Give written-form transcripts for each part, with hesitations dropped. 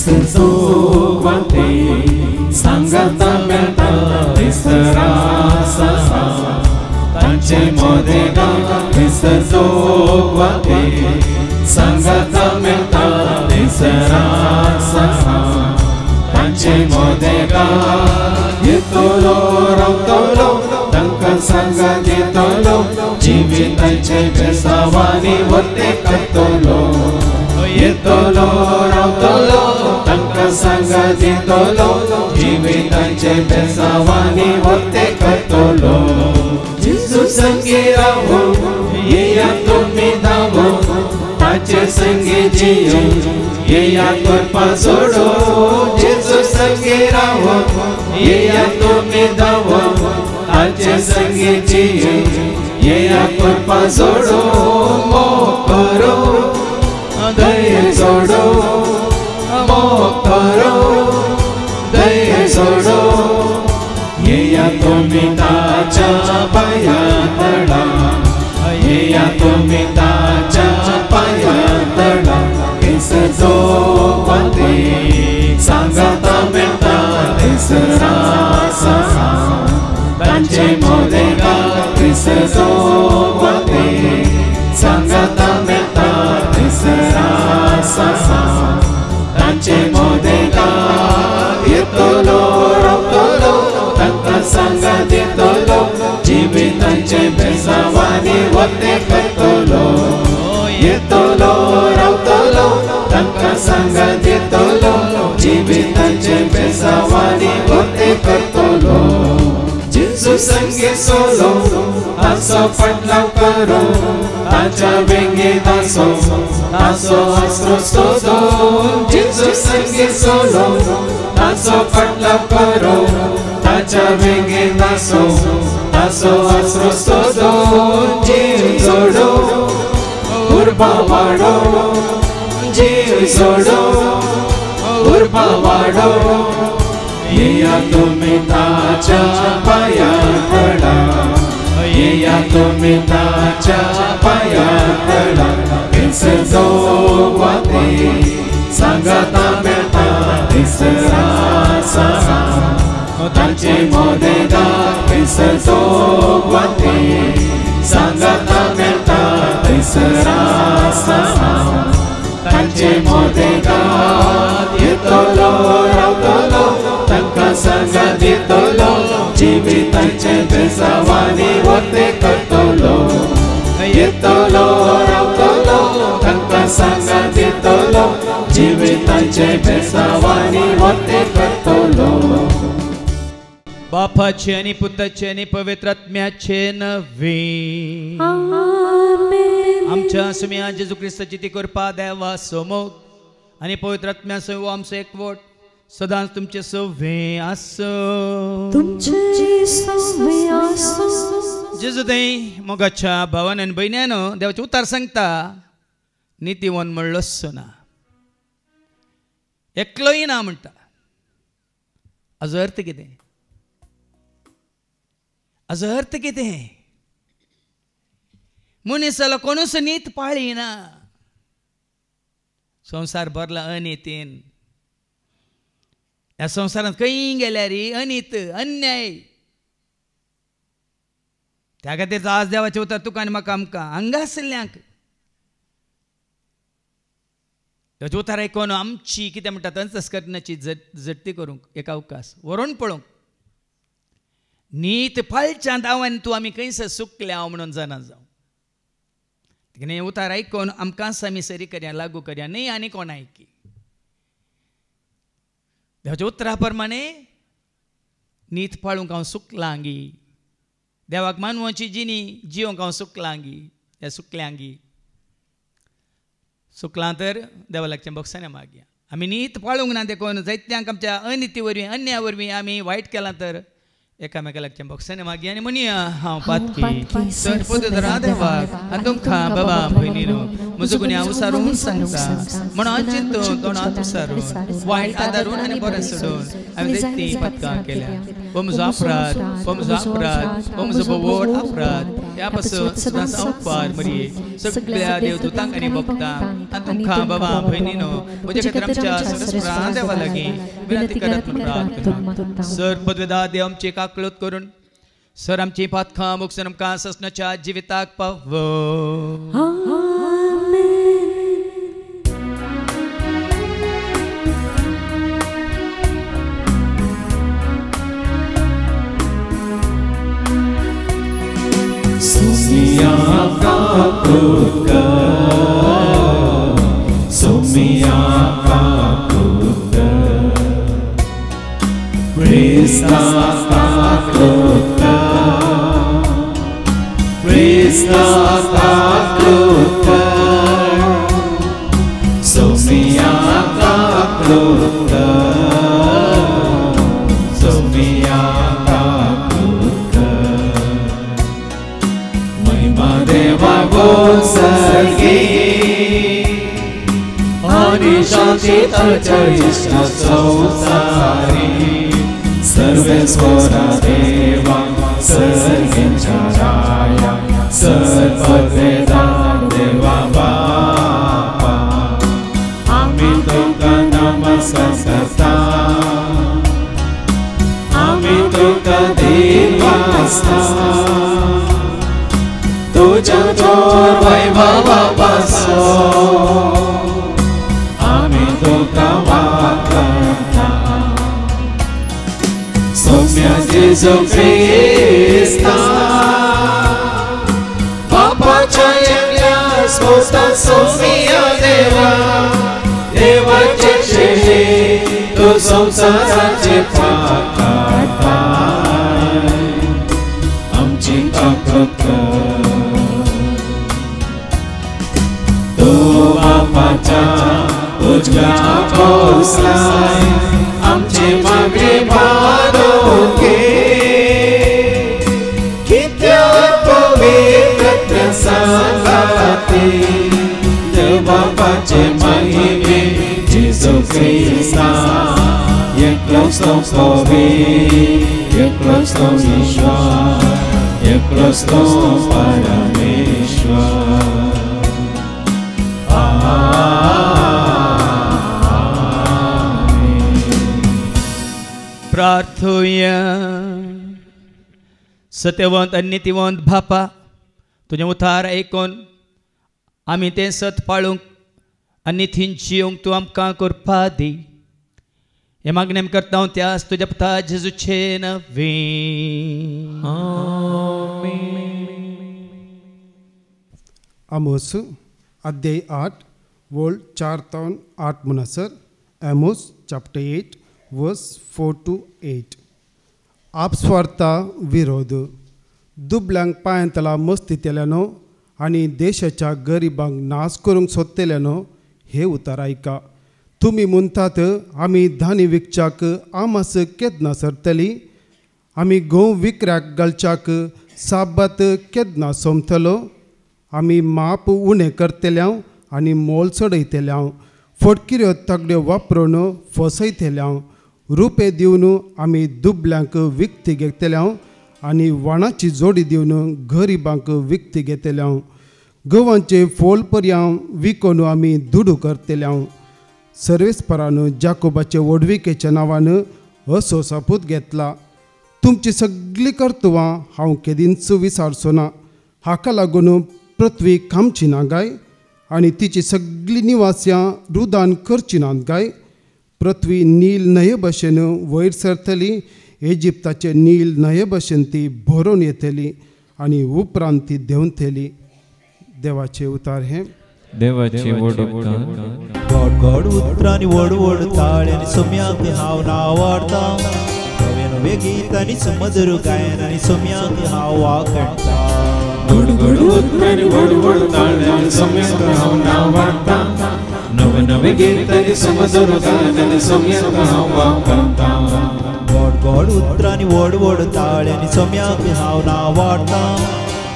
जोगवाते सांगता मेळटा तिसरासा तांचे मोदेगा जोगवाते सांगता मेळटा तिसरासा तांचे मोदेगा येतलो रावतलो तांकां सांगा दितलो जिविताचे बेसावानी वर्ते करतलो येतलो रावतलो तांकां सांगा दितलो जिविताचे बेसावानी वर्ते करतलो जेजू संगी रावो येया तुमी धावो ताचे संगी जियो येया करपा सोडो जेजू संगी रावो येया तुमी धावो ताचे संगी जियो येया करपा सोडो मोग करो दये सोडो मोग करो दये सोडो येया तुमी ताच्या पाया तळा येया तुमी ताच्या पाया तळा केस जोगवाते सांगता मेळटा तिसरासा तांचे मोदेगा केस जोगवाते सांगता मेळटा तिसरासा तांचे मोदेगा येतलो रावतलो तांकां सांगा दितलो जिविताचे बेसावानी वर्ते करतलो येतलो रावतलो तांकां सांगा दितलो जिविताचे बेसावानी वर्ते करतलो जेजू संगी सोलो ताचो फाटलाव करो ताच्या वेंगेत आसो ताचो आसरो सोदून जेजू संगी सोलो ताचो फाटलाव करो ताच्या वेंगेत आसो ताचो आसरो सोदून जीव सोडो उर्बा वाडो जीव सोडो उर्बा वाडो येया तुमी ताच्या पाया तळा येया तुमी ताच्या पाया तळा केस जोगवाते सांगता मेळटा तिसरासा तांचे मोदेगा केस जोगवाते सांगता मेळटा तिसरासा तांचे मोदेगा येतलो रावतलो तांकां सांगा दितलो जिविताचे बेसावानी वर्ते करतलो येतलो रावतलो तांकां सांगा दितलो जिविताचे बेसावानी वर्ते करतलो बापाचे आणि पुताचे आणि पवित्र आत्म्याचे नवे आमच्या सुम्या जेजू ख्रिस्ताची ती कृपा देवा समोर आणि पवित्र आत्म्या सो आमचो एकवट सदांच तुमचे सवे आसो जेजू देय मोगाच्या भावान आनी भयण्यानो देवाचे उतार सांगता नितीवन म्हणलोच ना एकलोय ना म्हणटा हाजो अर्थ कितें हाजो अर्थ कितें मनीस जालो कोणूच नीत पाळिना संसार भरला अनितीन ह्या संवसारांत खंय गेल्यार अनित अन्याय त्या खातीर आज देवाचें उतर तुका आनी म्हाका आमकां हांगा आशिल्ल्यांक देवाचें उतर आयकोन आमची कितें म्हणटात अंतस्करणाची झडटी करूंक एक अवकाश व्हरून पळोवंक नीत पाळच्या दावान तूं आमी खंयसर सुकल्या हांव म्हणून जाणा जावं देखून उतार आयकोन आमकांच आमी सरी करया लागू करया न्ही आनी कोण आयकी देवाच्या उतरा प्रमाणे नीत पाळूंक हांव सुकलांगी देवाक मानवाची जिणी जिवंक हांव सुकलांगी ह्या सुकल्यांगी सुकलां तर देवा लागचें बक्षांनी मागया आमी नीत पाळूंक ना देखून जायत्यांक आमच्या अनिती वरवीं अन्याया वरवीं आमी वायट केलां तर एकामेका लागचें बक्षांनी मागया आनी म्हणया हांव पातकी सर पदरा देवाक आनी तुमकां बाबा भयणीनो म्हजो गुन्यांव उसारून सांगता म्हणून चिंतून तोंडांत उसारून वायट आदारून आनी बरें सोडून हांवें दैती पदकां केल्या हो म्हजो अपराध हो म्हजो अपराध हो म्हजो व्हड अपराध ह्या पासून सदांच उपकार मरिये सगळ्या देवदूतांक आनी भक्तांक आनी तुमकां बाबा भयणीनो म्हजे खातीर आमच्या सरस्वता देवा लागीं विनंती करत प्रार्थना सर पदवेदार देव आमची काकळत करून सर आमची पातखां मुखार आमकां ससनाच्या जिविताक पावो सर्वेश्वरा देवा सर्वेंच्या राया सर्वपदवेदार देवा बापा आम्ही तुका नमस्कार करता आम्ही तुका देवास्ता तुझ्या जोर वैभवा पासून आम्ही तुका वाकरता सौम्य जेजू ख्रिस्ता बापाच्या एकल्या स्रोता सौम्य देवा देवाचे शेळी तो संसाराचे पाकाय आमची काकत तो बापाच्या उजव्या पावसाय आमचे मागणे पादोके कित्याक पवित्र सांगाते देव बापाचे महिमे जेजू ख्रिस्ता एकलोच तो पवित्र एकलोच तो ईश्वर एकलोच तो परमेश्वर प्रार्थूया सत्यवंत आनी नितीवंत बापा तुझे उतार ऐकून आमी तें सत पाळूंक आनी थीन जिवंक तूं आमकां करपा दी हे मागणें आमी करता हांव त्याच तुज्या पुता जेजूचे नवे आमोस अध्याय 8 वर्ड 4 to 8 म्हणसर आमोस चॅप्टर 8 वर्स 4 to 8 आपस्वार्था विरोध दुबल्यांक पांयतला मस्तितेल्यानो आनी देशाच्या गरिबांक नाश करूंक सोदतेल्यानो हे उतार ऐका तुमी म्हणटात आमी धान्य विकच्याक आमास केदना सरतली आमी गंव विकऱ्याक घालच्याक साबात केदना सोमतलो आमी माप उणें करतल्याव आनी मोल चडयतल्याव फटकिऱ्यो तगड्यो वापरून फसयतल्याव रुपे दिवन आमी दुबल्यांक विकती घेतल्याव आनी वाणाची जोडी दिवन गरिबांक विकती घेतल्याव गंवांचे फोल पर्यां विकून आमी दुडू करतल्याव सर्वेस्परान जाकोबाचे वडविकेच्या नांवान असो सापूत घेतला तुमची सगळी कर्तुवां हांव केदींच विसारचो ना हाका लागून पृथ्वी कामची ना गाय आनी तिची सगळी निवासियां रुदान करची नात गाय पृथ्वी नील न्हंये भशेन वयर सरतली इजिप्ताचे नील न्हंये भशेन ती भरून येतली आनी उपरांत ती देंवतली देवाचे उतार हे देवाची गोड गोड उतरांनी व्हड व्हड ताळ्यांनी सोम्याक हांव नावाडटा नवे नवे गीत आनी सुमधुर गायन आनी सोम्याक हांव वाकणटा गोड गोड उतरांनी व्हड व्हड ताळ्यांनी सोम्याक हांव नावाडटा नवे नवे गीत आनी सुमधुर गायन आनी सोम्याक हांव वाकणटा गोड गोड उतरांनी व्हड व्हड ताळ्यांनी सोम्याक हांव नावाडटा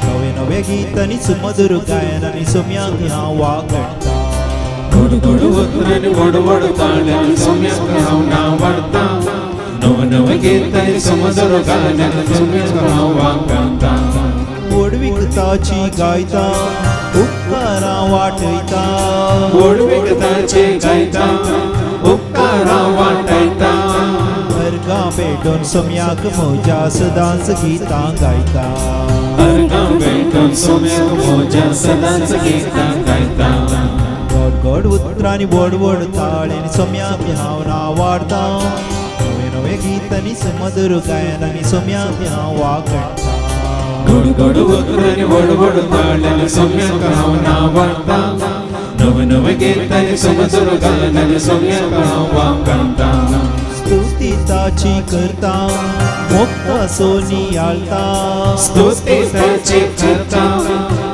नवे नवे गीत आनी सुमधुर गायन आनी सोम्याक हांव वाकणटा गोड गोड उतरांनी व्हड व्हड ताळ्यांनी सोम्याक हांव नावाडटा नवे नवे गीत आनी सुमधुर गायन आनी सोम्याक हांव वाकणटा वडविकताची गायता उपकारा वाटयता वडविकताची गायता उपकारा वाटयता अर्गा भेटून सोम्याक म्हज्या सदांच गितां गायता अर्गा भेटून सोम्याक म्हज्या सदांच गितां गायता गोड गोड उतरांनी व्हड व्हड ताळेंनी सोम्याक हांव नावाडता नवे नवे गीतांनी सुमधुर गायनांनी सोम्याक हांव वागडटा गोड गोड उतरांनी व्हड व्हड ताळेंनी सोम्याक हांव नावाडता नवे नवे गीतांनी सुमधुर गायनांनी सोम्याक हांव वागडटा स्तुती ताची करता मोक्ता सोनी आळता स्तुती ताची करता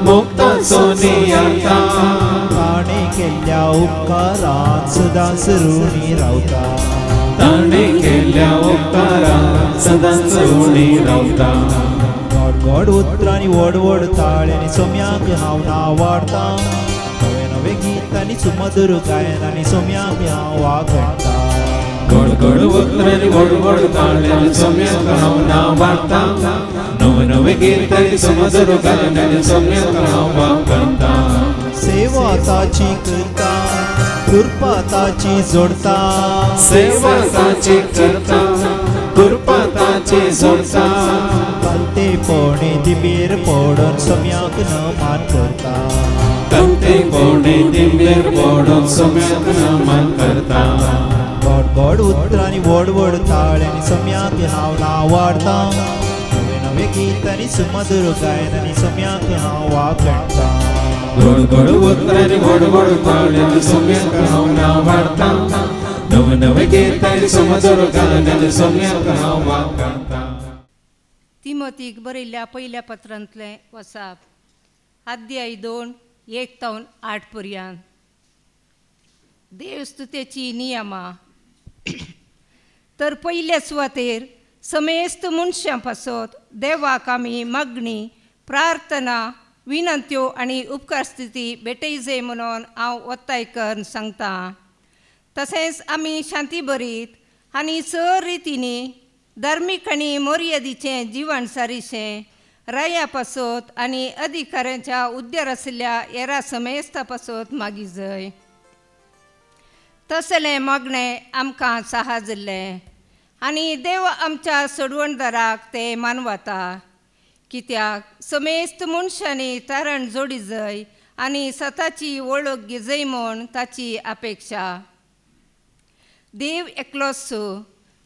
मोक्ता सोनी आळता ताणे केल्ल्या उपकारांत सदांच ऋणी रावता ताणे केल्ल्या उपकारांत सदांच ऋणी रावता गोड गोड उतरांनी व्हड व्हड ताळ्यांनी सोम्याक हांव नावाडता नवे नवे गीतांनी सुमधुर गायनांनी सोम्याक हांव वागडटा गोड गोड उतरांनी व्हड व्हड ताळ्यांनी सोम्याक हांव नावाडता नवे नवे गीतांनी सुमधुर गायनांनी सोम्याक हांव वागडटा सेवा ताची करता कृपा ताची जोडता सेवा ताची करता कृपा ताची जोडता कंतेपणे दिबेर पडून सोम्याक नमान करता कंतेपणे दिबेर पडून सोम्याक नमान करता गोड गोड उतरांनी व्हड व्हड ताळ्यांनी सोम्याक हांव नावाडता नवे नवे गीतांनी सुमधुर गायनांनी सोम्याक हांव वागडटा गोड गोड उतरांनी व्हड व्हड ताळ्यांनी सोम्याक हांव नावाडता नवे नवे गीतांनी सुमधुर गायनांनी सोम्याक हांव वागडटा तिमोथीक बरयल्ल्या पयल्या पत्रांतले वसाप अध्याय 2 1 ते 8 पर्यंत देवस्तुतेची नियमा तर पयले सुवातेर समेस्त मनशां पासत देवाक आमी मागणी प्रार्थना विनंत्यो आनी उपकारस्तुती भेटयजे म्हणून हांव वत्ताय करून सांगता तशेंच आमी शांती बरीत आनी सर रितींनी धार्मीक आनी मर्यादेचें जिवन सारिशें राया पासत आनी अधिकाऱ्यांच्या उद्देर आशिल्ल्या हेरा समेस्ता पासत मागी जाय तसलें मागणें आमकां साहजल्लें आनी देव आमच्या सोडवणदाराक ते मानवता कित्याक समेस्त मनशांनी तारण जोडी जाय आनी स्वताची वळख घेजय म्हूण ताची अपेक्षा देव एकलोच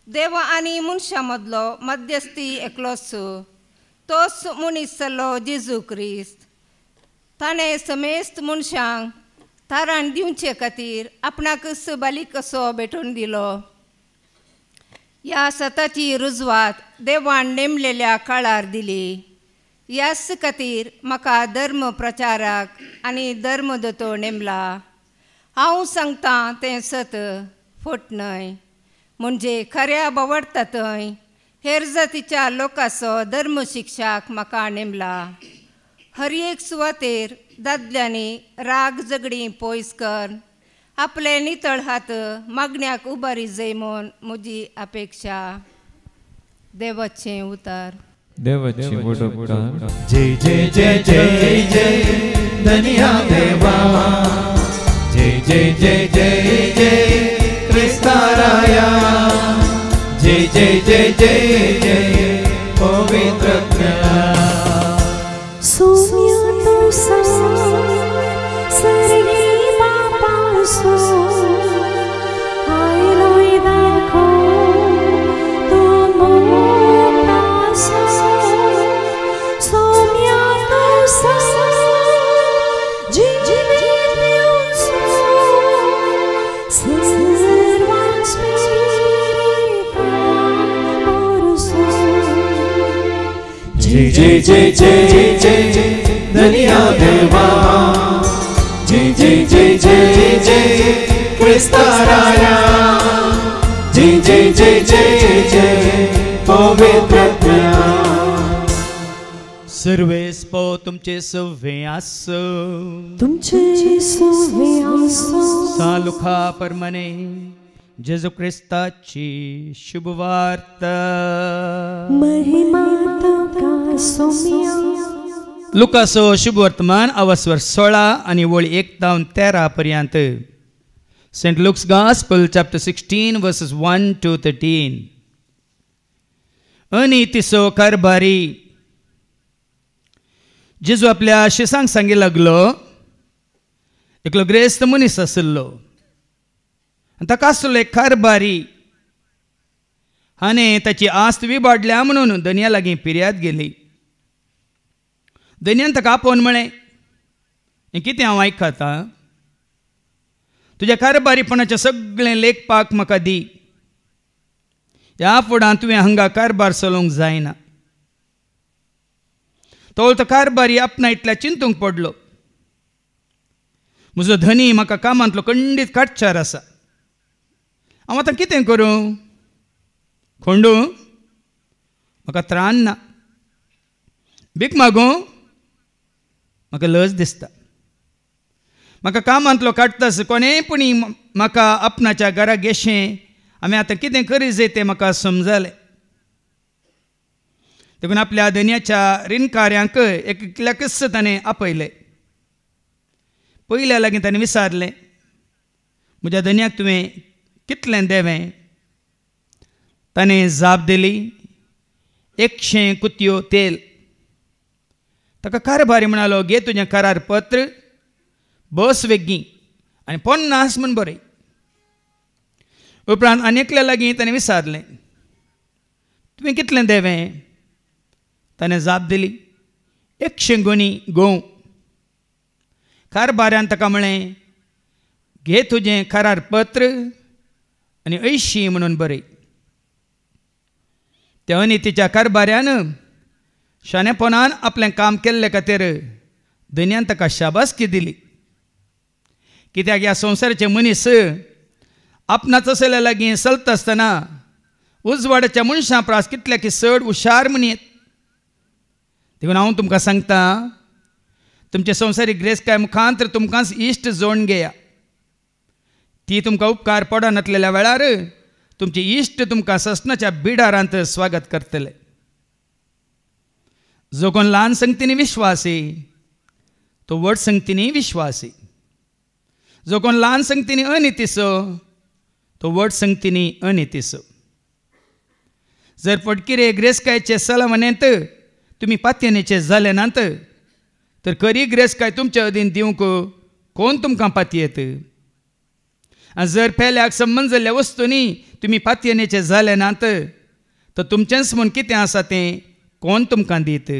देव आनी मनशां मदलो मध्यस्थी एकलोच तोच मनीस जाल्लो जेजू क्रिस्त ताणें समेस्त मनशांक तारण दिवचे खातीर आपणाकच बालीक कसो भेटून दिलो ह्या स्वताची रुजवात देवान नेमलेल्या काळार दिली ह्याच खातीर म्हाका धर्म प्रचाराक आनी धर्मदतो नेमला हांव सांगतां तें सत फट न्हय म्हणजे खऱ्या बावडटा थंय हेर जातीच्या लोकांचो धर्म शिक्षाक म्हाका नेमला हर एक सुवातेर दादल्यांनी राग झगडी पयस कर आपले नितळ हात मागण्याक उबारी जाय म्हूण म्हजी अपेक्षा देवाचें उतार देवाची वडोवकार जय जय जय जय जय धन्या देवा जय जय जय जय जय क्रिस्ताराया जय जय जय जय जय पवित्र सोम्या तो सरगी बापा सो आयलोय दाखो तो मोठा सोम्या तो जीवित येऊसो सर्वांग स्पिरिता मोरसो जय जय जय जय जय धन्या देवा जय जय जय जय जय क्रिस्ताराया जय जय जय जय जय पवित्र सर्वेस्पो तुमचे सव्वे आसो तुमचे सव्वे आसो सालुखा परमने जेजू क्रिस्ताची शुभवार्ता महिमा तुका सोम्या लुकासो शुभ वर्तमान अवस्वर 16 आणि वळ 1 ते 13 पर्यंत. Saint Luke's gospel chapter 16 verses 1 to 13. अनितीचो कारभारी. जेजू आपल्या शिसांक सांगी लागलो, एकलो ग्रेस्त मनीस आसलो आनी ताका आसलो एक कारभारी. हाणें ताची आस्त विबाडल्या म्हणून धन्या लागीं फिर्याद गेली. धन्यान ताका आपोवन म्हळें, हें कितें हांव आयकता? तुज्या कारभारीपणाचें सगळें लेखपाक म्हाका दी. ह्या फुडां तुवें हांगा कारभार चलोवंक जायना. तो कारभारी आपणा इतल्या चिंतूंक पडलो. म्हजो धनी म्हाका कामांतलो खंडीत काटचार आसा. हांव आतां कितें करूं? खोंडू, म्हाका त्राण ना. भीक मागूं? म्हाका लज दिसता. म्हाका कामांतलो काडटास कोणेपणी म्हाका आपणाच्या घरा गेशें. हांवें आतां कितें करी जाय तें म्हाका समजलें. देखून आपल्या धन्याच्या रिणकार्यांक एकल्याकच ताणें आपयलें. पयल्या लागीं ताणें विचारलें, म्हज्या धन्याक तुवें कितलें देवें? ताणें जाप दिली, 100 कुतयो तेल. ताका कारभारी म्हणालो, घे तुजें करार पत्र, बस वेगीं आनी 50 म्हण बरय. उपरांत आनी एकल्या लागीं ताणें विचारलें, तुवें कितलें देवें? ताणें जाप दिली, 100 गोणी गंव. कारभाऱ्यान ताका म्हळें, घे तुजें करार पत्र आनी 80 म्हणून बरय. त्या अनितीच्या कारभाऱ्यान शाणेपणान आपलें काम केल्ले खातीर धन्यान ताका शाबासकी दिली. कित्याक ह्या संवसाराचे मनीस आपणाच असल्या लागीं चलता आसतना उजवाडाच्या मनशां प्रास कितल्या की चड हुशार म्हणीत. देखून हांव तुमकां सांगता, तुमचे संवसारीक ग्रेस्काय मुखांतर तुमकांच इश्ट जोडून घेया. ती तुमकां उपकार पडो नासलेल्या वेळार तुमचे इश्ट तुमकां ससनाच्या बिडारांत स्वागत करतले. जो कोण ल्हान संगतींनी विश्वासी तो व्हड संगतींनी विश्वासी. जो कोण ल्हान संगतींनी अनितीचो तो व्हड संगतींनी अनितीचो. जर पडकिरे ग्रेस्कायचे सलामनेंत तुमी पातयेनेचे जाले नात तर खरी ग्रेस्काय तुमच्या अधीन दिवंक कोण तुमकां पातयेत? आनी जर पेल्याक संबंद जाल्ल्या वस्तूंनी तुमी पातयेनेचे जाले नात तर तुमचेंच म्हूण कितें आसा तें कोण तुमकां दीत?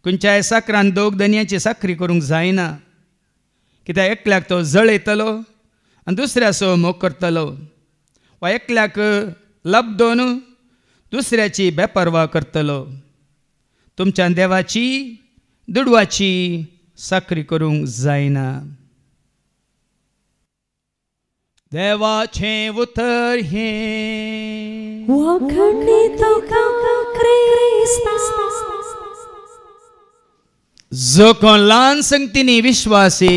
खंयच्याय साकरान दोग धन्याची साखरी करूंक जायना. कित्याक एकल्याक तो जळयतलो आनी दुसऱ्याचो मोग करतलो, वा एकल्याक लब दोन दुसऱ्याची बेपरवा करतलो. तुमच्या देवाची दुडवाची साखरी करूंक जायना. देवाचें उतर हें वखणीतो क्रिस्ता. जो कोण ल्हान संगतींनी विश्वासी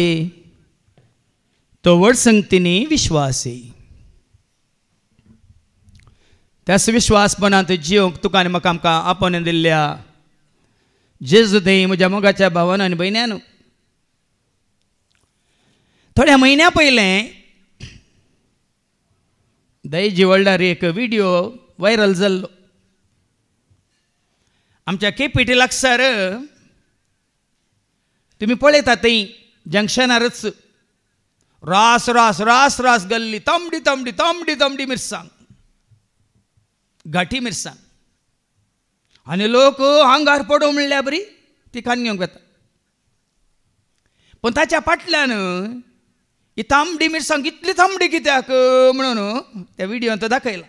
तो व्हड संगतींनी विश्वासी. त्याच विश्वासपणांत जिवंक तुका आनी म्हाका आमकां आपोवन दिल्ल्या जेजू थंय म्हज्या मोगाच्या भावान आनी भयण्यान, थोड्या म्हयन्या पयलें दयजी वळडार एक व्हिडिओ व्हायरल जाल्लो. आमच्या केपीटी लागसार तुमी पळयता थंय जंक्शनारच रास रास रास रास गल्ली, तांबडी तांबडी तांबडी तांबडी मिरसांग, गाठी मिरसांग. आनी लोक आंगार पडो म्हणल्या बरी ती खान घेवंक वता. पूण ताच्या फाटल्यान ही तांबडी मिरसांग इतली तांबडी कित्याक म्हणून त्या व्हिडिओन तो दाखयला.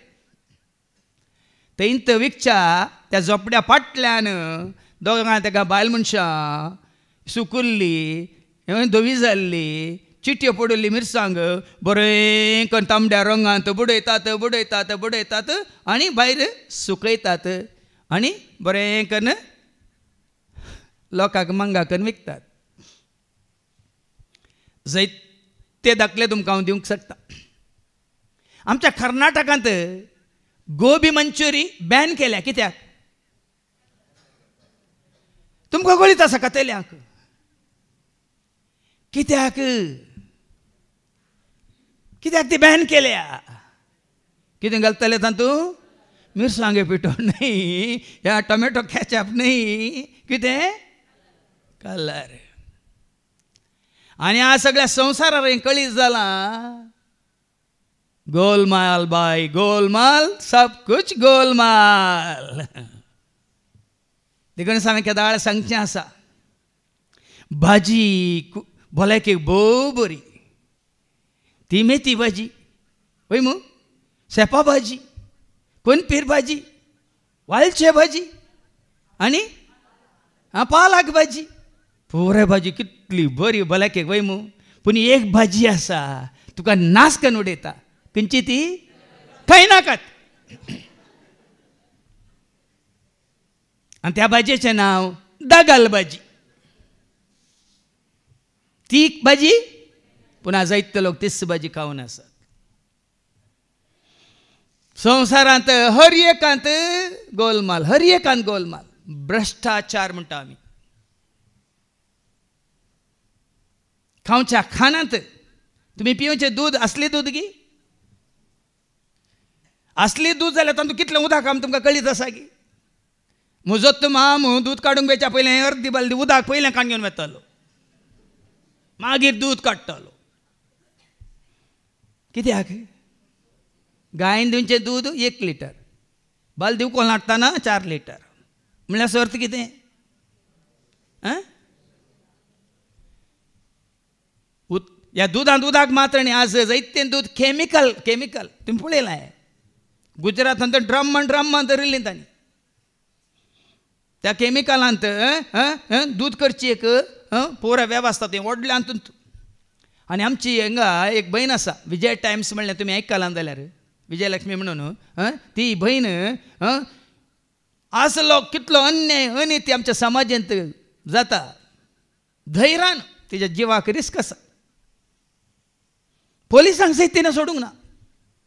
थंय विकच्या त्या झोपड्या फाटल्यान दोगां तेका बायल मनशां सुकुल्ली, धवी जाल्ली, चिटयो पडल्ली मिरसांग बरें करून तांबड्या रंगांत बुडयतात बुडयतात बुडयतात आनी भायर सुकयतात आनी बरें करून लोकांक मंगा करून विकतात. जायते दाखले तुमकां हांव दिवंक शकता. आमच्या कर्नाटकांत गोबी मंचुरी बॅन केल्या. कित्याक? तुमकां कळीत आसा कातेल्यांक कित्याक कित्याक ती बॅन केल्या कितें घालतले तातूंत मिरसांगे पिठो न्ही या टोमॅटो कॅचअप न्ही कितें कलर आनी आज सगळ्या संवसारार कळीत जालां गोलमाल बाय गोलमाल सब कुछ गोलमाल देखून हांवें दाळ सांगचें आसा भाजी भलायकेक भोव बरी ती मेथी भाजी वय मू सेपा भाजी कोनपीर भाजी वालचे भाजी आनी पालक भाजी पुराय भाजी कितली बरी भलायकेक वय मू पूण एक भाजी आसा तुका नास करून उडयता खंयची ती खंय नाकात आनी त्या भाजयेचें नांव दागल भाजी ती भाजी पुन्हा जायते लोक तीच भाजी खावन आसात संवसारांत हर एकांत गोलमाल हर एकांत गोलमाल भ्रश्टाचार म्हणटा आमी खावच्या खानांत तुमी पिवचें दूद असली दूद गी असली दूद जाल्यार तातूंत कितलें उदक आमी तुमकां कळीत आसा गी म्हजोत माम दूद काडूंक वेच्या पयलें अर्दी बालदी उदक पयलें काडून घेवन वतालो मागीर दूद काडटालो कित्याक गायन दिवचें दूद 1 लिटर बालदी उखलून हाडटाना 4 लिटर म्हणल्यार अर्थ कितें ह्या दुदांत उदक मात्र न्ही आज जायतें दूद केमिकल तुमी पळयलां गुजरातांत ड्रम्मान धरिल्लीं तांणी त्या केमिकलांत दूद करची एक पुरा वेवस्था थंय व्हडल्या हातूंत आनी आमची हांगा एक भयण आसा विजय टायम्स म्हणलें तुमी आयकलां जाल्यार विजयलक्ष्मी म्हणून ती भयण असलो कितलो अन्याय अनिती आमच्या समाजांत जाता धैर्यान तिच्या जिवाक रिस्क आसा पोलिसांक सयत तिणें सोडूंक ना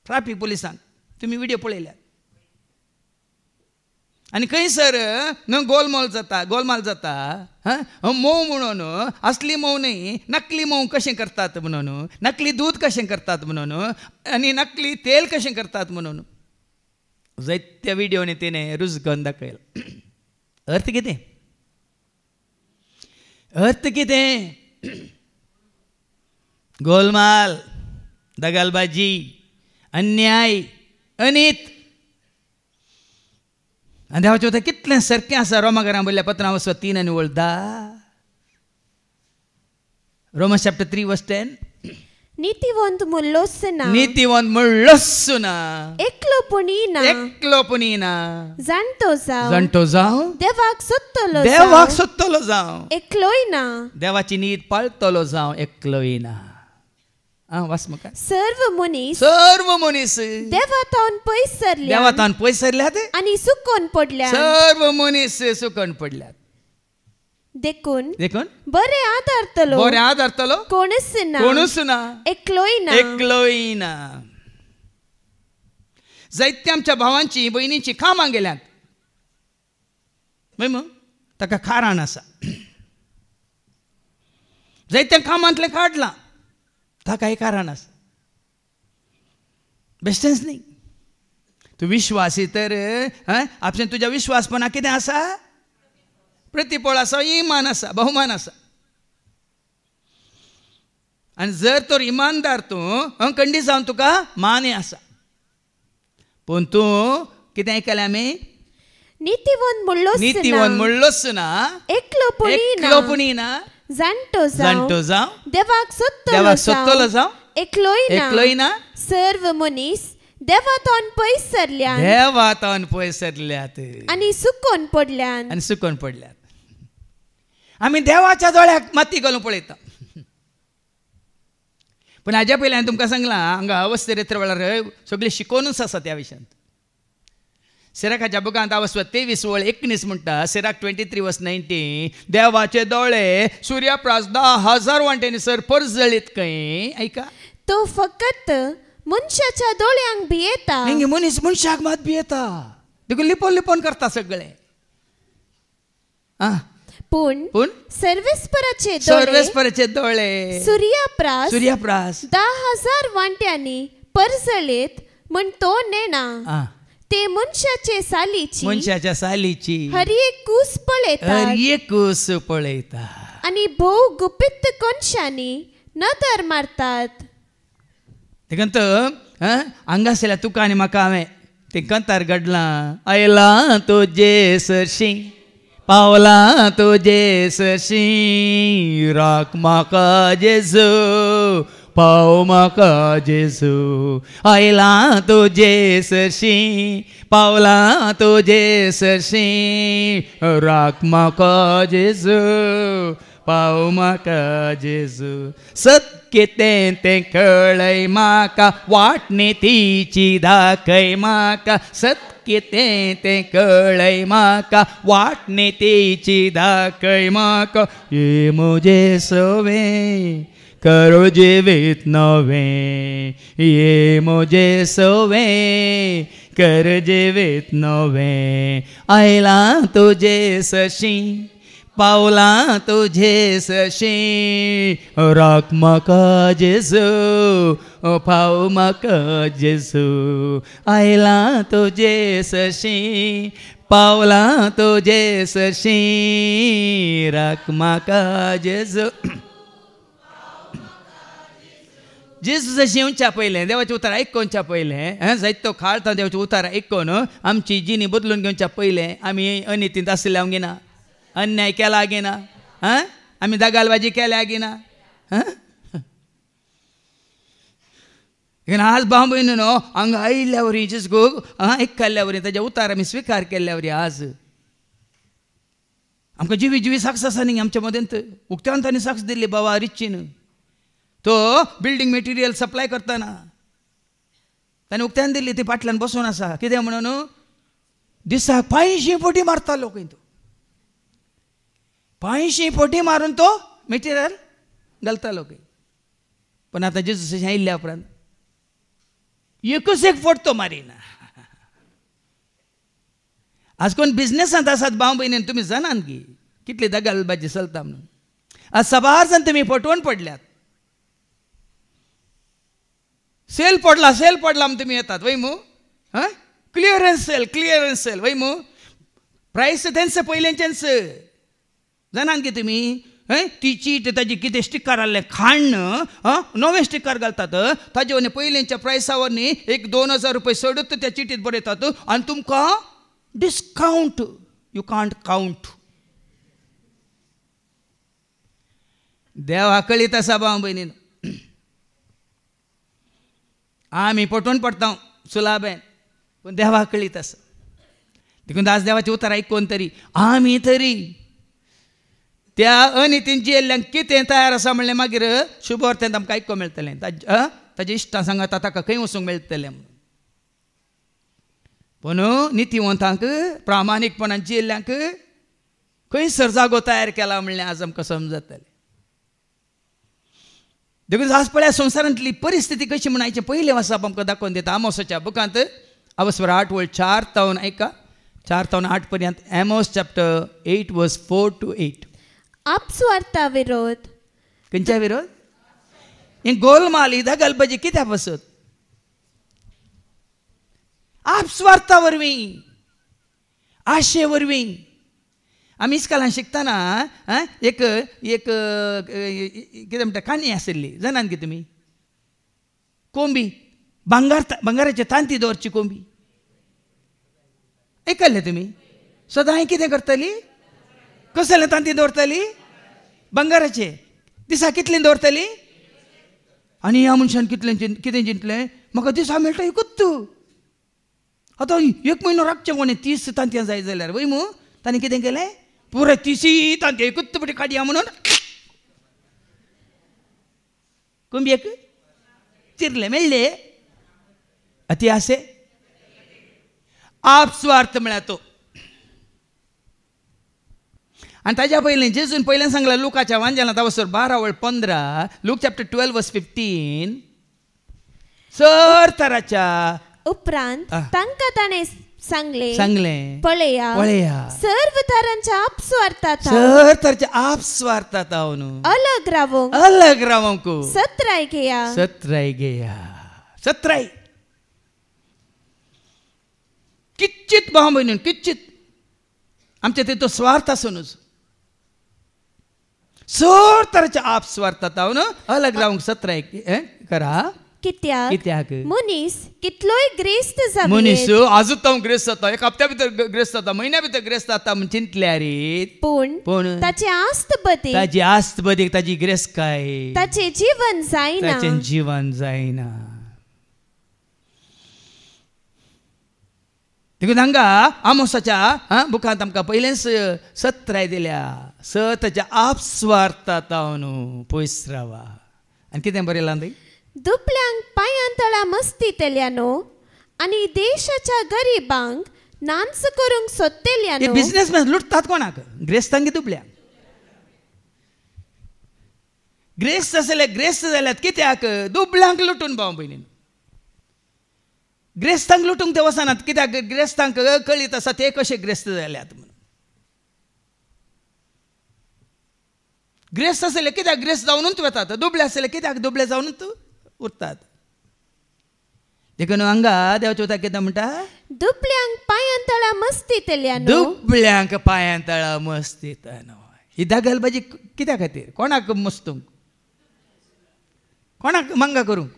ट्रॅफिक पोलिसांक तुमी व्हिडिओ पळयल्यात आनी खंयसर गोलमाल जाता मोव म्हणून असली मोव न्ही नकली मोव कशें करतात म्हणून नकली दूध कशें करतात म्हणून आनी नकली तेल कशें करतात म्हणून जायत्या व्हिडिओनी तिणें रूज करून दाखयला अर्थ कितें गोलमाल दगलबाजी अन्याय अनीत आनी देवाचें उतर कितलें सारकें आसा रोमाकारां बरयल्या पत्रां वचो 3 आनी 10 Romans chapter 3 verse 10 ನೀತಿವಂತ ಮುಲ್ಲೋಸ್ಸನ एकलोपणीना जाणटो जाव देवाक सोदतलो जाव एकलोयना देवाची नीत पाळतलो जाव एकलोयना वास म्हाका सर्व मनीस देवातान पयस सरल्यात आनी सुकोन पडल्यात सर्व मनीस सुकोन पडल्यात देखून बरे आदारतलो कोणूच ना एकलोयना जायत्या आमच्या भावांची बहिणींची कामां गेल्यात ताका कारण आसा जायत्या कामांतलें काडलां ताका एक कारण आसा बेश्टेंच न्ही तूं विश्वासी तर आपशें तुज्या विश्वासपणाक कितें आसा प्रतिफळ आसा इमान आसा बहुमान आसा आनी जर तर इमानदार तूं खंडी जावन तुका माने आसा पूण तूं कितें आयकलें आमी नीतिवंत म्हणलोच ना एकलोपणीना जाणटो जाव देवाक सोदतलो जाव एकलोयना सर्व मनीस देवातान पयस सरल्यात आनी सुकोन पडल्यात आमी देवाच्या दोळ्याक माती घालून पळयता पूण हाज्या पयलीं हांवें तुमकां सांगलां हांगा अवस्थेरेत्र वेळार सगळी शिकोवनूच आसा त्या विशयांत सिराकाच्या बुकांत 23:19 म्हणटा सिराक 23:19 देवाचे दोळे सूर्यप्रकाश 10,000 वांटेनीसर परजळीत खंय ऐका तो फकत मनशाच्या दोळ्यांक भियेता मनीस मनशाक मात भियेता देखून लिपोन करता सगळे पूण सर्वेस्पराचे दोळे सूर्यप्रास 10,000 वांट्यांनी परसळेत म्हण तो नेना ते मनशाच्या सालीची हर एक कूस पळयता आणि भोव गुपित कोनशांनी नदर मारतात. देखंत हांगासल्या तुका आनी म्हाका हांवें ते कंतार घडलां. आयला तो जेसरशी पावला तो जेसरशी राख म्हाका जेजू पाव म्हाका जेजू. आयला तो जेसरशी पावला तो जेसरशी राख म्हाका जेजू पाव म्हाका जेजू. सत्य तें कळय म्हाका वाटणे तिची दाखय म्हाका. सत्य तें कळय म्हाका वाटणे तिची दाखय म्हाका. ये म्हजे सवें करो जिवीत नवें. ये म्हजे सवें कर जिवीत नवें. आयला तुजे सशी पावला तुझे सशी राख म्हाका जेजू पाव म्हाका जेजू. आयला तुझे सशी पावला तुझे सशी राख म्हाका जेजू. जेजूची येवच्या पयलें देवाचें उतर आयकोवच्या पयलें जायतो खाळता देवाचें उतर आयकोवन आमची जिणी बदलून घेवच्या पयलें आमी अनितींत आसले हांव अन्याय केला गिना आम्ही दगालबाजी केल्या गिना. आज भाव बहिणी न्हू हांगा आयिल्ल्या वरी जिजगूक आयकल्ल्या वरी ताजे उतार आमी स्विकार केल्ल्या वरी आज आमकां जिवी जिवी साक्ष आसा न्ही आमच्या मदेंत. उक्त्यान तांणी साक्ष दिल्ली बाबा रिच्चीन तो बिल्डींग मेटेरियल सप्लाय करतना ताणें उक्त्यान दिल्ली ती फाटल्यान बसून आसा. कितें म्हणून दिसाक 500 फावटी मारता लोक. तो 500 फावटी मारून तो मेटेरियल घालता लोक. पण आता जेजूस आयिल्ल्या उपरांत एकूच एक फावट तो मारिना. आज कोण बिझनेसांत आसात भाव भयणीन तुमी जाणात की कितली दगालबाजी चलता म्हणून. आज सबार जाण तुमी फटवून पडल्यात. सेल पडला म्हणून तुमी येतात वय मू. क्लियरन्स सेल वय मू. प्रायस तेंच पयलेंचेंच जाणात की तुमी. ती चीट ताजी कितें स्टिकर आहले खाण नवे स्टिकर घालतात ताजे वरवीं पयलींच्या प्रायसा वरवीं एक 2,000 रुपये सोडून त्या चिटीत बरयतात आनी तुमकां डिस्काउंट यू कांट काउंट. देवा कळीत आसा भाव भयणीन. आमी पटोवन पडटा सुलाबेन पूण देवा कळीत आसा. देखून आज देवाचें उतर आयकोवन तरी आमी तरी त्या अनितीन जियेल्ल्यांक कितें तयार आसा म्हणलें मागीर शुभ अर्थांत आमकां आयकूंक मेळटलें. ताजे इश्टां सांगता ताका खंय वचूंक मेळटलें म्हणून. पूण नितीवंतांक प्रामाणीकपणान जियेल्ल्यांक खंयसर जागो तयार केला म्हणलें आज आमकां समजतलें. देखून आज पळय संवसारांतली परिस्थिती कशी म्हण हाचें पयलें वर्साप आमकां दाखोवन दिता. आमोसाच्या बुकांत आमोस 8:4 तावन ऐका 4 तावन 8 पर्यंत. आमोस चॅप्टर 8 वर्स 4 to 8. आपस्वार्था विरोध. खंयच्या विरोध? ही गोलमाल ही दगलबाजी कित्या पासत? आपस्वार्था वरवीं आशे वरवीं. आमी इस्कालान शिकतना एक कितें म्हणटा काणी आशिल्ली जाणात की तुमी. कोंबी भांगाराचे तांती दवरची कोंबी ऐकल्लें तुमी. सदां कितें करतली? कसले तांती दवरतली? भांगाराचे. दिसा कितलें दवरतली? आनी ह्या मनशान कितें चिंतलें म्हाका दिसा मेळटा एकूच. आतां 1 म्हयनो राखचें कोणें 30 तांतयां जाय जाल्यार वय मू. ताणें कितें केलें पुराय 30 तांतयां एकूच फावटी काडया म्हणून कोंबयेक चिरले मेळ्ळे. अति आसे आपस्वार्थ म्हळ्यार तो. आनी ताज्या पयलीं जेजून पयलें सांगलां लुकाच्या वांजेलांत तावसर 12:15 लूक चॅप्टर 12 वर्स 15. सर तराच्या उपरांत तांकां ताणें सांगले पळया सर्व तरांच्या अपस्वार्थात आपस्वार्थात अलग रावंक सत्राय घेया किच्चित भाव बहिणी किच्चित आमच्या तिथं स्वार्थ असूनच सर तरांच्या आपस्वार्थात अलग रावंक सत्राय करा कित्याक मनीस कितलोय ग्रेस्त जाता मनीस आजूच तो ग्रेस्त जाता एक हप्त्या भितर ग्रेस्त जाता महिन्या भितर ग्रेस्त जाता म्हण चिंतल्या रे पूण ताची आस्त बदीक ताची ग्रेस्त काय ताचे जीवन जायना देखून हांगा आमोसाच्या बुकांत आमकां पयलेच सत्राय दिल्या सताच्या आपस्वार्थात पयस रावा आनी कितें बरयलां थंय दुबळ्यांक पांयांतळा मस्ती तेल्यानो आनी देशाच्या गरिबांक नांच करूंक सोदतेल्यानो बिझनेसमॅन लुटतात कोणाक ग्रेस्तांक दुबळ्यांक ग्रेस्त जाल्यात कित्याक दुबळ्यांक लुटून भाव भयणीन ग्रेस्तांक लुटूंक ते वचनात कित्याक ग्रेस्तांक कळीत आसा ते कशे ग्रेस्त जाल्यात म्हणून ग्रेस्त आसले कित्याक ग्रेस्त जावनूच वतात दुबळे आसले कित्याक दुबळे जावनूच उरतात देखून हांगा देवाचे उतर कितें म्हणटा दुबळ्यांक पांयांतळा मस्ती तेल्यानो दुबळ्यांक पांयांतळा मस्ती ही दागलबाजी कित्या खातीर कोणाक मस्तूंक कोणाक मंगा करूंक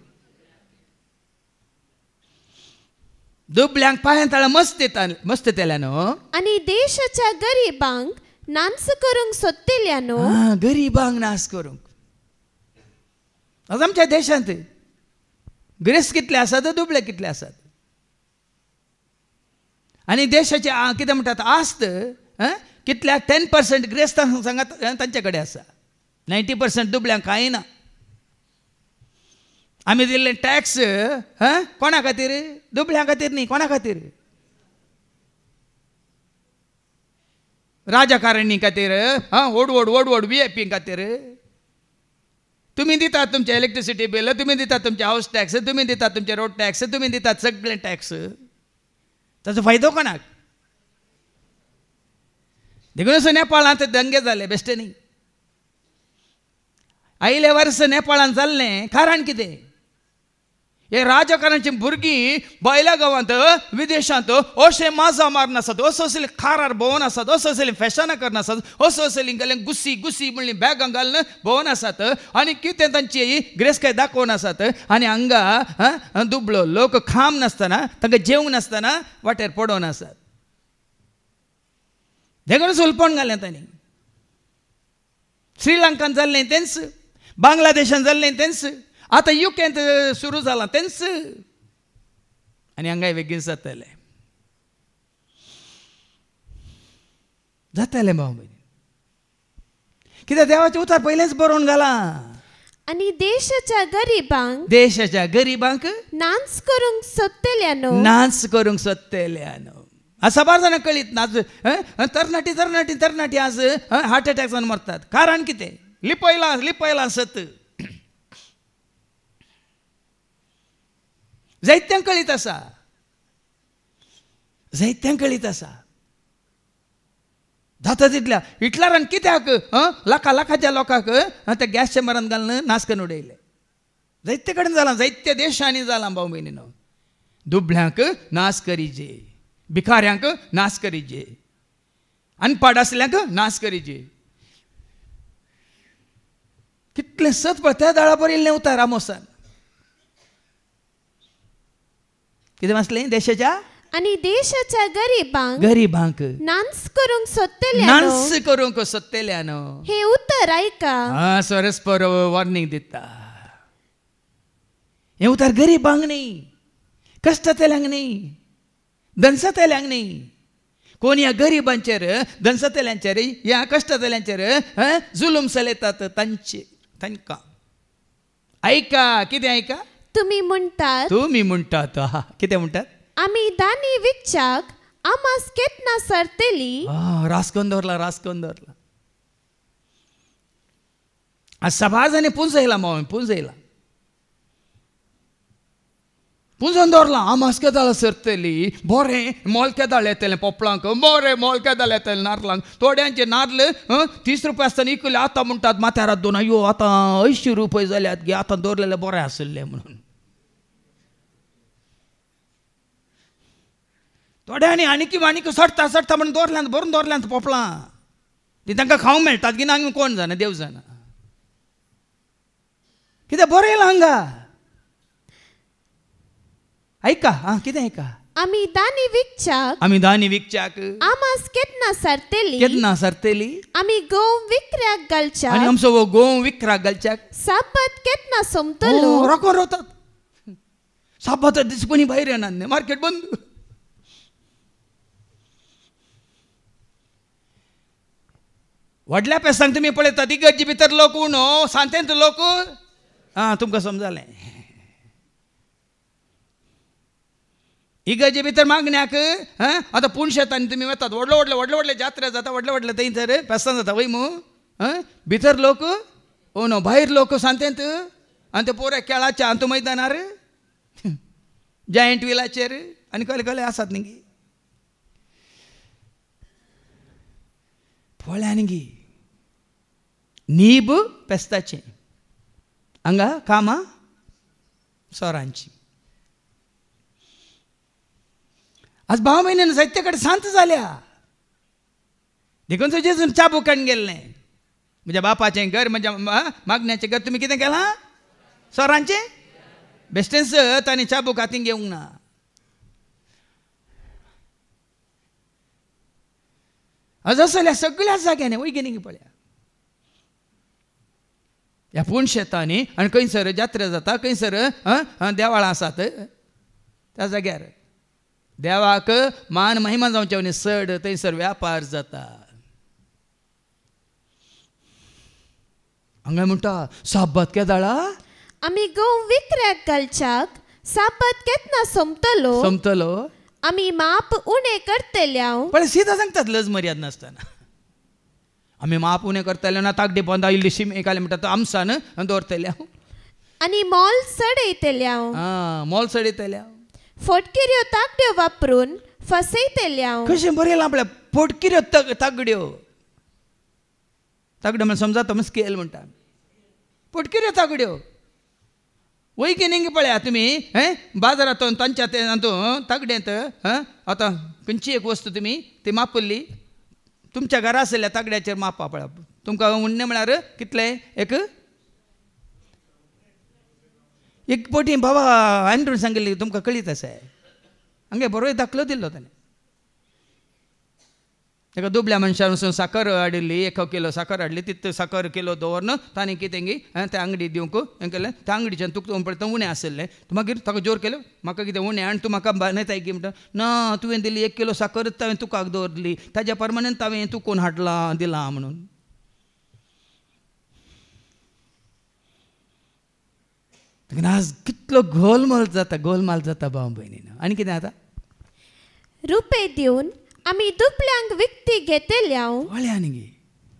दुबळ्यांक पांयांतळा मस्ती तेल्यानो आनी देशाच्या गरिबांक नांच करूंक सोदतेल्यानो गरिबांक नाश करूंक आज आमच्या देशांत ग्रेस्त कितले आसात दुबळे कितले आसात आनी देशाचे कितें म्हणटात आस्त कितल्याक 10% ग्रेस्तांक सांगात तांचे कडेन आसा 90% दुबळ्यांक कांय ना आमी दिल्ले टॅक्स कोणा खातीर दुबळ्यां खातीर न्ही कोणा खातीर राजकारणी खातीर वड VIP खातीर तुम्ही दितात तुमचे इलेक्ट्रिसिटी बिल तुम्ही दितात तुमचे हाऊस टॅक्स तुम्ही दितात तुमचे रोड टॅक्स तुम्ही दितात सगळे टॅक्स ताचो फायदो कोणाक देखून नेपाळांत दंगे जाले बेश्टे न्ही आयले वर्स नेपाळांत जाल्लें कारण कितें हे राजकारणाची भुरगीं भायल्या गांवांत विदेशांत अशें माजा मारून आसात असो असले खारार भोंवन आसात असो असले फॅशनां करून आसात असो असली गेलें गुसी म्हणली बॅगां घालून भोंवन आसात आनी कितें तांची ग्रेस्काय दाखोवन आसात आनी हांगा दुबळो लोक खाम नासतना तांकां जेवंक नासतना वाटेर पडोवन आसात देखून सुलपण घालें तांणी श्रीलंकान जाल्लें तेंच बांगलादेशान जाल्लें तेंच आतां युकेंत सुरू जालां तेंच आनी हांगाय बेगीन जातलें भाव भयणी कित्याक देवाचें उतर पयलेंच बरोवन घालां आनी देशाच्या गरिबांक नाच करूंक सोदतेल्यानो आज 7 जाणां कळीत ना आज तरणाटी आज हार्ट अटॅक्सान मरतात कारण कितें लिपयलां सत जायत्यांक कळीत आसा जाता तितल्या हिटलरान कित्याक लाखाच्या लोकांक त्या गॅस चेंबरान घालून नाश करून उडयले जायते कडेन जालां जायत्या देशांनी जालां भाव भयणीनो दुबळ्यांक नाश करीजे भिकाऱ्यांक नाश करीजे अनपड आसल्यांक नाश करीजे कितलें सत पळय त्या दाळा बरयल्लें उतार आमोसान कितें वाचलें देशाच्या आनी देशाच्या गरिबांक नाच करूंक सोदतेल्यानो हे उतर ऐका सरस्पर वॉर्निंग दिता हे उतर गरिबांक न्ही कश्टतेल्यांक न्ही दनसतेल्यांक न्ही कोण ह्या गरिबांचेर दनसतेल्यांचेर ह्या कश्टतेल्यांचेर जुलूम चलयतात तांकां ऐका कितें ऐका तुमी म्हणटात कितें म्हणटात आमी दानी विकच्याक आमास केतना सरतेली रासकोन दवरला आज 7 जाणी पुंज येयला पुंजोन दवरला आमास केदाळ सरतली बरें मोल केदाळ येतलें पोपळांक बरें मोल केदाळ येतलें नारलांक थोड्यांचे नारळ 30 रुपया आसतना इकले आतां म्हणटात माथ्यारात दोन अयो आतां 80 रुपये जाल्यात गे आतां दवरलेले बरें आसलें म्हणून थोड्यांनी आनीक सडटा म्हणून दवरल्यांत भरून दवरल्यांत पोपळां ती तांकां खावंक मेळटात की ना कोण जाणा देव जाणा कितें बरें येयलां हांगा ऐका कितें ऐका आमी दानी विकच्याक आमास केतना सरतेली आमी गोव विकऱ्याक घालच्याक आनी आमचो वो गोव विकराक घालच्याक साबत केतना सोमतलो रोखोन रावतात साबत दीस कोणी भायर येनात मार्केट बंद व्हडल्या पेसांक तुमी पळयतात इगर्जी भितर लोक उणो सांतेंत लोक तुमकां समजलें इगर्जे भितर मागण्याक आतां पूण शेतांनी तुमी वतात व्हडले जात्रा जाता व्हडले थंयसर पेस्तां जाता वय मू भितर लोक नो भायर लोक सांतेंत आनी ते पोरे खेळाचे आंतू मैदानार जायंट विलाचेर आनी कसले आसात न्ही पळया न्ही नीब पेस्ताचें हांगा कामां सोरांची आज भाव महिन्यानं जायते कडेन सांत जाल्या देखून जेजून चाबुकान गेल्लें म्हज्या बापाचें घर म्हज्या मागण्याचें घर तुमी कितें केलां सोरांचें बेश्टेंच तांणी चाबूक हातीन घेवंक ना जाल्यार सगळ्याच जाग्यांनी वयगिनी पळया ह्या पूण शेतांनी आनी खंयसर जात्रा जाता खंयसर देवाळां आसात त्या जाग्यार देवाक मान महिमा जावचे आनी चड थंयसर व्यापार जाता हांगा म्हणटा साबत केदाळा आमी गोव विकऱ्याक घालच्याक साबत केतना सोमतलो आमी माप उणें करतल्या पण सीधा सांगतात लज मर्याद नासतना आमी माप उणें करतले ना ताकडी पोंदा इल्ली शिमे काले म्हणटात आमसान दवरतल्या आनी मोल चडयतल्या मोल चडयतल्या फोटकिऱ्यो तागड्यो वापरून फसयतल्या कशें बरें आपल्या फोटकिऱ्यो तागड्यो म्हणजे समजा स्केल म्हणटा फोटकिऱ्यो तागड्यो वयकी नेंगी पळया तुमी बाजारांतून तांच्या तागड्यांत आतां खंयची एक वस्तू तुमी ती मापल्ली तुमच्या घरा आसलेल्या तागड्याचेर मापा पळया तुमकां उण्णें म्हळ्यार कितले एक पोटी बाबा आंड्रून सांगिल्ली तुमकां कळीत आसा हांगे बरोय दाखलो दिल्लो ताणें एका दुबळ्या मनशान वचून साखर हाडिल्ली 1 किलो साखर हाडली तितू साखर किलो दवरन ताणें कितें गी त्या अंगडी दिवंक हें केलें त्या अंगडीच्यान तुका पळयता उणें आसलें तूं मागीर ताका जोर केलो म्हाका कितें उणें आनी तूं म्हाका बांदयताय की म्हणटा ना तुवें दिल्ली 1 किलो साखरच हांवें तुका दवरली ताज्या प्रमाणें हांवें तुकोन हाडलां दिलां म्हणून आज कितलो गोलमाल जाता भाव भयणीन आनी कितें आतां रुपये दिवन आमी दुबळ्यांक विकती घेतल्या न्ही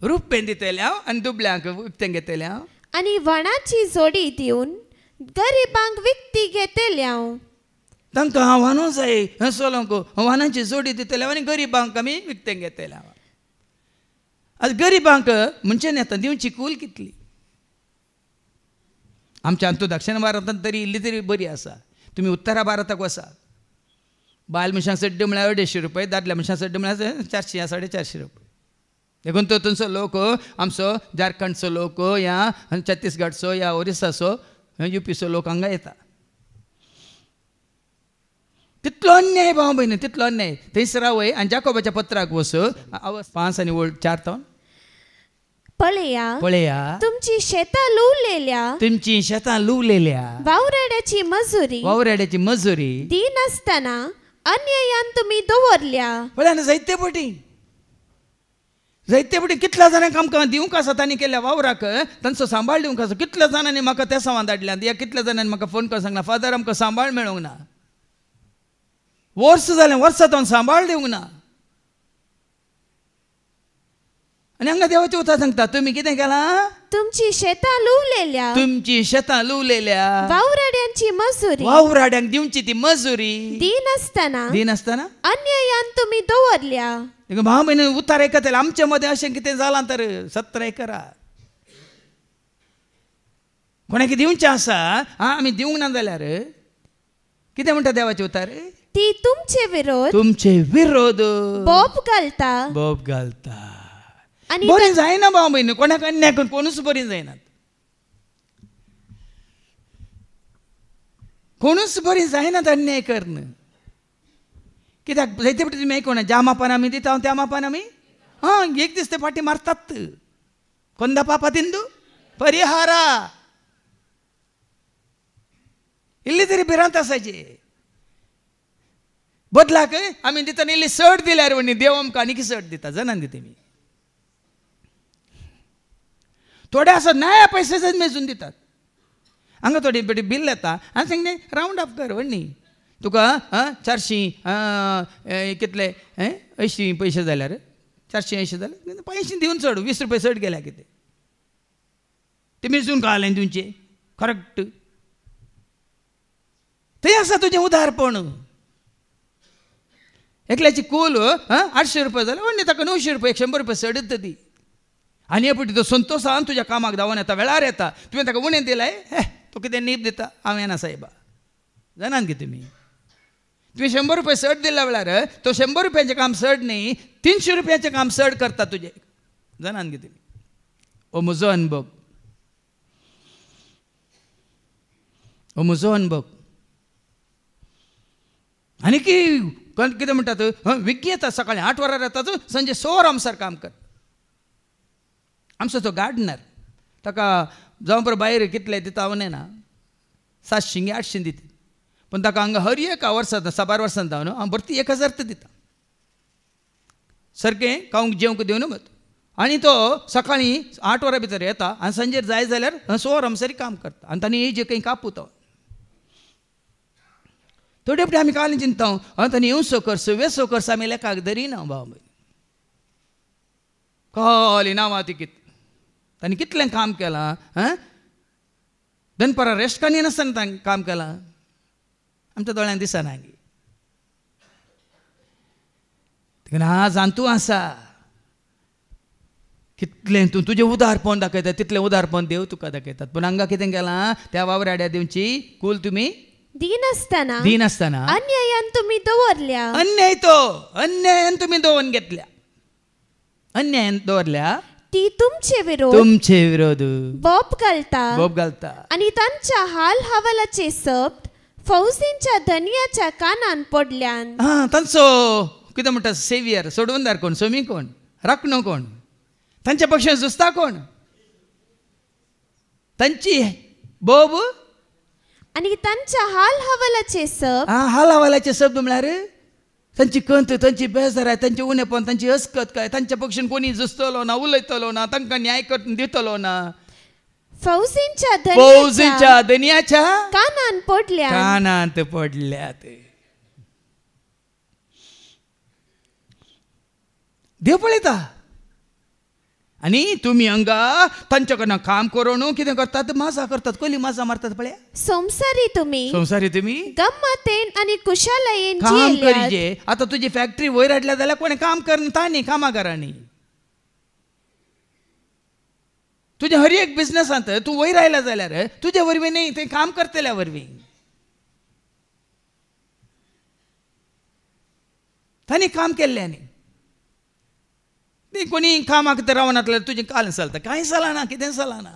रुपये दितल्या आनी दुबळ्यांक विकतें घेतल्या आनी वणाची जोडी दिवन गरिबांक विकती घेतल्या तांकां आव्हानूच जाय सोलोंक वाहनाची जोडी दितल्या आनी गरिबांक आमी विकतें घेतल्या आज गरिबांक म्हणजे येता दिवची कूल कितली आमच्या हातूंत दक्षिण भारतांत तरी इल्ली तरी बरी आसा तुमी उत्तरा भारताक वसात बायल मनशांक सड्डे म्हळ्यार 250 रुपये दादल्या मनशांक सड्डे म्हळ्यार 400 450 रुपये देखून तो थंयचो लोक आमचो झारखंडचो लोक या छत्तीसगडचो या ओरिसाचो UPचो लोक हांगा येता तितलो अन्याय भाव भयणी तितलो अन्याय थंयसर रावय आनी जाकोबाच्या पत्राक वच 5 आनी 4 पळया तुमची शेतां लुवलेल्या वावराड्याची मजुरी दिनासतना अन्यायान तुमी दवरल्या पळया ना जायते पटी कितल्या जाणांक आमकां दिवंक आसा तांणी केल्या वावराक तांचो सांबाळ दिवंक आसा कितल्या जाणांनी म्हाका त्या सांवां धाडल्यात या कितल्या जाणांनी म्हाका फोन करून सांगला फादर आमकां सांबाळ मेळोंक ना वर्स जालें वर्सां तो सांबाळ दिवंक ना आनी हांगा देवाचे उतर सांगता तुमी कितें केलां तुमची शेतां लुवलेल्या दिवची मजुरी वावराड्यांक दिवची ती मजुरी दिनासतना अन्यायान तुम्ही दवरल्या. भाव म्हणे उतार ऐकत आमच्या मध्ये अशें कितें जालां तर 17 एकरा कोणाक दिवचें आसा आमी दिवंक ना जाल्यार कितें म्हणटा देवाचे उतार ती तुमचे विरोध बोब घालता आनी बरें जायना भाव म्हण कोणाक अन्याय करून कोणूच बरी जायनात. कोणूच बरी जायनात अन्याय करण. कित्याक जायते फावटी तुमी आयकूना ज्या मापान आमी दिता त्या मापान आमी एक दीस ते फाटी मारतात. कोंदा पापा तिंदू परिहारा इल्ली तरी भिरांत आसाची. बदलाक आमी दितना इल्ली सट दिल्यार म्हणी देव आमकां आनीक सट दिता. जनान दिता मी थोडे आसा नया पयशे मेजून दितात. हांगा थोडी बेटी बिल येता आनी सांगले रावंड अप कर व्हडनी तुका 400 कितले 80 पयशे जाल्यार 480 जाल्यार 500 दिवन चड 20 रुपया चड गेल्या कितें ते मेजून काडलें तुमचे करेक्ट. थंय आसा तुजें उदारपण. एकल्याची कूल 800 रुपया जाल्यार व्हडनी ताका 900 रुपया 100 रुपया चड दिता ती. आनी एपटी तो संतोशान तुज्या कामाक धांवन येता वेळार येता. तुवें ताका उणें दिलाय तो कितें नीप दिता हांव येना सायबा. जाणान कितें तुमी तुवें 100 रुपया चड दिल्या वेळार तो 100 रुपयाचें काम चड न्ही 300 रुपयाचें काम चड करता तुजें. जाणान कितें हो म्हजो अनुभव. आनी कितें म्हणटात विकी येता सकाळीं 8 वरां येतात संजे 6 वरां काम कर. आमचो तो गार्डनर ताका जावं बरो भायर कितले दिता हांव ना 700 800 दिता पूण ताका हांगा हर एक वर्सां 12 वर्सां जावन हांव भरती 1000 दिता सारकें खावंक जेवंक दिवन मत. आनी तो सकाळीं 8 वरां भितर येता आनी सांजेर जाय जाल्यार 6 वरां सरी काम करता आनी तांणी हे जे खंय कापूता. थोडे फावटी आमी काल चिंता तांणी येवसो करस वेसो करस आमी लेखाक धरिना भाव काली नांवां ती कित तांणी कितलें काम केलां. दनपरां रेस्ट काणी नासतना तांणी काम केलां आमच्या दोळ्यांक दिसना. आज तूं आसा कितलें तूं तुजें उदारपण दाखयता तितलें उदारपण देव तुका दाखयतात. पूण हांगा कितें केलां त्या वावराड्या दिवची कूल तुमी दिनासतना अन्यायान तुमी दवरल्या. अन्यायान तुमी दवरून घेतल्या. अन्यायान दवरल्या ती तुमचे विरोध बोब घालता आनी तांच्या हाल हवालाचे शब्द फौजींच्या धनियाच्या कानान पडल्यान. तांचो कितें म्हणटा सेवियर सोडवणदार कोण सोमी कोण राखणो कोण तांच्या पक्षान झुजता कोण तांची बोब आनी तांच्या हाल हवालाचे शब्द म्हळ्यार तांची कंत तांची बेजार तांचे उणेपण तांची अस्कत काय तांच्या पक्षान कोणी झुजतलो ना उलयतलो ना तांकां न्याय दितलो ना. फौजींच्या धनियाच्या कानांत पडल्यात. देव पळयता आनी तुमी हांगा तांच्या कडल्यान काम करून कितें करतात माजा करतात कोली माजा मारतात पळया. संवसारी तुमी गम्मतेन आनी कुशलयेन काम करीजे. आतां तुजी फॅक्टरी वयर हाडल्या जाल्यार कोणी काम करता न्ही कामागारांनी. तुज्या हर एक बिझनसांत तूं वयर आयला जाल्यार तुजे वरवीं न्ही थंय काम करतल्या वरवीं तांणी काम केल्ल्यानी. ती कोणी कामाक तर रावनातल्यार तुजें काल चलता कांय चलना कितें चलना.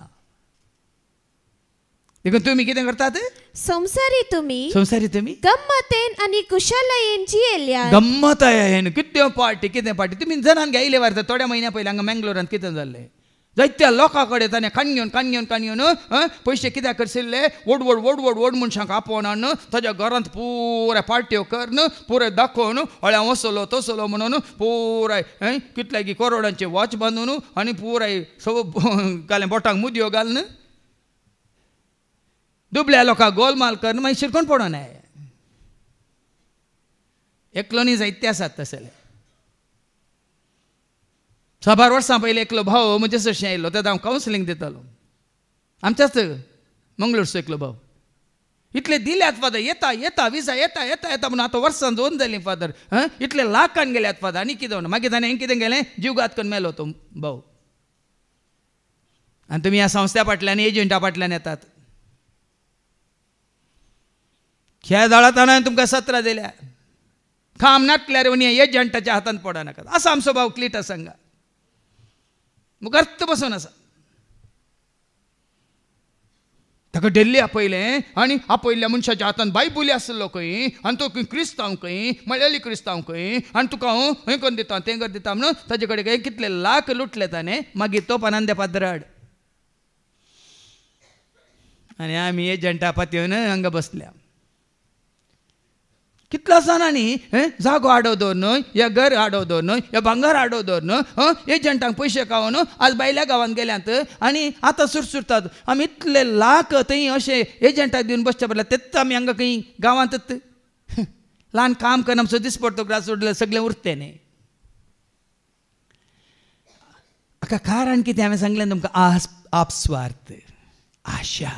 देखून तुमी कितें करतात संवसारी तुमी गम्मतेन आनी कुशलयेन जियेल्यात. गम्मत कितें पार्टी तुमी जनान घ्यायले वारता. थोड्या म्हयन्या पयलीं हांगा मेंगलोरांत कितें जाल्लें जायत्या लोकां कडेन ताणें काणयोन पयशे कित्याक करशिल्ले वड मनशांक आपोवन हाडून ताज्या घरांत पुराय पार्ट्यो करन पुराय दाखोवन हळ्यां वसलो तसलो म्हणून पुराय कितले की करोडांचे वॉच बांदून आनी पुराय सगळें घालें बोटांक मुदयो घालन दुबळ्या लोकांक गोलमाल करन मागीर शिरकोन पडोन एकलो न्ही जायते आसात तसले. 12 वर्सां पयलीं एकलो भाव म्हजे सरशें आयिल्लो तेका हांव कावन्सिलींग दितालो. आमच्याच मंगळूरचो एकलो भाव इतले दिल्यात फादर येता येता विजा येता येता येता म्हणून आतां वर्सां दोन जालीं फादर इतले लाखान गेल्यात फादर आनी कितें म्हणून मागीर ताणें कितें केलें जीव घात करून मेलो तो भाऊ आनी तुमी ह्या संस्था फाटल्यान एजंटा फाटल्यान येतात ह्या जाळात हांवें तुमकां 17 दिल्या काम नाटल्यार एजंटाच्या हातांत पडनाकात असो आमचो भाव क्लिटस सांगा मुगार्थ बसून आसा ताका डेल्ली आपयलें आनी आपयल्ल्या मनशाच्या हातान बायबुली आसलो खंय आनी तो क्रिस्तांव खंय मळ्याळी क्रिस्तांव खंय आनी तुका हांव हें करून दिता तें करून दिता म्हणून ताजे कडेन कितले लाख लुटले ताणें मागीर तो पनांदे पाद्राड आनी आमी एजंटा पातयेवन हांगा बसल्या कितलो जाणांनी जागो आडो दवरन या घर आडो दवरन या भांगर आडो दवरन एजंटांक पयशे खावन आज भायल्या गांवांत गेल्यात आनी आतां सुरसुरतात आमी इतले लाख थंय अशे एजंटाक दिवन बसचे पडले तेच आमी हांगा खंय गांवांतच ल्हान काम करून आमचो दीस पडतो ग्रास सोडले सगळें उरतें न्ही हाका कारण कितें हांवें सांगलें तुमकां आपस्वार्थ आशा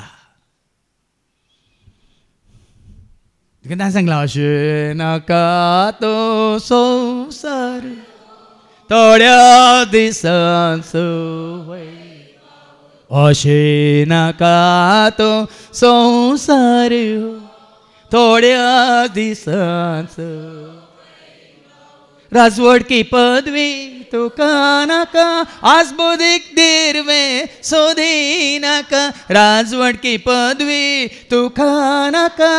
कितें सांगला अशें नाका तो संवसार थोड्या दिसान सवय अशें नाका तो संवसार थोड्या दिसान राजवडकी पदवी तुका नाका आज बोदीक दिरवे सोदी नाका राजवडकी पदवी तुका नाका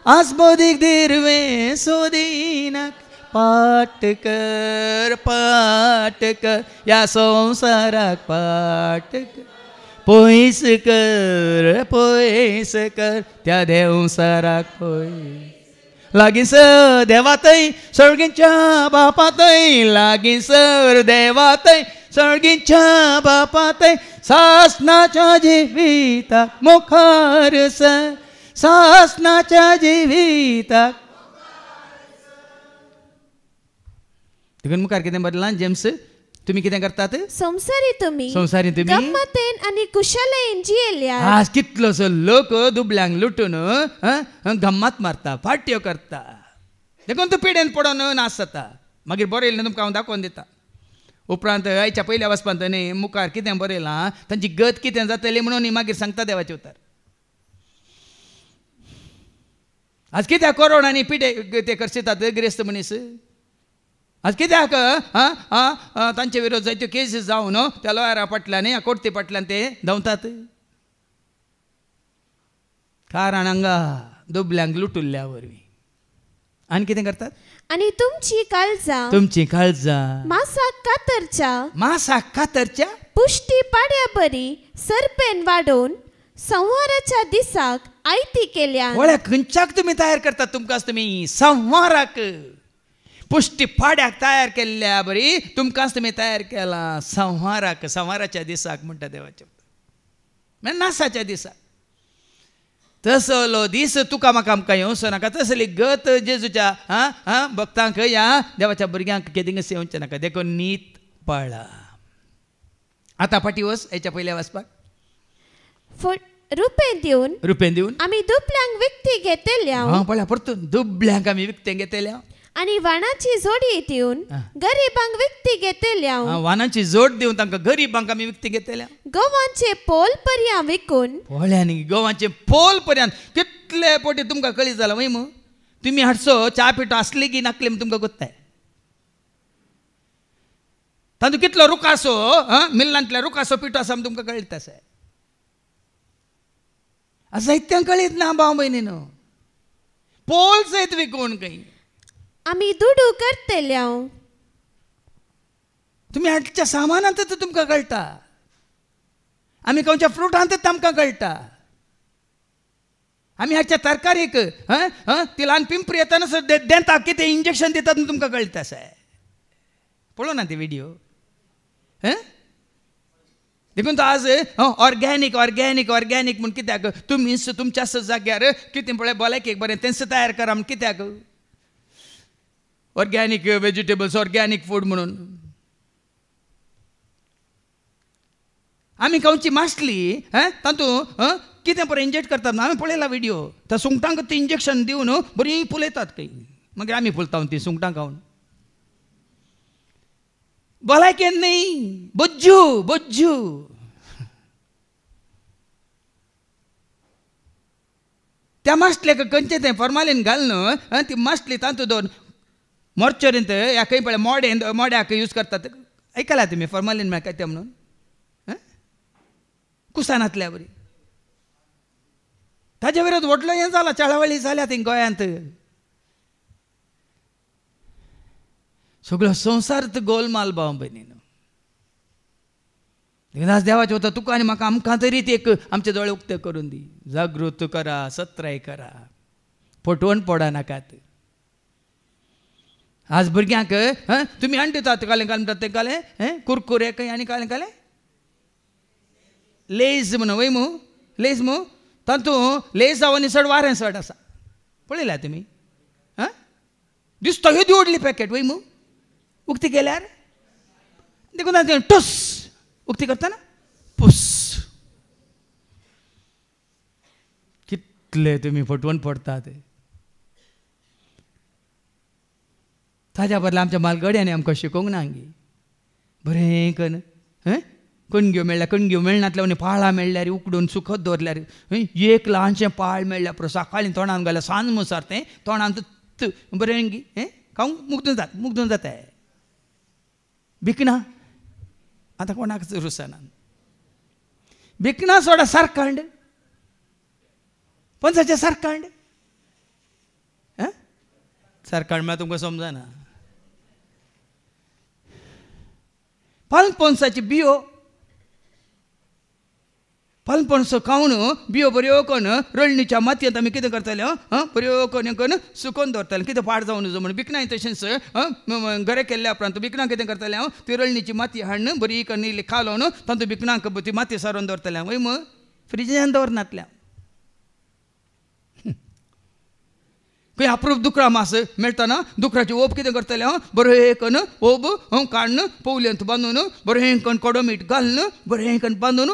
आज बोदीक दिरवे सोदिनाक पाट कर या संवसाराक पाट कर पयस कर त्या देवसाराक पयस लागींसर देवातय सळगींच्या बापातय लागींसर देवातय सळगींच्या बापातय सासनाच्या जिविताक मुखार सर सासनाच्या जिविताक देखून मुखार कितें बरयलां जेम्स तुमी कितें करतात संसारी तुमी गम्मतेन आनी कुशलेन जियेल्या आज कितलोसो लोक दुबल्यांक लुटून गम्मत मारता पार्ट्यो करता देखून तूं पिडेन पडोन नास जाता मागीर बरयलें तुमकां हांव दाखोवन दिता उपरांत आयच्या पयल्या वचपांत न्ही मुखार कितें बरयलां तांची गत कितें जातली म्हणून मागीर सांगता देवाचें उतर आज कित्याक कोरोनानी पिडे ते करतात गिरेस्त मनीस आज कित्याक तांचे विरोध जायत्यो केसीस जावन त्या लॉयरा फाटल्यान ह्या कोर्टी फाटल्यान ते धांवतात कारण हांगा दुबल्यांक लुटुल्ल्या वरवीं आनी कितें करतात आनी तुमची काळजां मासाक कातरच्या पुष्टी पाड्या बरी सरपेन वाडोवन संहाराच्या दिसाक आयती केल्या वळ्या खंयच्याक तुमी तयार करतात तुमकां तुमी संहाराक पुष्टी पाड्याक तयार केल्ल्या बरी तुमकांच तुमी तयार केला संहाराक संहाराच्या दिसाक म्हणटा देवाचे म्हणजे नासाच्या दिसाक तसलो दीस तुका म्हाका आमकां येवचो नाका तसली गत जेजूच्या भक्तांक या देवाच्या भुरग्यांक केदींगच येवचें नाका देखून नीत पाळा आतां फाटी वच हेच्या पयल्या वचपाक रुपेन दिवन आमी दुबल्यांक विकती घेतल्या पळया परतून दुबल्यांक आमी विकते घेतल्या आनी वाणाची जोडी दिवन गरीबांक विकती घेतल्या वाणाची जोड दिवन तांकां गरीबांक आमी विकती घेतल्या गोवांचे पोल पर्या विकून पळयांनी गोवांचे पोल पर्यंत कितले पोटी तुमकां कळी जाला वय मू तुमी हाडसो च्या पिठो आसली की नासली तुमकां कोत्ताय तातूंत कितलो रुकासो मिल्लांतल्या रुकासो पिठो आसा तुमकां कळीत आसा जायत्यांक कळीत ना भाव भयणीनो पोल सयत विकून खंय आमी दुडू करतल्या तुमी हाडच्या सामानांत तुमकां कळटा आमी खंयच्या फ्रुटांत आमकां कळटा आमी हाडच्या तरकारीक ती ल्हान पिंपरी येताना देंता कितें इंजेक्शन दितात तुमकां कळटा आसा पळोवं ना ती व्हिडिओ देखून तो आज ऑर्गॅनिक ऑर्गॅनिक ऑर्गॅनिक म्हूण कित्याक तुमीच तुमच्याच जाग्यार कितें पळय भलायकेक बरें तेंच तयार करा म्हण कित्याक ऑर्गॅनिक वेजिटेबल्स ऑर्गॅनिक फूड म्हणून आमी खंयची मासली तातूंत कितें पळय इंजेक्ट करतात हांवें पळयला व्हिडिओ त्या सुंगटांक ते इंजेक्शन दिवन बरी फुलयतात खंय मागीर आमी फुलता ती सुंगटां खावन भलायकेन न्ही बज्जू बज्जू त्या मास्टलेक खंयचें तें फॉर्मालीन घालून ती मास्टली तातूंत दवरून मॉर्चरींत ह्या खंय पळय मोड्याक यूज करतात ऐकला तुमी फॉर्मालीन म्हळ्यार काय तें म्हणून कुसानांतल्या बरी ताजे विरोध व्हडलो हें जाला चळवळी जाल्या थंय गोंयांत सगळो संवसार गोलमाल भाव भयणीनो देवदास देवाचें वता तुका आनी म्हाका आमकां तरी एक आमचे दोळे उक्ते करून दी जागृत करा सत्राय करा फटवून पडा नाकात आज भुरग्यांक तुमी आनी दितात कालें कालें म्हणटात तें कालें कुरकुरे खंय आनी कालें कालें लेज म्हणून वय मू लेज मू तातूंत लेज जावन चड वारें चड आसा पळयल्या तुमी दिसता ह्यो व्हडली पॅकेट वय मू उक्ती केल्यार देखून टुस उक्ती करतना पुस कितले तुमी फटवून पडतात ताज्या बदला आमच्या मालगड्यांनी आमकां शिकोवंक ना गे बरें करून कणग्यो मेळ्ळ्या कणग्यो मेळनातल्या पाळां मेळ्ळ्यार उकडून सुखत दवरल्यार एक ल्हानशें पाळ मेळ्ळ्या पुरो सकाळीं तोंडान घाल्यार सांज मुसार तें तोंडांत बरें गी खावंक मुग्धून जाता भिकना आतां कोणाक रुसना भिकना सोडा सारकांड पणसाचें सारकांड सारकांड म्हळ्यार तुमकां समजना पणसाची बियो पणस खावन बियो बऱ्यो करून रळणीच्या मातयेंत आमी कितें करताले बऱ्यो करून सुकोवन दवरताले कितें पाड जावन नजो म्हणून भिकणाय तशेंच घरे केल्ल्या उपरांत भिकणां कितें करताले ती रळणीची माती हाडून बरी करून इल्ली खालोवन तातूंत भिकणांक ती माती सारोवन दवरताले वय मग फ्रिजान दवरनातल्या खंय अप्रूप दुकरां मास मेळटना दुकराची ओब कितें करताले बरें करून ओब काडून पवल्यांत बांदून बरें करून कडो मीठ घालून बरें करून बांदून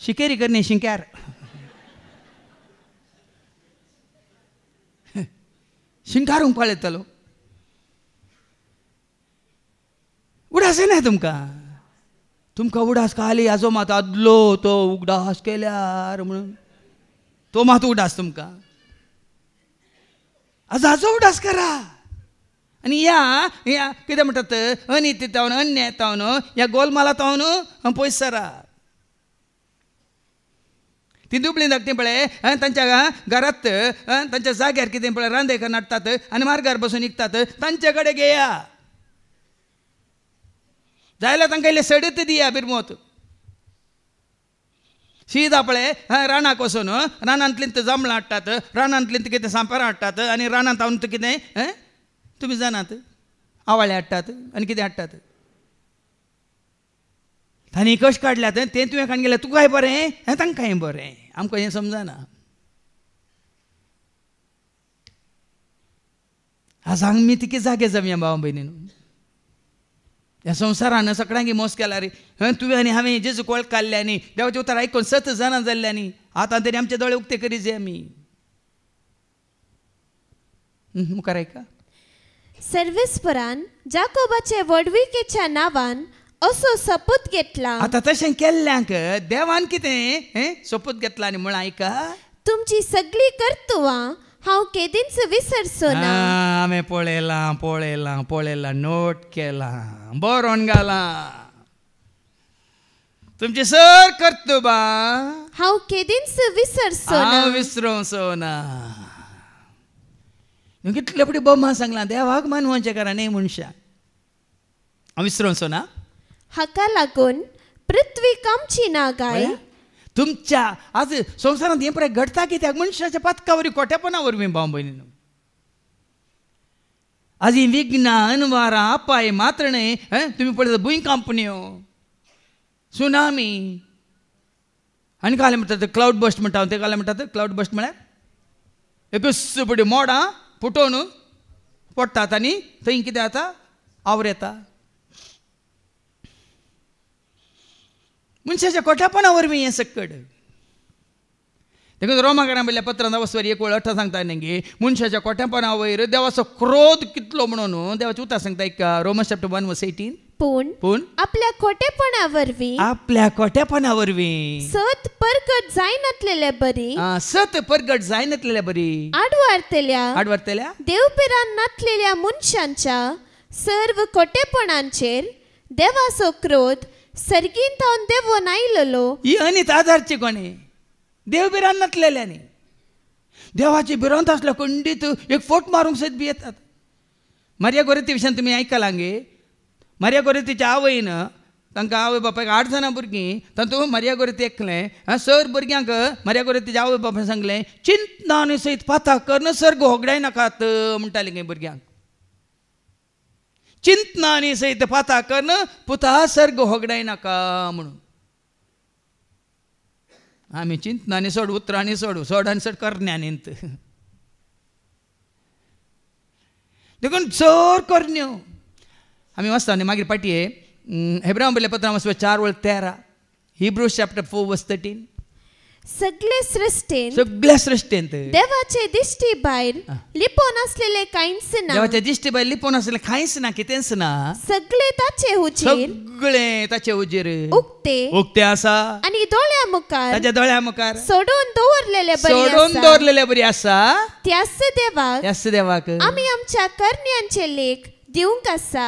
शिकेरी करणे शिंक्यार शिंकारूंक पळयतलो उडास येना तुमकां उडास खाली आजो मात आदलो तो उगडास केल्यार म्हणून तो मात उडास तुमकां आजो उडास करा आनी या कितें म्हणटात अनिती तावन अन्याय तावन ह्या गोलमाला तावन पयस सरा ती दुबळी धाकटी पळय तांच्या घरांत तांच्या जाग्यार कितें पळय रांदेकर नाडटात आनी मार्गार बसून विकतात तांचे कडेन घेया जाल्यार तांकां इल्ले सडत दिया बिरमोत शीत पळय रानाक वचून रानांतलीं जांबळां हाडटात रानांतलीं कितें सांपरां हाडटात आनी रानांत हाडून कितें तुमी जाणात आवाळे हाडटात आनी कितें हाडटात तांणी कशें काडल्यात तें तुवें खाण गेल्यार तुकाय बरें तांकांय बरें आमकां हें समजना आज आमी तिके जागे जमया भाव भयणीन ह्या संवसारान सगळ्यांक मोस केला रे तुवें आनी हांवें जेजू कोळ काडल्यांनी देवाचें उतर आयकून 7 जाणां जाल्ल्यांनी आतां तरी आमचे दोळे उक्ते करी जे आमी मुखार आयका सर्वेस्परान जाकोबाचे वडविकेच्या नांवान असो सपूत घेतला आतां तशें केल्ल्यांक देवान कितें सपूत घेतला आनी म्हण आयका तुमची सगळी कर्तुवां हांव केदींच विसरचो ना हांवें पळयलां नोट केलां बरोवन घालां तुमची सर कर्तुबां हांव केदींच विसरचो ना हांव विसरूंचो ना कितले फुडें बोम्मा सांगलां देवाक मानवाचें कारण न्ही मनशाक हांव विसरूंचो ना हाका लागून पृथ्वी कामची ना गाय तुमच्या आज संवसारांत हें पळय घडटा कित्याक मनशाच्या पथका वरवीं खोटेपणा वरवीं भाव भयणीन आज ही विघ्नां अनवारां अपाय मात्रणे तुमी पळयता भुंयकांपण्यो सुनामी आनी काले म्हणटात क्लाउड बस्ट म्हणटा ते काले म्हणटात क्लाउड बस्ट म्हळ्यार एकूच फुडें मोडां फुटोवन पडटात आनी थंय कितें जाता आवर येता मनशाच्या खोट्यापणा वरवीं हें सकट. देखून रोमाकारां बरयल्या पत्रांत 1:18 सांगता न्ही मनशाच्या खोट्यापणा वयर देवाचो क्रोध कितलो म्हणून देवाचें उतर सांगता एक रोमन्स चॅप्टर 1:18. पूण आपल्या खोटेपणा वरवीं आपल्या खोट्यापणा वरवीं सत परगट जायनातलेले बरी सत परगट जायनातलेले बरी आडवारतल्या देवपिरान नातलेल्या मनशांच्या सर्व खोटेपणांचेर देवाचो क्रोध सर्गीन थावन देवून आयिल्लो. ही अनित आधारची कोणे देवबिरान नातलेल्यानी देवाची भिरांत आसल्या खंडीत एक फोट मारूंक सयत बी येतात. मारिया गोरेती विशयान तुमी आयकलां गे. मारिया गोरेतीच्या आवयन तांकां आवय बापायक 8 जाणां भुरगीं तातूंत मारिया गोरेती एकलें सर भुरग्यांक मारिया गोरेतीच्या आवय बापायन सांगलें चिंतना आनी सयत पाता कर न सर्ग होगडाय नाकात म्हणटालीं गे भुरग्यांक. चिंतना आनी सयत पाता कर न पुता सर्ग होगडाय नाका म्हणून. आमी चिंतनांनी सोड उतरांनी सोड सोड आनी सोड करण्यांनींत देखून चोर करण्यो आमी वाचता न्ही मागीर पाटये हेब्रांवां बरयल्ल्या पत्रां 4:13 हिब्रूज चॅप्टर 4:13 सगळे सृष्टेंत देवाचे दिश्टी भायर लिपोन आसलेले कांयच ना. देवाचे दिश्टी भायर लिपोन आसलेले कांयच ना कितेंच ना. सगळे ताचे उजेर उक्ते आसा आनी दोळ्या मुखार ताच्या दोळ्या मुखार सोडून दवरलेले बरी आसा. त्याच देवाक आमी आमच्या करण्यांचे लेख दिवंक आसा.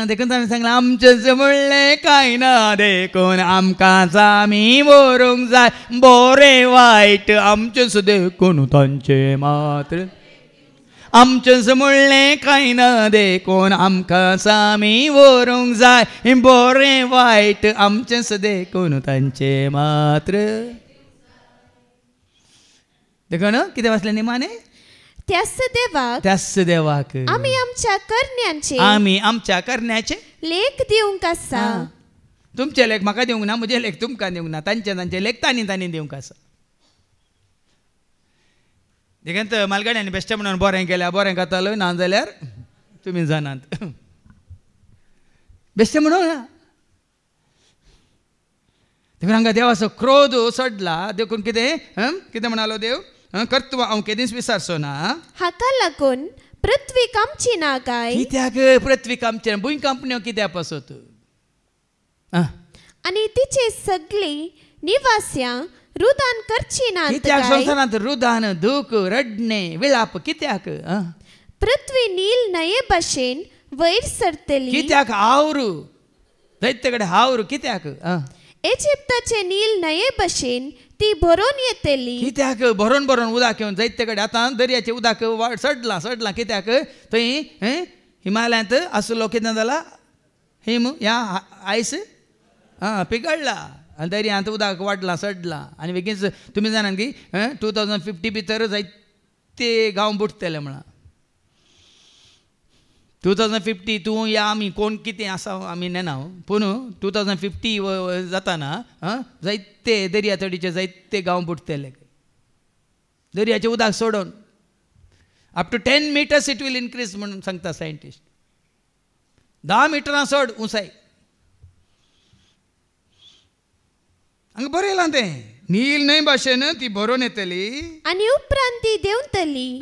देखून ताणें सांगलें आमचें म्हणलें कांय ना देखून आमकांच आमी व्हरूंक जाय बरें वायट आमचेंच देखून तांचे मात्र. आमचेंच म्हणलें कांय ना देखून आमकांच आमी व्हरूंक जाय बरें वायट आमचेंच देखून तांचे मात्र. देखून कितें वाचलें न्ही माने त्याच देवाक आमी आमच्या करण्याचे लेख दिवंक आसा. तुमचे लेख म्हाका दिवंक ना म्हजे लेख तुमकां दिवंक ना तांचे लेख तांणी दिवंक आसा. देखून मालगाड्यांनी बेश्टें म्हणून बरें केल्या बरें खातालो ना जाल्यार तुमी जाणात बेश्टें म्हणून ना. देखून हांगा देवाचो क्रोध सडला. देखून कितें म्हणालो देव कर्तुव हांव केदींच विसरचो ना. हाका लागून पृथ्वी कामची ना काय. कित्याक पृथ्वी कामची भुंय कांपण्यो कित्याक पासत आनी तिचे सगळीं निवास्यां रुदान करची ना. कित्याक संवसारांत रुदान दूख रडणे विलाप कित्याक. पृथ्वी नील नये भाशेन वयर सरतली. कित्याक हावरू दैत्य कडेन हावरू कित्याक. इजिप्ताचे नील नये भाशेन ती भरून येतली. कित्याक भरून उदक येवन दैत्य कडेन आतां दर्याचें उदक सडलां कित्याक थंय हिमालयांत आसलो कितें जाला हिम ह्या आयस पिगळ्ळा आनी दर्यांत उदक वाडलां सडलां आनी बेगीनच तुमी जाणात की 2050 भितर जायते गांव बुडटले म्हणून. 2050 तूं या आमी कोण कितें आसा आमी नेना पूण 2050 जाताना जायते दर्या तडीचे जायते गांव बुडटले दर्याचें उदक सोडून. Up to 10 meters it will increase म्हणून सांगता सायंटिस्ट. 10 मिटरां सोड उंचाय. हांगा बरें येयलां तें नील न्हय भाशेन ती भरून येतली आनी उपरांत ती देंवतली.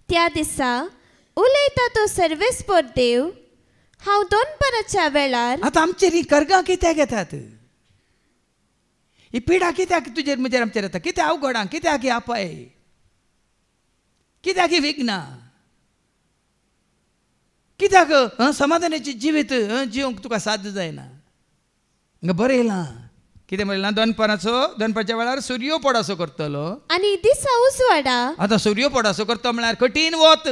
त्या दिसा उलयता तो सर्वेस्पर देव हांव दोनपराच्या वेळार. आतां आमचेर ही कर्गां कित्याक येतात. ही पिडा कित्याक तुजेर म्हजेर आमचेर येता. कित्याक अवघडां कित्याक ही आपाय कित्याक ही विघ्नां कित्याक समाधानाची जिवीत जिवंक तुका साध्य जायना. हांगा बरें येयलां कितें म्हणलें दनपारच्या वेळार सूर्यो पडासो करतलो आनी दिसा उजवाडा. आतां सूर्यो पडासो करता म्हळ्यार कठीण वत.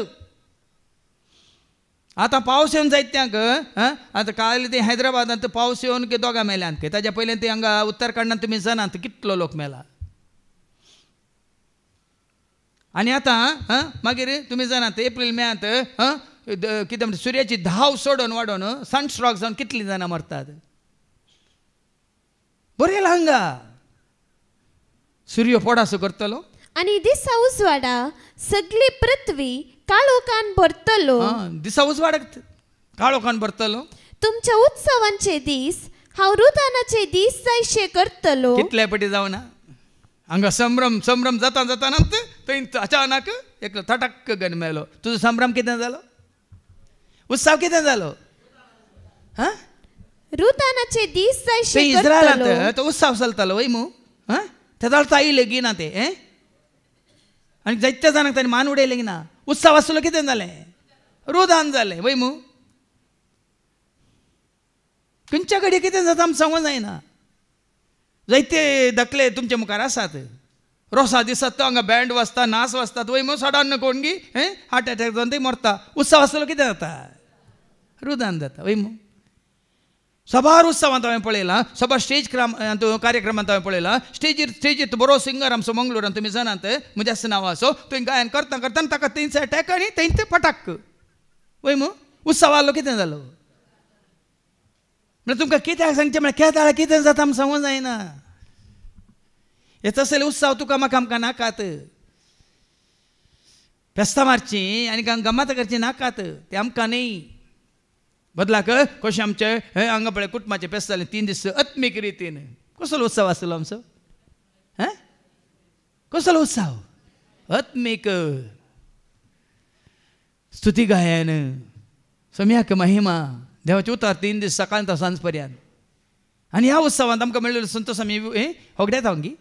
आतां पावस येवन जायत्यांक आतां काल ते हैदराबादांत पावस येवन दोगां मेल्यांत ताच्या पयलीं ते हांगा उत्तराखंडांत तुमी जाणात कितलो लोक मेला. आनी आतां मागीर तुमी जाणात एप्रील मेयांत कितें म्हणटा सुर्याची धाव सोडून वाडोवन सनस्ट्रोक जावन कितलीं जाणां मरतात. बरें येयलां हांगा सूर्य पडासो करतलो आनी दिसा उजवाडा सगळी पृथ्वी काळोखान भरतलो. दिसा उजवाडाक काळोखान भरतलो. तुमच्या उत्सवांचे दीस हांव रुदानाचे दीस जायशे करतलो. कितल्या पटी जावना हांगा संभ्रम संभ्रम जाता जातानाच थंय अचानक एकलो थटक्क गन मेलो. तुजो संभ्रम कितें जालो? उत्सव कितें जालो? हा रुदानाचे दीस जायशे ते करतलो. इस्रायलांत तो उत्सव चलतालो वय मू. हा ते जाता आयले गी ना ते आनी जायत्या जाणांक ताणें मान उडयलें गी ना. उत्सव आसलो कितें जालें? रुदान जालें वय मू. खंयच्या घडये कितें जाता आमकां सांगूंक जायना. जायते दखले तुमचे मुखार आसात. रोसा दिसत तो हांगा बँड वाजता नाच वाजतात वय मू. सडन कोण गी हार्ट अटॅक जावन थंय मरता. उत्सव आसलो कितें जाता? रुदान जाता वय मू. सभार उत्सवांत हांवें पळयलां. सभा स्टेज कार्यक्रमांत हांवें पळयलां. स्टेजीर बरो सिंगर आमचो मंगळूरांत तुमी जाणात म्हज्या नांव आसो. थंय गायन करता करता ताका थंयच अटॅक आनी थंय फटाक वय मू. उत्सव आसलो कितें जालो? म्हणल्यार तुमकां कित्याक सांगचें म्हळ्यार केदाळ कितें जाता आमकां सांगूंक जायना. हे तसले उत्सव तुका म्हाका आमकां नाकात. फेस्तां मारची आनी गमात करची नाकात. ते आमकां न्ही. बदलाक कशें आमचे हांगा पळय कुटुंबाचे फेस्त जालें 3 दीस आत्मीक रितीन. कसलो उत्सव आसलो आमचो? कसलो उत्सव? आत्मीक स्तुती गायन सम्याक महिमा देवाचे उतार 3 दीस सकाळ तो सांज पर्यंत. आनी ह्या उत्सवांत आमकां मेळिल्लो संतोश आमी होगड्यात हांगी.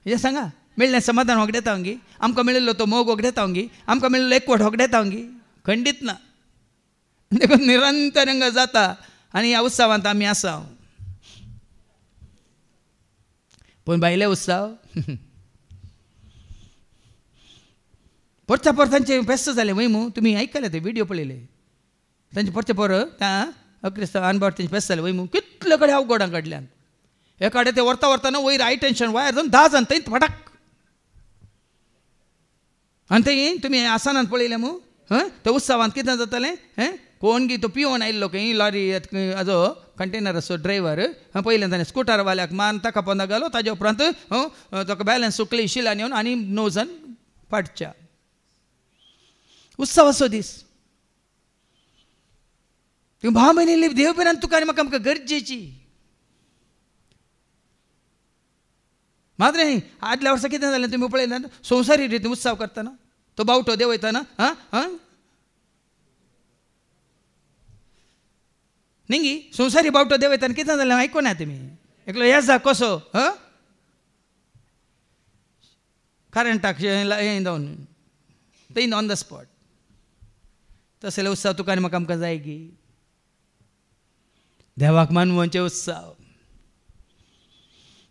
हे सांगा मेळ्ळें समाधान होगड्यात हांगी. आमकां मेळिल्लो तो मोग होगड्यात हांगी. आमकां मेळिल्लो एकवट होगड्यात हांगी. खंडीत ना. देखून निरंतर हांगा जाता आनी ह्या उत्सवांत आमी आसा. पूण भायले उत्सव परच्या परतांचे फेस्त जाले वय मू. तुमी आयकले ते व्हिडिओ पळयले तांचे परचे पर त्या क्रिस्तांव अनबाट तेंचे फेस्त जाले वय मू. कितले कडेन अवघडां कडल्यान एकाडे ते व्हरता व्हरतना वयर हाय टेन्शन वायर जावन 10 जाण थंय फटाक. आनी थंय तुमी आसनांत पळयलें मू. त्या उत्सवांत कितें जातालें? कोण गी तो पिवून आयिल्लो खंय लॉरी हाजो कंटेनर असो ड्रायव्हर पयलें ताणें स्कुटरवाल्याक मान ताका पोंदा घालो. ताजे उपरांत ताका बॅलन्स सुकली शिलान येवन आनी 9 जाण फाटच्या. उत्सव असो दीस. तुम्ही भाव भयणी देव बिरान तुका आनी म्हाका आमकां गरजेची. मात्र आदल्या वर्सा कितें जालें तुमी पळयलें? संवसारी रितीन उत्सव करतना तो बावटो देंवयतना निंगी संवसारी बावटो देंवयतना कितें जालें आयकोना तुमी? एकलो येजा कसो करंटाक हें जावन थंय ऑन द स्पॉट. तसले उत्सव तुका आनी म्हाका आमकां जाय गी. देवाक मानवचे उत्सव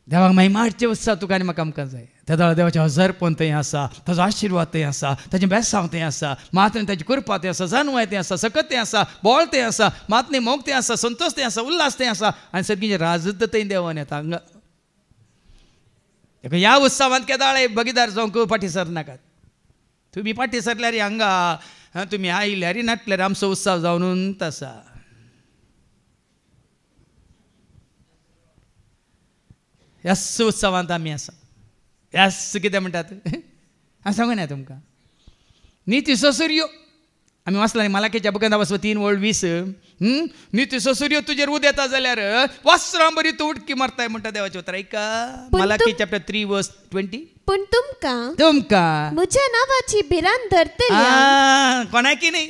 देवाक महिमाडचे उत्सव तुका आनी म्हाका आमकां जाय. त्या देवाचें हजरपण थंय आसा. ताजो आशिर्वाद थंय आसा. ताचें बेसांव थंय आसा. मात ताची कृपा थंय आसा. जानवाय थंय आसा. सकत थंय आसा. बोळ थंय आसा. मातने मोग थंय आसा. संतोश थंय आसा. उल्हास थंय आसा. आनी सगळींचें राजत्व थंय देवान येता. हांगा ह्या उत्सवांत केदाळे बगीदार जावंक फाटी सरनाकात. तुमी फाटी सरल्यार हांगा तुमी आयल्यार नाटल्यार आमचो उत्सव जावनूच आसा. ह्याच उत्सवांत आमी आसा. ह्याच कितें म्हणटात हांव सांगूं ना तुमकां. नितीचो सूर्य आमी वाचला मालाकेच्या बुकांत वाचलो 3:20 नितीचो सूर्य तुजेर उदेता जाल्यार वस्त्रां बरी तूं उडकी मारताय म्हणटा देवाचें उतर. ऐका मालाकी चॅप्टर 3:20. पूण तुमकां म्हज्या नांवाची भिरांत धरतली. कोणाकी न्ही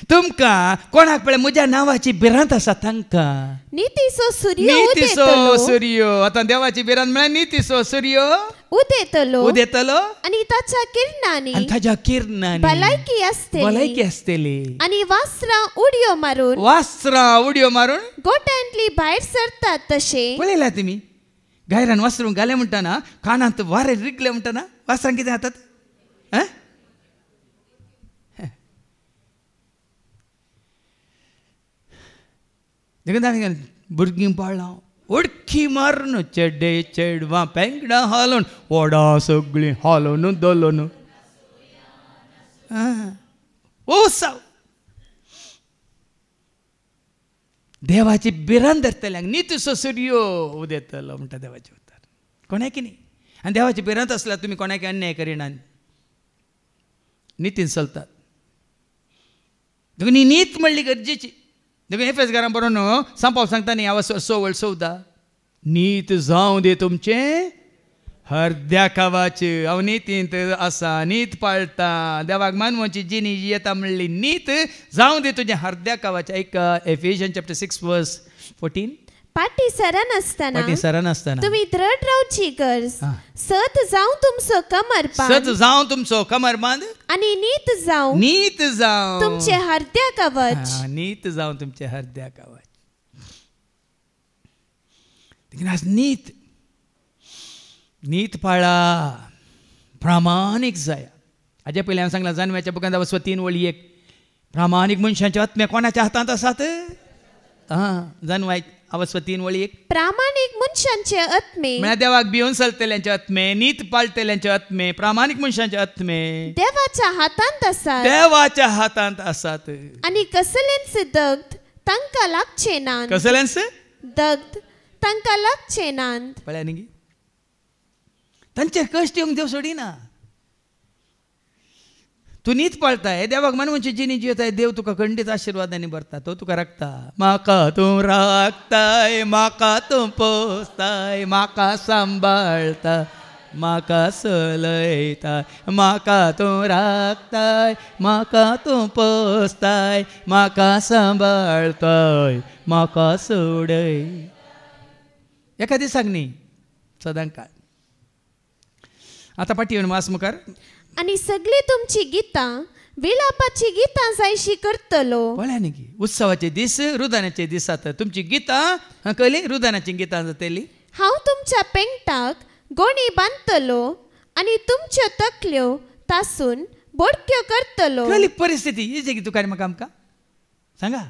तुमकां कोणाक पळय म्हज्या नांवाची भिरांत आसा तांकां नितीचो सूर्य. आतां देवाची भिरांत म्हळ्यार नितीचो सूर्य उदेतलो आनी ताच्या किरणांनी भलायकी आसतली आनी वासरां उडयो मारून गोठ्यांतली भायर सरतात. तशें पळयलां तुमी गायरान वासरूंक घाले म्हणटाना कानांत वारे रिगले म्हणटाना वासरांक कितें जातात? भुरगीं पाळां उडकी मारून चेडे चेडवां पेंगडां हालोवन ओडा सगळीं हालोवन दोलोवन उत्सव देवाची भिरांत धरतल्यांक नितीचो सूर्य उदेतलो म्हणटा देवाचे उतर. कोणाकी न्ही. आनी देवाची भिरांत आसल्यार तुमी कोणाकी अन्याय करिनात. नितीन चलतात. न्हीद म्हणली गरजेची. देखून एफएस घरां बरोवन सांपाव सांगता न्ही हांव 16 नीत जावं दे तुमचे हरद्या कावाचे हांव नितींत आसा नीत पाळटा देवाक मानवाची जिणी जी येता म्हणली नीत जावं दे तुझे हरद्या कावाचे ऐका एफिशियन्स चॅप्टर 6 वर्स 14 पाटी सरान आसतना तुम्ही दृढ रावची गरज सत जावं तुमचो कमरबांद आणि नीत जावं तुमचे हरद्या कवच नीत जावं तुमचे हरद्या कवच आज नीत पाळा प्रामाणिक जाया हाजे पयलीं हांवें सांगलां जानव्याच्या बुकांत 3 वळी 1 प्रामाणिक मनशांचे आत्मे कोणाच्या हातांत आसात जानवाय 3 वळी 1 प्रामाणिक मनशांचे आत्मे म्हळ्यार देवाक भिवून चलतल्यांचे आत्मे नीत पाळटल्यांचे आत्मे प्रामाणिक मनशांचे आत्मे देवाच्या हातांत आसात आणि कसलेंच दग्ध तांकां लागचे ना पळया न्ही तांचे कश्ट येवंक देव सोडिना तू नीत पाळताय देवाक मानवाची जिणी जियताय देव तुका खंडीत आशिर्वादांनी भरता तो तुका राखता म्हाका तूं राखताय म्हाका तूं पोसताय म्हाका सांबाळता म्हाका चलयता म्हाका तूं राखताय म्हाका तूं पोसताय म्हाका सांबाळताय म्हाका सोडय एका दिसाक न्ही सदां काळ आता पाटी येवन वास मुखार आणि सगळी तुमची गीतां विलापाची गीतां जायशी करतलो पळया न्ही उत्सवाचे दीस रुदानाचे दीस जाता तुमची गीतां कळली रुदानाची गीतां जातली हांव तुमच्या पेंगटाक गोणी बांदतलो आणि तुमच्यो तकल्यो तासून बोडक्यो करतलो कळली परिस्थिती ही जी तुका म्हाका आमकां सांगा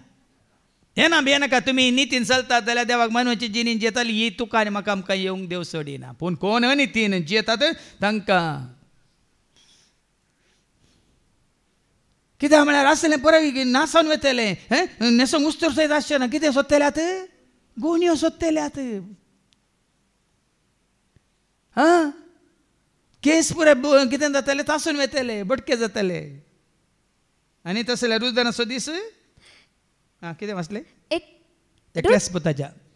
हे ना बेनाका तुम्ही नितीन चलतात जाल्यार देवाक मानवाची जिणी जेताली ही तुका आनी म्हाका आमकां येवंक देव सोडिना पूण कोण अनितीन जेतात तांकां कित्याक म्हळ्यार आसलें परवी नासोन वेतले नेसोंक उस्तर सयत आसचें ना कितें सोदतल्यात गोणयो सोदतल्यात केस पुरे कितें जातले तासून वेतले बडके जातले आनी तसले रुजदानाचो दीस कितें वाचले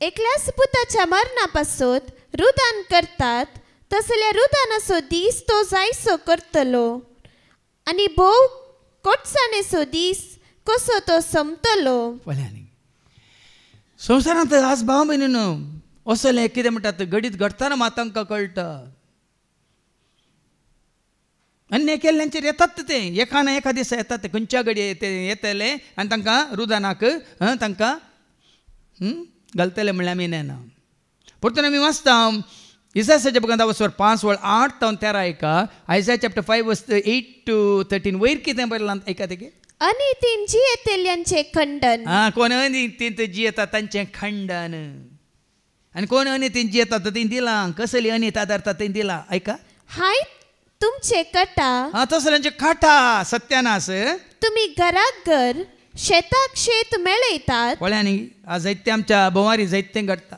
एकल्याच पुताच्या मरणा पासत रुदान करतात तसल्या रुदानाचो दीस तो जायसो करतलो आणि भोव कोटसाणेचो दीस कसो तो संपतलो संवसारांत आज भाव भयणीनो असलें कितें म्हणटात घडीत घडताना मात तांकां कळटा अन्याय केल्ल्यांचेर येतात ते एका ना एका दिसा येतात ते खंयच्या घडी येतले आनी तांकां रुदानाक तांकां घालतले म्हणल्यार आमी नेना परतून आमी वाचता इसायाच्या बुकांत 5 वळ 8 ते 13 ऐका आयसाया चॅप्टर 5 वर्स 8 to 13 वयर कितें बरयलां ऐका तेगे अनितीन जियेतेल्यांचे खंडन कोण अनितीन जियेता तांचें खंडन आनी कोण अनितीन जियेता तें दिलां कसली अनित आदारता तें दिलां ऐका हाय तुमचे कटा तसल्यांचे काटा सत्यानास तुम्ही घराक घर शेताक शेत मेळयतात पळया न्ही आज जायते आमच्या बोवारी जायते घडटा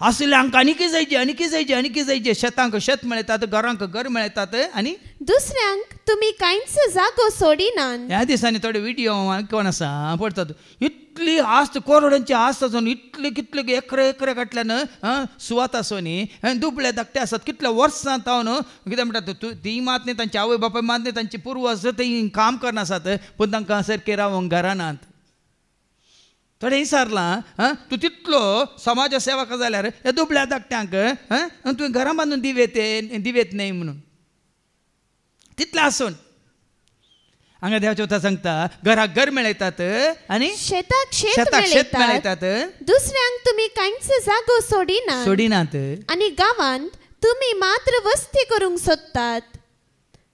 असले हांकां आनीक जायचे शेतांक शेत मेळयतात घरांक घर मेळयतात आनी दुसऱ्यांक तुमी कांयच जागो सोडिनात ह्या दिसांनी थोडे व्हिडिओ कोण आसा पळतात इतली आस्त करोडांची आस्त आसून इतले कितले एकरे काटल्यान सुवात आसो न्ही दुबळे धाकटे आसात कितल्या वर्सां तावन कितें म्हणटात ती मात न्ही तांची आवय बापाय मात न्ही तांची पुर्वज थंय काम करनासात पूण तांकां सारके रावंक घरां नात थोडे विचारलां तूं तितलो समाज सेवक जाल्यार ह्या दुबळ्या धाकट्यांक तुवें घरां बांदून दिवेत न्हय म्हणून तितलें आसून हांगा देवाचें उतर सांगता घराक घर मेळयतात आनी शेताक शेत मेळयतात दुसऱ्यांक तुमी कांयच जागो सोडिनात आनी गांवांत तुमी मात्र वस्ती करूंक सोदतात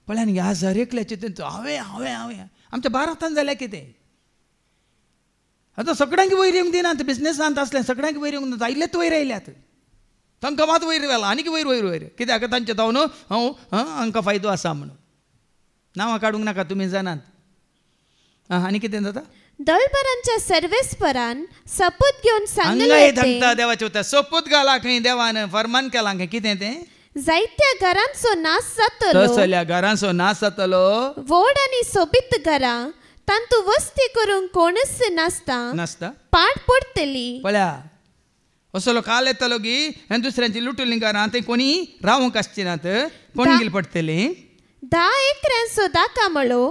पळया न्ही आज एकल्याचें हांवें आमच्या भारतांत जाल्यार कितें आतां सगळ्यांक वयर येवंक दिनात बिझनेसांत आसलें सगळ्यांक वयर येवंक ना आयलेच वयर आयल्यात तांकां मात वयर व्हेला आनीक वयर कित्याक तांचे जावन हांकां फायदो आसा म्हणून नांवां काडूंक नाका तुमी जाणात आनी कितें जाता दळबरांच्या सर्वेस्परान सपूत घेवन सांगता देवाचे उतर सपूत घाला खंय देवान फरमान केलां खंय कितें तें जायत्या घरांचो नाश जातलो तसल्या घरांचो नाश जातलो व्हड आनी सोबीत घरां तांतू वस्ती करूंक कोणच नासता पाड पडटली पळया असलो काल येतलो गी हे दुसऱ्यांची लुटुली घरां ते कोणी रावंक आसची नात कोण गेल पडटली 10 एकरांचो दाका मळो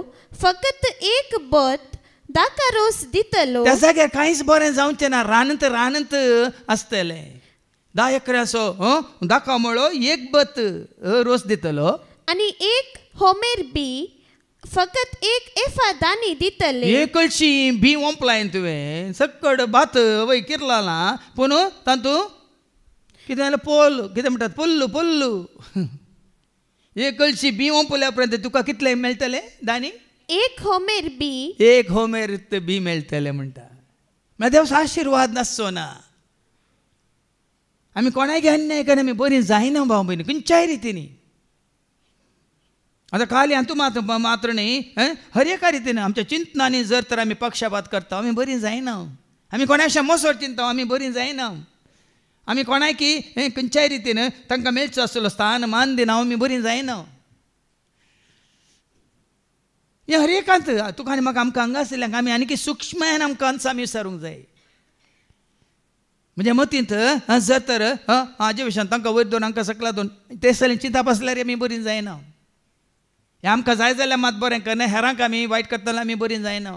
फकत एक बत दाका रोस दितलो त्या जाग्यार कांयच बरें जावचें ना रानंत आसतले 10 एकरांचो दाका मळो एक बत रोस दितलो आणि एक होमेर बी फकत एक एफा दानी दितले एक कळशी बी ओंपलाय तुवें सकड भात वय किरलाला पूण तांतू कितें जालें पोल कितें म्हणटात पोल्लू एक कळशी बी ओंपल्या उपरांत तुका कितले मेळटले दानी एक होमेर बी एक होमेर बी मेळटले म्हणटा म्हळ्यार देवाचो आशिर्वाद नासचो ना आमी कोणाक अन्याय करून आमी बरीं जायना भाव भयणी खंयच्याय रितीनी आता खाली तू मात्र न्ही हर एका रितीन आमच्या चिंतनांनी जर तर आमी पक्षपात करता आमी बरीं जायना आमी कोणाशा मोसोर चिंता आमी बरीं जायना आमी कोणाकी खंयच्याय रितीन तांकां मेळचो आसलो स्थान मान दिना आमी बरीं जायना हें हर एकांत तुका आनी म्हाका आमकां हांगा आसल्यांक आमी आनी सूक्ष्मायन आमकां अंश आमी विचारूंक जाय म्हणजे मतींत जर तर हाजे विशयान तांकां वयर दोन हांकां सकला दोन ते साली चिंता बसल्यार आमी बरीं जायना हें आमकां जाय जाल्यार मात बरें करना हेरांक आमी वायट करतना आमी बरीं जायना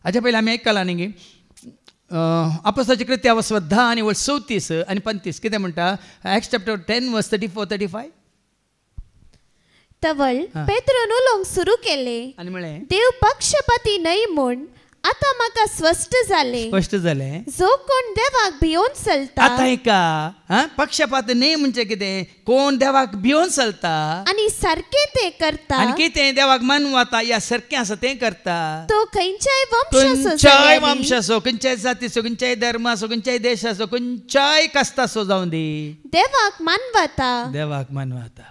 हाचे पयलीं आमी आयकलां न्ही अपोस्तलाची कृत्या 10 आनी 34 आनी 35 कितें म्हणटा एक्ट्स चॅप्टर 10 वर्स 34-35 तवळ पेत्रोन उलोवंक सुरू केले आनी म्हळें देव पक्षपाती न्हय म्हूण आतां म्हाका स्पश्ट जालें जो कोण देवाक भिवून चलता आतां एका पक्षपात न्हय म्हणजे कितें कोण देवाक भिवून चलता आनी सारकें तें करता आनी कितें देवाक मानवता या सारकें आसा तें करता तो खंयच्याय वंश आसो खंयच्याय जाती आसो खंयच्याय धर्म आसो खंयच्याय देश आसो खंयच्याय कास्त आसो जावं दी देवाक मानवता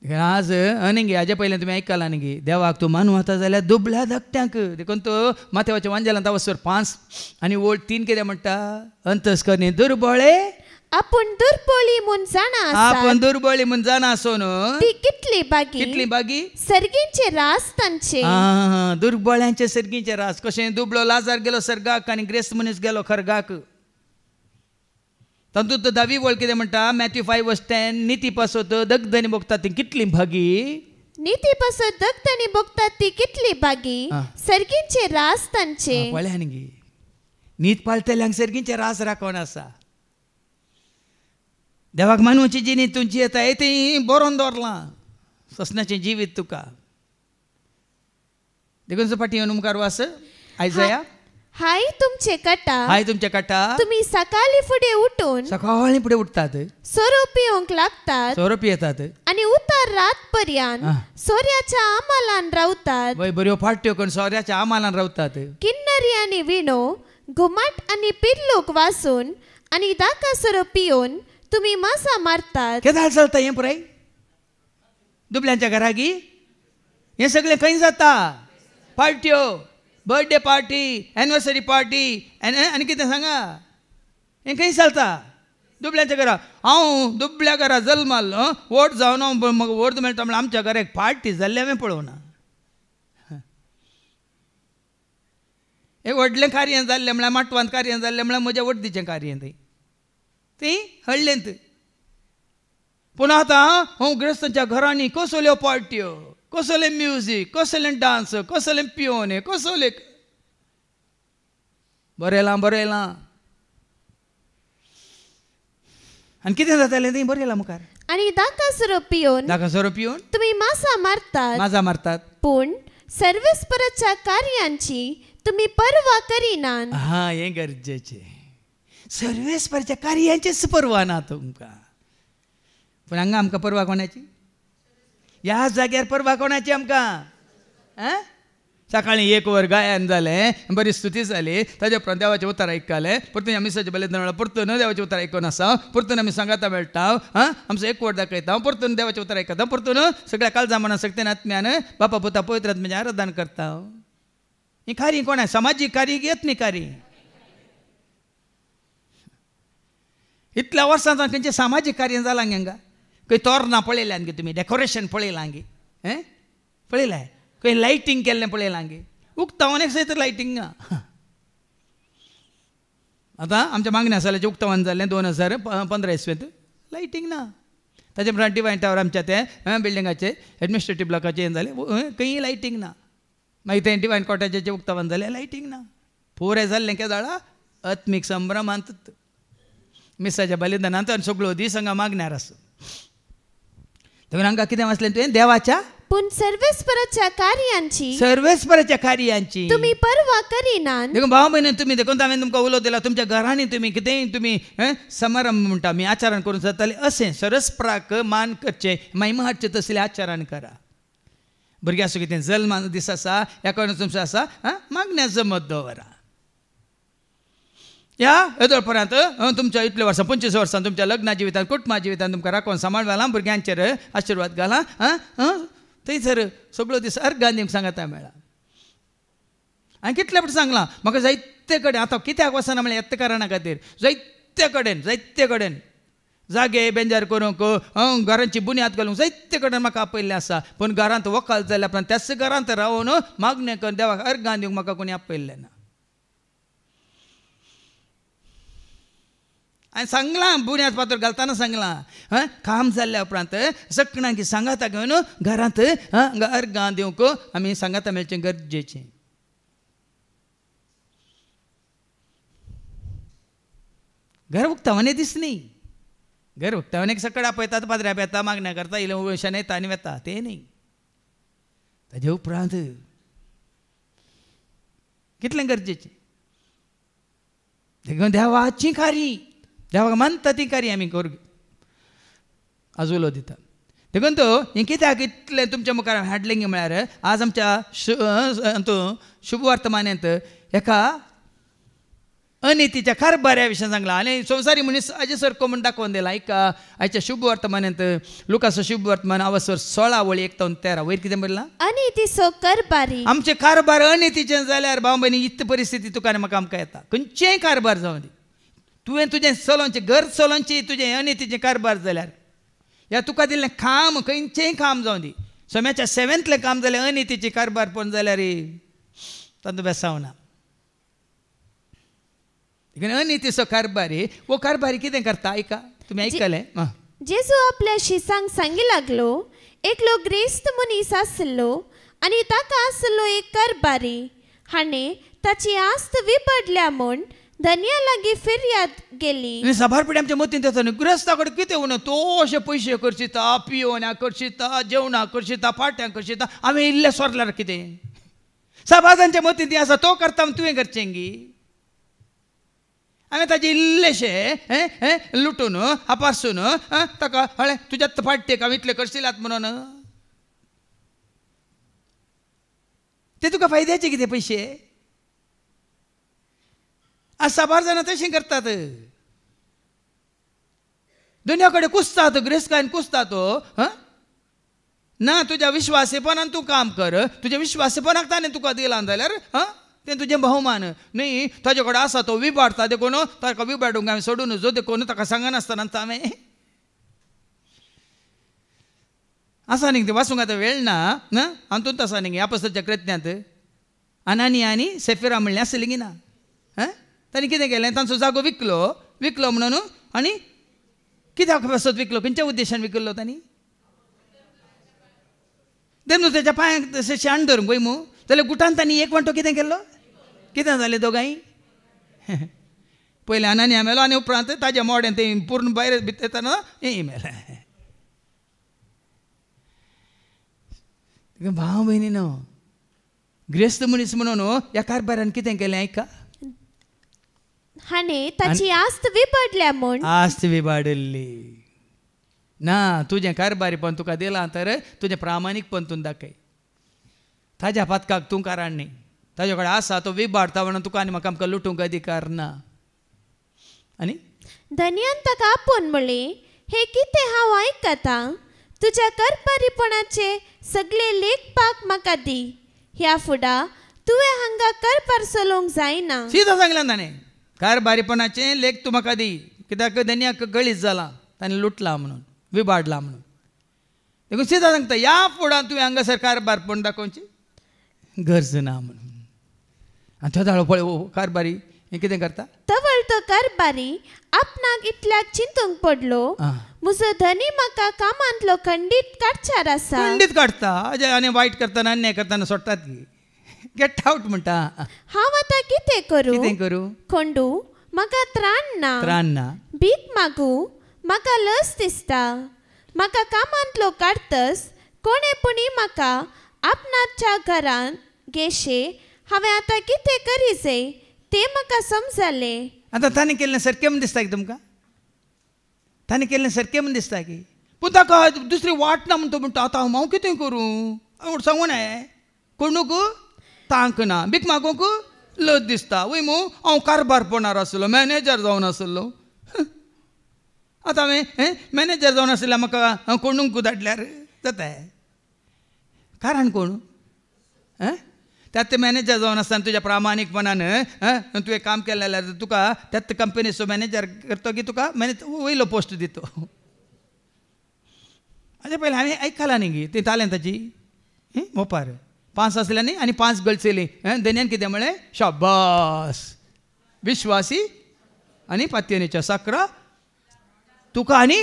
आज न्ही हाजे पयलें तुमी आयकलां न्ही देवाक तूं मानवता जाल्यार दुबळ्या धाकट्यांक देखून तो माथेवाच्या वांजेलांत 5 आनी 3 कितें म्हणटा अंतस्करणी दुर्बळे आपूण दुर्बळी म्हूण जाणा आसो न्हू ती कितली बागी सर्गींचे रास तांचे दुर्बळ्यांचे सर्गींचे रास कशें दुबळो लाजार गेलो सर्गाक आनी ग्रेस्त मनीस गेलो खरगाक तातूंत 10वी वळ कितें म्हणटा मॅथ्यू 5:10 नीती पासत दगदनी बोगता ती कितली भागी सर्गींचे रास तांचे पळया न्ही नीत पाळटल्यांक सर्गींचे रास राखोन आसा देवाक मानवाची जी न्ही तुमची येता ती बरोवन दवरलां ससनाचें जिवीत तुका देखून फाटी येवन मुखार वास आयजया हाय तुमचे कटा तुम्ही सकाळी फुडें उठतात सोरो पिवंक लागतात सोरो पियेतात आनी उतार रात पर्यंत सोऱ्याच्या आमालान रावतात बऱ्यो फाट्यो करून सोऱ्याच्या आमालान रावतात किन्नरी आनी विणो घुमट आनी पिल्लूक वासून आनी दाका सोरो पिवन तुम्ही मासा मारतात केदार चलता हें पुराय दुबळ्यांच्या घरागी हें सगळें खंय जाता पार्ट्यो बर्थडे पार्टी एनिवर्सरी पार्टी आनी कितें सांगा हें खंय चलता दुबळ्यांच्या घरा हांव दुबळ्या घरा जल्मालो वोट जावन हांव म्हाका वोट मेळटा म्हळ्यार आमच्या घरा एक पार्टी जाल्ली हांवें पळोवना एक व्हडलें कार्य जाल्लें म्हळ्यार माटवांत कार्य जाल्लें म्हळ्यार म्हज्या वट्टीचें कार्य ती हळ्ळेंत पूण आतां हांव ग्रेस्तांच्या घरांनी कसल्यो पार्ट्यो कसलें म्युजीक कसलें डान्स कसलें पियोने कसलें बरयलां आनी कितें जातालें ती बरयलां मुखार आनी दाका सोरो पिवन तुम्ही मासा मारतात पूण सर्वेस्पराच्या कार्यांची तुम्ही पर्वा करिनात हें गरजेचें सर्वेस्पराच्या कार्यांचीच पर्वा ना तुमकां पूण हांगा आमकां पर्वा कोणाची ह्या जाग्यार पर्वा कोणाची आमकां सकाळीं 1 वर गायन जालें बरी स्तुती जाली ताजे उपरांत देवाचें उतर आयकलें परतून आमी सज्ज बलिदान परतून देवाचें उतर आयकून आसा परतून आमी सांगाता मेळटा आमचो एक वट दाखयता परतून देवाचें उतर आयकता परतून सगळ्या काळजामणान सक्तीन आत्म्यान बापा पुता पवित्र आत्म्याचें आराधन करता ही खारी कोण आहे सामाजीक कार्य येत न्ही कार्य इतल्या वर्सां खंयचें सामाजीक कार्य जालां हांगा खंय तोरणां पळयल्यान गे तुमी डेकोरेशन पळयलां गे पळयलाय खंय लायटींग केल्लें पळयलां गे उक्तावण्याक सयत लायटींग ना आतां आमच्या मागण्या सालाचें उक्तावण जाल्लें 2015 इसवेंत लायटींग ना ताचे उपरांत डिवायन टावर आमच्या ते बिल्डिंगाचे एडमिनिस्ट्रेटीव ब्लॉकाचे हें जालें खंय लायटींग ना मागीर तें डिवायन कॉटेजाचें उक्तावण जालें लायटींग ना पुराय जाल्लें केदाळा आत्मीक संभ्रमांत मिसाच्या बलिदानांत आनी सगळो दीस हांगा मागण्यार आसा तेन्ना हांगा कितें वाचलें तुवें देवाच्या पूण सर्वेस्पराच्या कार्यांची तुम्ही परवा करिनात देखून भाव भयणी तुम्ही देखून हांवें तुमकां उलो दिला तुमच्या घरांनी तुम्ही कितेंय तुम्ही समारंभ म्हणटा आमी आचरण करूंक जाताले अशें सरस्पराक मान करचें महिमा हाडचें तसलें आचरण करा भुरग्यां असो कितें जल्मा दीस आसा एका तुमचो आसा मागण्या जमत दवरा ह्या येदोळपर्यंत तुमच्या इतल्या वर्सां 25 वर्सां तुमच्या लग्ना जिवितांत कुटुंबा जिवितांत तुमकां राखून सांबाळला भुरग्यांचेर आशिर्वाद घाला थंयसर सगळो दीस अर्घां दिवंक सांगता मेळ्ळा हांवें कितले फावटी सांगलां म्हाका जायते कडेन आतां कित्याक वचना म्हळ्यार येत्या कारणा खातीर जायते कडेन जागे बेंजार करूंक घरांची बुन्याद घालूंक जायते कडेन म्हाका आपयल्लें आसा पूण घरांत वकाल जाल्या उपरांत त्याच घरांत रावून मागणें करून देवाक अर्घां दिवंक म्हाका कोणी आपयल्लें ना हांवें सांगलां बुन्याद फातर घालतना सांगलां काम जाल्ल्या उपरांत सगळ्यांक सांगाता घेवन घरांत अर्घां दिवंक आमी सांगाता मेळचें गरजेचें घर उक्तावणे दीस न्ही घर उक्तावणेक सकळ आपयतात पाद्र्याप येता मागण्या करता इल्लें वयशान येता आनी वेता तें न्ही ताजे उपरांत कितलें गरजेचें देखून देवाची कार्य देवाक मानता ती कार्य आमी करूंक आजूलो दिता देखून तो हें कित्याक इतलें तुमच्या मुखार हाडलें गे म्हळ्यार आज आमच्या शुभ वर्तमानांत एका अनितीच्या कारभाऱ्या विशयी सांगला आनी संवसारी मनीस हाजे सारको म्हूण दाखोवन दिला ऐका आयच्या शुभ वर्तमानांत लुकाचो शुभ वर्तमान अवसर 16 वळी 1 ते 13 वयर कितें बरयलां अनितीचो कारभारी आमचे कारभार अनितीचें जाल्यार भाव भयणी इत्त परिस्थिती तुका आनी म्हाका आमकां येता खंयचेय कारभार जावं दी तुवें तुजें चलोवचें घर चलोवचें तुजें अनितीचें कारभार जाल्यार ह्या तुका दिल्लें काम खंयचेंय काम जावं दी सोम्याच्या सेवेंतलें काम जाल्यार अनितीचें कारभार पण जाल्यार तातूंत बेसावना अनितीचो कारभारी वो कारभारी कितें करता ऐका तुमी आयकलें जेजू आपल्या शिसांक सांगी लागलो एकलो ग्रेस्त मनीस आसलो आनी ताका आसलो एक कारभारी हाणें ताची आस्त विपडल्या म्हूण धन्या लागीं फिर्याद गेली सभारपडी आमच्या मतींत येता न्ही ग्रस्ता कडेन कितें उणो तो अशे पयशे करशिता पियोवण्या करशिता जेवणा करशिता पाट्यां करशिता हांवें इल्लें सोरल्यार कितें सभाजांच्या मतींत आसा तो करता तुवें करचें गी हांवें ताजे इल्लेशे लुटून आपासून ताका हळे तुज्या फाटटेक हांवें इतले करशिलात म्हणून ते तुका फायद्याचे कितें पयशे आज साबार जाणां तशीं करतात दुनिया कडेन कुसतात ग्रेस्कायन कुसतात ना तुज्या विश्वासेपणान तूं काम कर तुज्या विश्वासेपणाक ताणें तुका दिलां जाल्यार तें तुजें बहुमान न्ही ताजे कडेन आसा तो विबाडता देखून ताका विबाडूंक हांवें सोडून जो देखून ताका सांगनासतना हांवें आसा न्ही तें वाचूंक आतां वेळ ना हातूंत आसा न्ही अपोस्तलाच्या कृत्यांत अनानिया आनी सेफिरा म्हणलें आसलें गी ना तांणी कितें केलें तांचो जागो विकलो म्हणून आनी कित्याक पासत विकलो खंयच्या उद्देशान विकल्लो तांणी तें न्हू तेच्या पांयाक तशें शाण धरूंक पळय मू जाल्यार गुटान तांणी एक वांटो कितें केल्लो कितें जालें दोगांय पयलें अनानिया मेलो आनी उपरांत ताज्या मोड्यान तें पूर्ण भायर भितर हें मेलें भाव भयणीनो ग्रेस्त मनीस म्हणून ह्या कारभारान कितें केलें ऐका हाणें ताची आस्त विपडल्या म्हूण आस्त विबाडल्ली ना तुजें कारभारीपण तुका दिलां तर तुजें प्रामाणीकपण तूं दाखय ताज्या पातकाक तूं कारण न्ही ताजे कडेन आसा तो विबाडता म्हणून तुका आनी म्हाका आमकां लुटूंक अधिकार ना आनी धन्यान ताका आपोवन म्हणलें हे कितें हांव आयकतां तुज्या कारभारीपणाचे सगळे लेखपाक म्हाका दी ह्या फुडां तुवें हांगा कारभार चलोवंक जायना सीधा सांगलां ताणें कारभारीपणाचे लेख तूं म्हाका दी कित्याक धन्याक गळीत जाला ताणें लुटला म्हणून विबाडला म्हणून देखून सीधा सांगता या फुडां तुवें हांगासर कारभार पण दाखोवची गरज ना म्हणून. आनी तो धाडो पळय कारभारी हें कितें करता तवळ तो कारभारी आपणाक इतल्याक चिंतूंक पडलो म्हजो धनी म्हाका कामांतलो खंडीत काडच्यार आसा. खंडीत काडटा आनी वायट करतना अन्याय करतना सोडटात की गेट आउट म्हणटा. हांव आतां कितें करूं कितें करूं खंडू म्हाका त्राण ना भीक मागू म्हाका लस दिसता. म्हाका कामांतलो काडतस कोणेपुणी म्हाका आपणाच्या घरान घेशे. हांवें आतां कितें करीचे तें म्हाका समजलें. आतां ताणें केल्लें सारकें म्हूण दिसता की तुमकां ताणें केल्लें सारकें म्हूण दिसता की पूण ताका दुसरी वाट ना म्हूण तो म्हणटा आतां हांव कितें करूं सांगून हांवें कोणूक तांक ना भीक मागूंक लज दिसता वय मू हांव कारभारपणार आसलो मॅनेजर जावन आसलो. आतां हांवें मॅनेजर जावन आसल्यार म्हाका कोणूक धाडल्यार जाता कारण कोण त्यात ते मॅनेजर जावन आसतना तुज्या प्रामाणीकपणान तुवें काम केलें जाल्यार तुका त्यात कंपनीचो मॅनेजर करतो की तुका वयलो पोस्ट दितो. हाजे पयलीं हांवें आयकलां न्ही गी ती तालेंताची मोपार 5 आसल्यांनी आनी 5 गर्ल्स येयली. धन्यान कितें म्हळें शाबास विश्वासी आनी पातयेच्या साकरा तुका आनी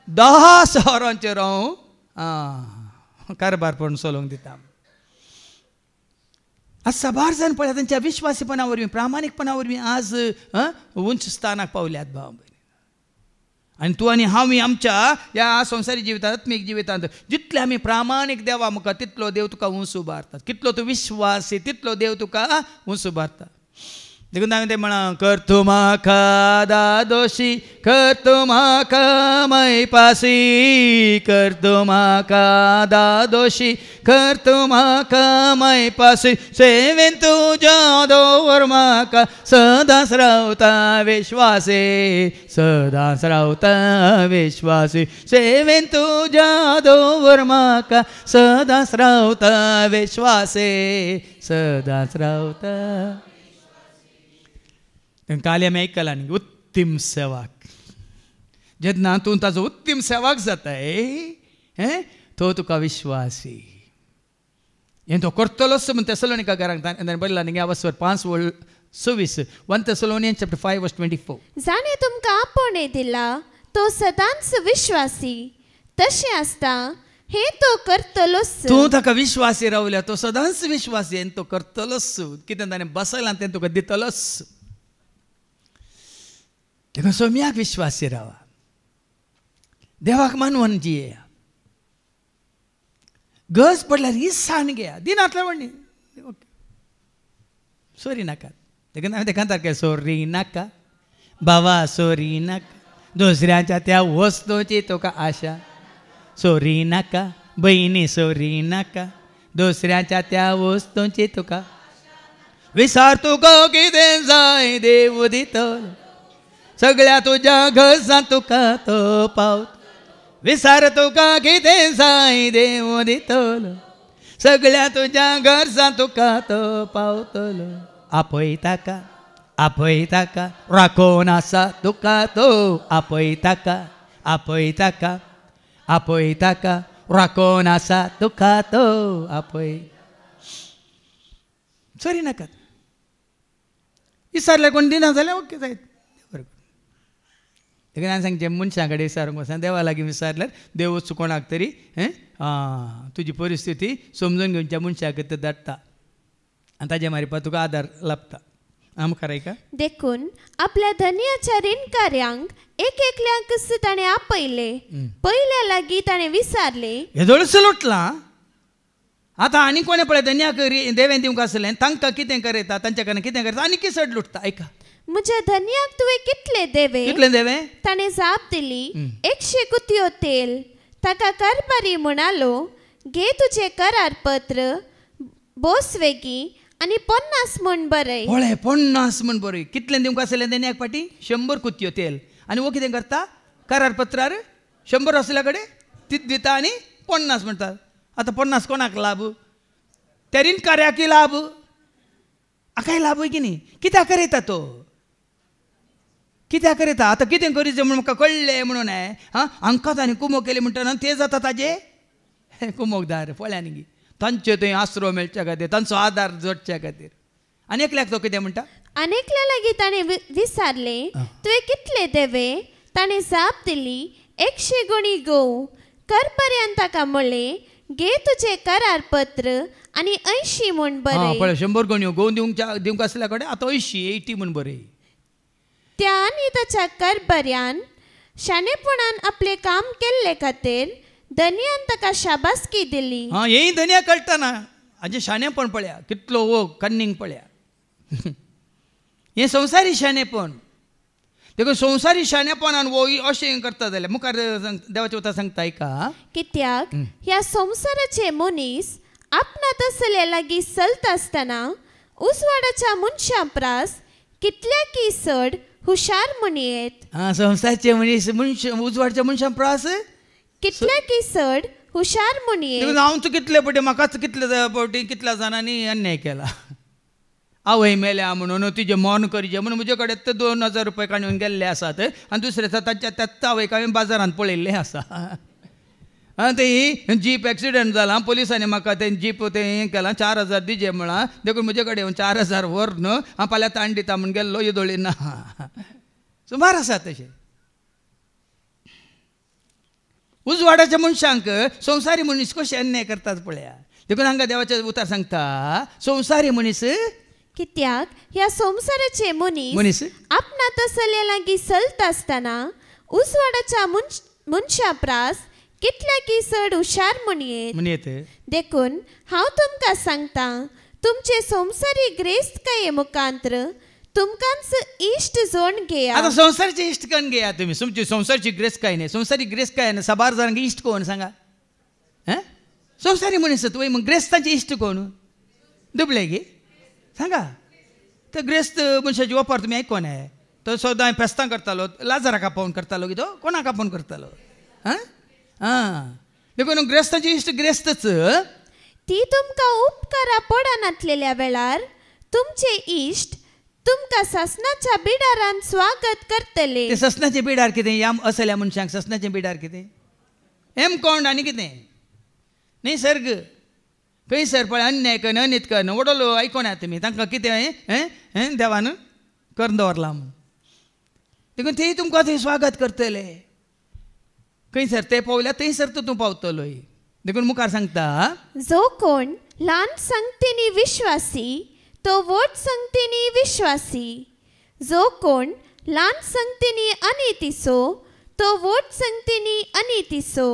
10 शहरांचेर हांव कारभार पण चलोवंक दिता. आज साबार जाण पळय तांच्या विश्वासीपणा वरवीं प्रामाणीकपणा वरवीं आज उंच स्थानाक पावल्यात भाव. आनी तूं आनी हांव आमच्या ह्या संवसारी जिवितांत आत्मीक जिवितांत जितले आमी प्रामाणीक देवा मुखा तितलो देव तुका उंच उबारता. कितलो तूं विश्वासी तितलो देव तुका उंच उबारता. देखून हांवें तें म्हणा कर तूं म्हाका दादोशी कर तूं म्हाका मैपासी कर तूं म्हाका दादोशी कर तूं म्हाका मैपासी सेवेन तुज्या दवर म्हाका सदांच रावता विश्वासी सदांच रावता विश्वासी सेवेन तुज्या दवर म्हाका सदांच रावता विश्वासी सदांच रावता. काल आमी आयकलां न्ही उत्तीम सेवाक जेन्ना तूं ताजो उत्तीम सेवाक जाताय तो तुका विश्वासी हें तो करतलोच म्हण तेसलोनिकाकारांक ताणें बरयलां न्ही ह्या 5:26 1 Thessalonians chapter 5 verse 24. जाणें तुमकां आपोणे दिला तो सदांच विश्वासी तशें आसता हे तो करतलोच. तूं ताका विश्वासी रावल्या तो सदांच विश्वासी आनी तो करतलोच कितें ताणें बसयलां तें तुका दितलोच. देखून सोम्याक विश्वासी रावा देवाक मानवून जियेया गरज पडल्यार इसान घेया दिनांतल्या वणी सोरी नाका. देखून हांवें तें कांतार केलें सोरी नाका बाबा सोरी नाका दुसऱ्याच्या त्या वस्तूची तुका आशा सोरी नाका बहिणी सोरी नाका दुसऱ्याच्या त्या वस्तूंची तुका विसार तुका कितें जाय देव दितलो सगळ्या तुज्या गरजां तुका तो पावत विसार तुका कितें जाय देव दितलो सगळ्या तुज्या गरजां तुका तो पावतलो. आपय ताका राखोन आसा तुका तो आपय ताका राखोन आसा तुका तो आपय सरी नाकात. विसारल्यार कोण दिना जाल्यार ओके जायत. देखून हांवें सांगचें मनशां कडेन विचारूंक वचना देवा लागीं विचारल्यार देव वचूं कोणाक तरी तुजी परिस्थिती समजून घेवच्या मनशा खातीर धाडटा आनी ताजे मार्फत तुका आदार लाभता. मुखार ऐका. देखून आपल्या धन्याच्या ऋणकार्यांक एक एकल्याक ताणें आपयले पयल्या लागीं ताणें विचारले हे जळस लोटलां आतां आनी कोणें पळय धन्याक देवें दिवंक आसलें तांकां कितें करयता तांच्या कडल्यान कितें करता आनी किसड लुटता. ऐका म्हज्या धन्याक तुवें कितले देवे ताणें जाप दिली 100 कुतयो तेल. ताका कारभारी म्हणालो घे तुजें करारपत्र बोस वेगी आनी 50 म्हण बरय. पळय 50 म्हण बरय. कितलें दिवंक आसलें धन्याक पाटी 100 कुतयो तेल आनी वो कितें करता करारपत्रार 100 आसल्या कडेन तीच दिता आनी 50 म्हणटा. आतां 50 कोणाक लाभ त्या ऋणकार्याकय लाभ आकाय लाभ की न्ही. कित्याक करयता तो कित्याक करयता. आतां कितें करीचें म्हणून म्हाका कळ्ळें म्हणून हांकां ताणें कुमो केली म्हणटना तें जाता ताजें कुमोगदार पळ्यांनी गी तांचे थंय आसरो मेळच्या खातीर तांचो आदार जोडच्या खातीर. आनी एकल्याक तो कितें म्हणटा? अनेकल्या लागीं ताणें विचारले तुवें कितले देवे? ताणें जाप दिली 100 गुणी गो. करपर्यंत ताका म्हणलें घे तुजें करारपत्र आनी 80 म्हूण बरय. पळय 100 गण्यो गो दिवंक आसल्या कडेन आतां 80 म्हूण बरय. त्या आनी ताच्या करबऱ्यान शाणेपणान आपलें काम केल्ले खातीर धन्यान ताका शाबासकी दिली. हेय धन्या कळटना हाजें शाणेपण पळया कितलो वो कन्नींग पळया. हें संवसारी शाणेपण. देखून संवसारी शाणेपणान वो अशें करता जाल्यार मुखार देवाचें उतर सांगता ऐका. कित्याक ह्या संवसाराचे मनीस आपणात असले लागीं चलता आसतना उजवाडाच्या मनशां प्रास कितल्याकी चड हुशार म्हणयेत. संवसारचे मनीस उजवाडच्या मनशां प्रास कितल्याकी चड हुशार म्हणयेत. हांवच कितले पटी म्हाकाच कितले पटी कितल्या जाणांनी अन्याय केला. आवय मेल्या म्हणून तिजे मौन करचें म्हणून म्हजे कडेन ते 2000 रुपया काडून गेल्ले आसात आनी दुसरे ताच्या त्याच आवयक हांवें बाजारांत पळयल्लें आसा. ते जीप एक्सिडेंट जाला पुलिसांनी म्हाका तें जीप तें हें केलां 4000 दिजे म्हणा. देखून म्हजे कडेन 4000 व्हर न्हू हांव फाल्यां ताण दिता म्हूण गेल्लो येदोळी ना. सुमार आसा तशें. उजवाडाच्या मनशांक संवसारी मनीस कशे अन्याय करतात पळया. देखून हांगा देवाचें उतर सांगता संवसारी मनीस कित्याक ह्या संवसाराचे मनीस आपणात असले लागीं चलता आसतना उजवाडाच्या मनशां प्रास कितल्याकी चड हुशार म्हणयेत. देखून हांव तुमकां सांगता तुमचे संवसारी ग्रेस्तकाये मुखांतर तुमकांच इश्ट जोड घेया. आतां संवसाराचे इश्ट कोण घेया तुमी? तुमची संवसारची ग्रेस्तकाय न्ही. संवसारी ग्रेस्तकाय न्ही. 1000 जाणांक इश्ट कोण सांगा? संवसारी मनीस तुवें मग ग्रेस्तांचे इश्ट कोण? दुबळे गे सांगा. ते ग्रेस्त मनशाची वापर तुमी आयकोनाय. तो सदां फेस्तां करतालो लाजाराक आपोवन करतालो की तो कोणाक आपोवन करतालो. देखून ग्रेस्तांचे इश्ट ग्रेस्तच. ती तुमकां उपकारा पडनातलेल्या वेळार तुमचे इश्ट तुमकां ससनाच्या बिडारान स्वागत करतले. ते ससनाचे बिडार कितें? याम असल्या मनशांक ससनाचे बिडार कितें? एम कोण आनी कितें न्ही सर्ग खंयसर पळय अन्याय कन्न अनित कन्न वडलो आयकोना तुमी तांकां कितें देवान करून दवरला म्हूण. देखून ते तुमकां थंय स्वागत करतले. खंयसर ते पावल्यार थंयसर तूं पावतलो. देखून मुखार सांगता जो कोण ल्हान संगतींनी विश्वासी तो व्हड संगतींनी विश्वासी. जो कोण ल्हान संगतींनी अनितीसो तो व्हड संगतींनी अनितीसो.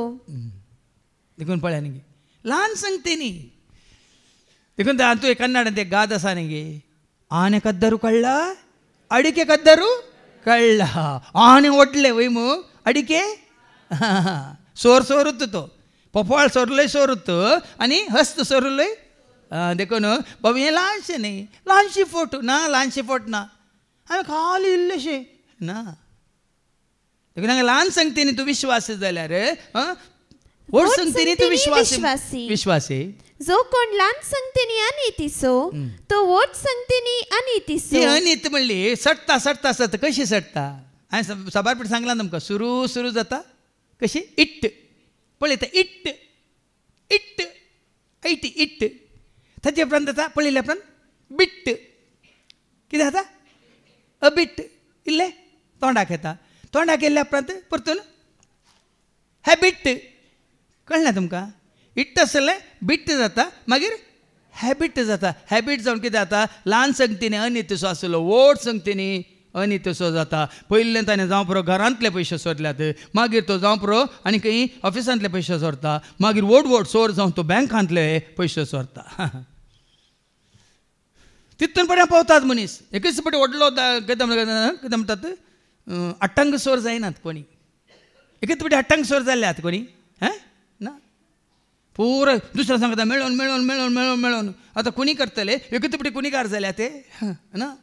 देखून पळया न्ही ल्हान संगतींनी. देखून तुवें कन्नडांत एक गाद आसा न्ही गे आने कद्दरू कळ्ळा अडिके कद्दरू कळ्ळा. आने ओडले वय मू अडिके सोर सोरूत तो पोपाळ सोरलय सोरूत आनी हस्त सोरलय. देखून बाबा हें ल्हानशें न्ही ल्हानशी फोट ना ल्हानशे फोट ना हांवें खाली इल्लेशें ना. देखून हांगा ल्हान संगतींनी तूं विश्वासी जाल्यार व्हड संगतींनी तूं विश्वासी. जो कोण ल्हान संगतींनी अनितीसो तो व्हड संगतींनी अनितीसो. ती अनित म्हणली सडटा सडटा सडटा कशी सडटा? हांवें सबार पीठ सांगलां तुमकां. सुरू जाता कशी इट्ट पळयता इट्ट इट्ट ऐट इट्ट ताचे उपरांत जाता पळयल्या उपरांत बिट्ट कितें जाता? अबिट्ट इल्लें तोंडाक येता. तोंडाक येयल्या उपरांत परतून हॅबिट कळना तुमकां? इट्ट आसलें बिट्ट जाता मागीर हॅबिट जाता. हॅबिट जावन कितें जाता? ल्हान संगतींनी अनितसो आसलो व्हड संगतींनी अनितसो जाता. पयलें ताणें जावं पुरो घरांतले पयशे सोरल्यात मागीर तो जावं पुरो आनी खंय ऑफिसांतले पयशे सोरता मागीर व्हड सोर जावन तो बँकांतले पयशे सोरता. तितून पर्यंत पावतात मनीस. एकच पटी व्हडलो कितें म्हणटात अट्टंग सोर जायनात कोणी. एकच पटी अट्टंग सोर जाल्ल्यात कोणी ना. पुरो दुसऱ्या सांगता मेळोन मेळोन मेळोन मेळोन मेळोन आतां कुणी करतले एकच पटी कुणीकार जाल्या ते ना.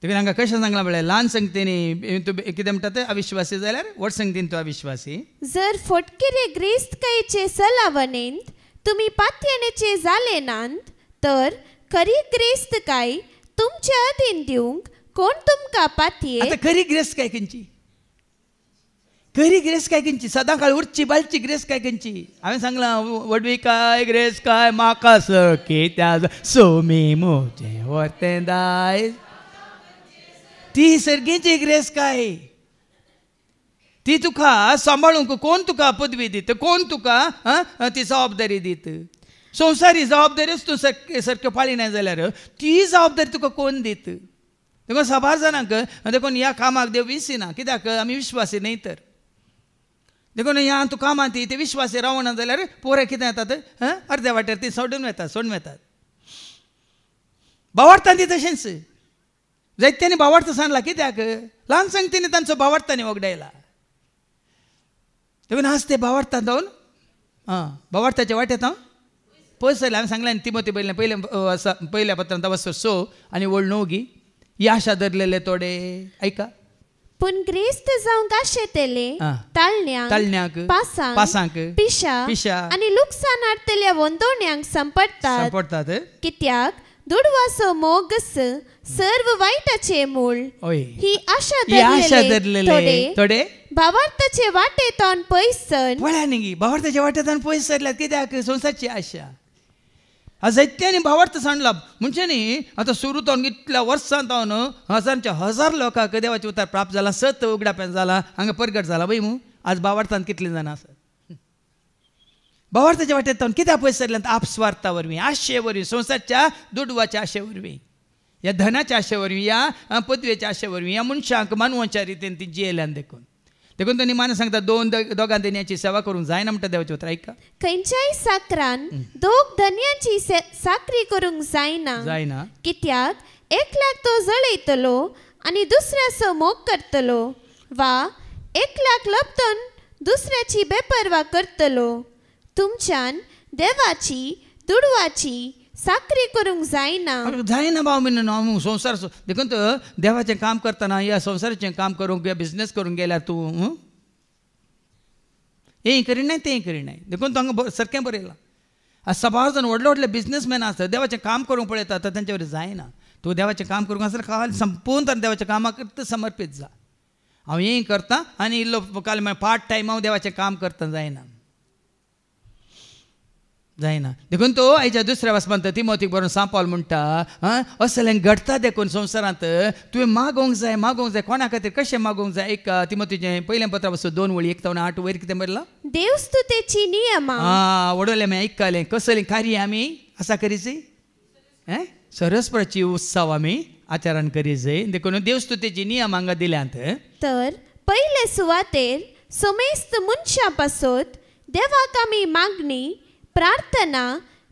देखून हांगा कशें सांगलां म्हळ्यार ल्हान संगतींनी कितें म्हणटात अविश्वासी जाल्यार व्हड संगतीन तो अविश्वासी. जर फटकिरे ग्रेस्तकायेचे सलावणेंत तुमी पातयेणेचे जाले नात तर खरी ग्रेस्तकाय तुमच्या अधीन दिवंक कोण तुमकां पातये. आतां खरी ग्रेस्तकाय खंयची? खरी ग्रेस काय खंयची सदां काळ उरची बालची ग्रेस काय खंयची हांवें सांगलां वडवी काय ग्रेस काय म्हाका सखे त्या सोमी मोचे वर्तें दाय ती सर्गेची ग्रेस काय ती तुका सांबाळूंक कोण तुका पदवी दित कोण तुका ती जबाबदारी दित संवसारी जबाबदारीच तूं सारक्यो पाळी ना जाल्यार ती जबाबदारी तुका कोण दित देखून साबार जाणांक देखून ह्या कामाक देव विसिना कित्याक आमी विश्वासी न्ही तर देखून ह्या तूं कामां ती ते विश्वासी रावना जाल्यार पोरे कितें येतात अर्द्या वाटेर ती सोडून वेतात भावार्थान ती तशेंच जायत्यांनी भावार्थ सांगला कित्याक ल्हान सांगतेनी तांचो भावार्थांनी वगडायला देखून आज ते भावार्थांत जावन भावार्थाच्या वाटेंत हांव पयस सरलें हांवें सांगलें तिमोथी पयल्या पत्रांत वचो 6 आनी वळ 9 ही आशा धरलेले थोडे ऐका पूण ग्रेस्त जावंक आशेतेले ताळण्याक पासांक पिशा आनी लुकसाण हाडटल्या वंदोवण्यांक संपडटात कित्याक दुडवासो मोगस सर्व वायटाचे मूळ ही आशा धरलेले थोडे भावार्थाचे वाटेतून पयस सर वळ्यांनी भावार्थाच्या वाटेतून पयस सरल्यात कित्याक संवसारची आशा जायत्यांनी भावार्थ सांडला म्हणजे न्ही आतां सुरू जावन इतल्या वर्सांत हांव न्हू हजारांच्या हजार लोकांक देवाचें उतार प्राप्त जाला 7 उगडाप्यान जाला हांगा परगट जाला पळय मू आज भावार्थांत कितलीं जाणां आसात भावार्थाच्या वाटेतून कित्याक पयस सरल्यात आपस्वार्था वरवीं आशे वरवीं संवसारच्या दुडवाच्या आशे वरवीं ह्या धनाच्या आशे वरवीं ह्या पदवेच्या आशे वरवीं ह्या मनशांक मानवाच्या रितीन ती जियेल्यान देखून तो निमाणे सांगता दोगां धन्याची सेवा करूंक जायना म्हणटा देवाचें उतर ऐका खंयच्याय साकरान दोग धन्याची साकरी करूंक जायना कित्याक एकल्याक तो जळयतलो आनी दुसऱ्याचो मोग करतलो वा एकल्याक लपतून दुसऱ्याची बेपरवा करतलो तुमच्यान देवाची दुडवाची साकरी करूंक जायना भाव मिन हांव संवसार देखून देवाचें काम करतना या संवसाराचें काम करूंक या बिझनेस करूंक गेल्यार तूं हें करिनाय तें करिनाय देखून तूं हांगा सारकें बरयलां आज सबार जाण व्हडले व्हडले बिझनेसमॅन आसतात देवाचें काम करूंक पळयता तर तांचे वरवीं जायना तूं देवाचें काम करूंक आसल्यार काल संपूर्ण देवाच्या कामाक समर्पीत जा हांव हें करतां आनी इल्लो काल पार्ट टायम हांव देवाचें काम करता जायना देखून तो आयच्या दुसऱ्या वचपांत तिमोथीक बरोवन सांपावल म्हणटा असलें घडटा देखून संवसारांत तुवें मागोवंक जाय कोणा खातीर कशें मागोवंक जाय एक तिमोथीचें पयलें पत्र वचून 2 वळी 1 ते 8 वयर कितें बरयलां देवस्तुतेची नियमां वडोलें आमी आयकलें कसलीं कार्य आमी आसा करीची सरस्वराची उत्सव आमी आचरण करी जाय देखून देवस्तुतेची नियम हांगा दिल्यांत तर पयले सुवातेर सोमेस्त मनशां पासत देवाक आमी मागणी प्रार्थना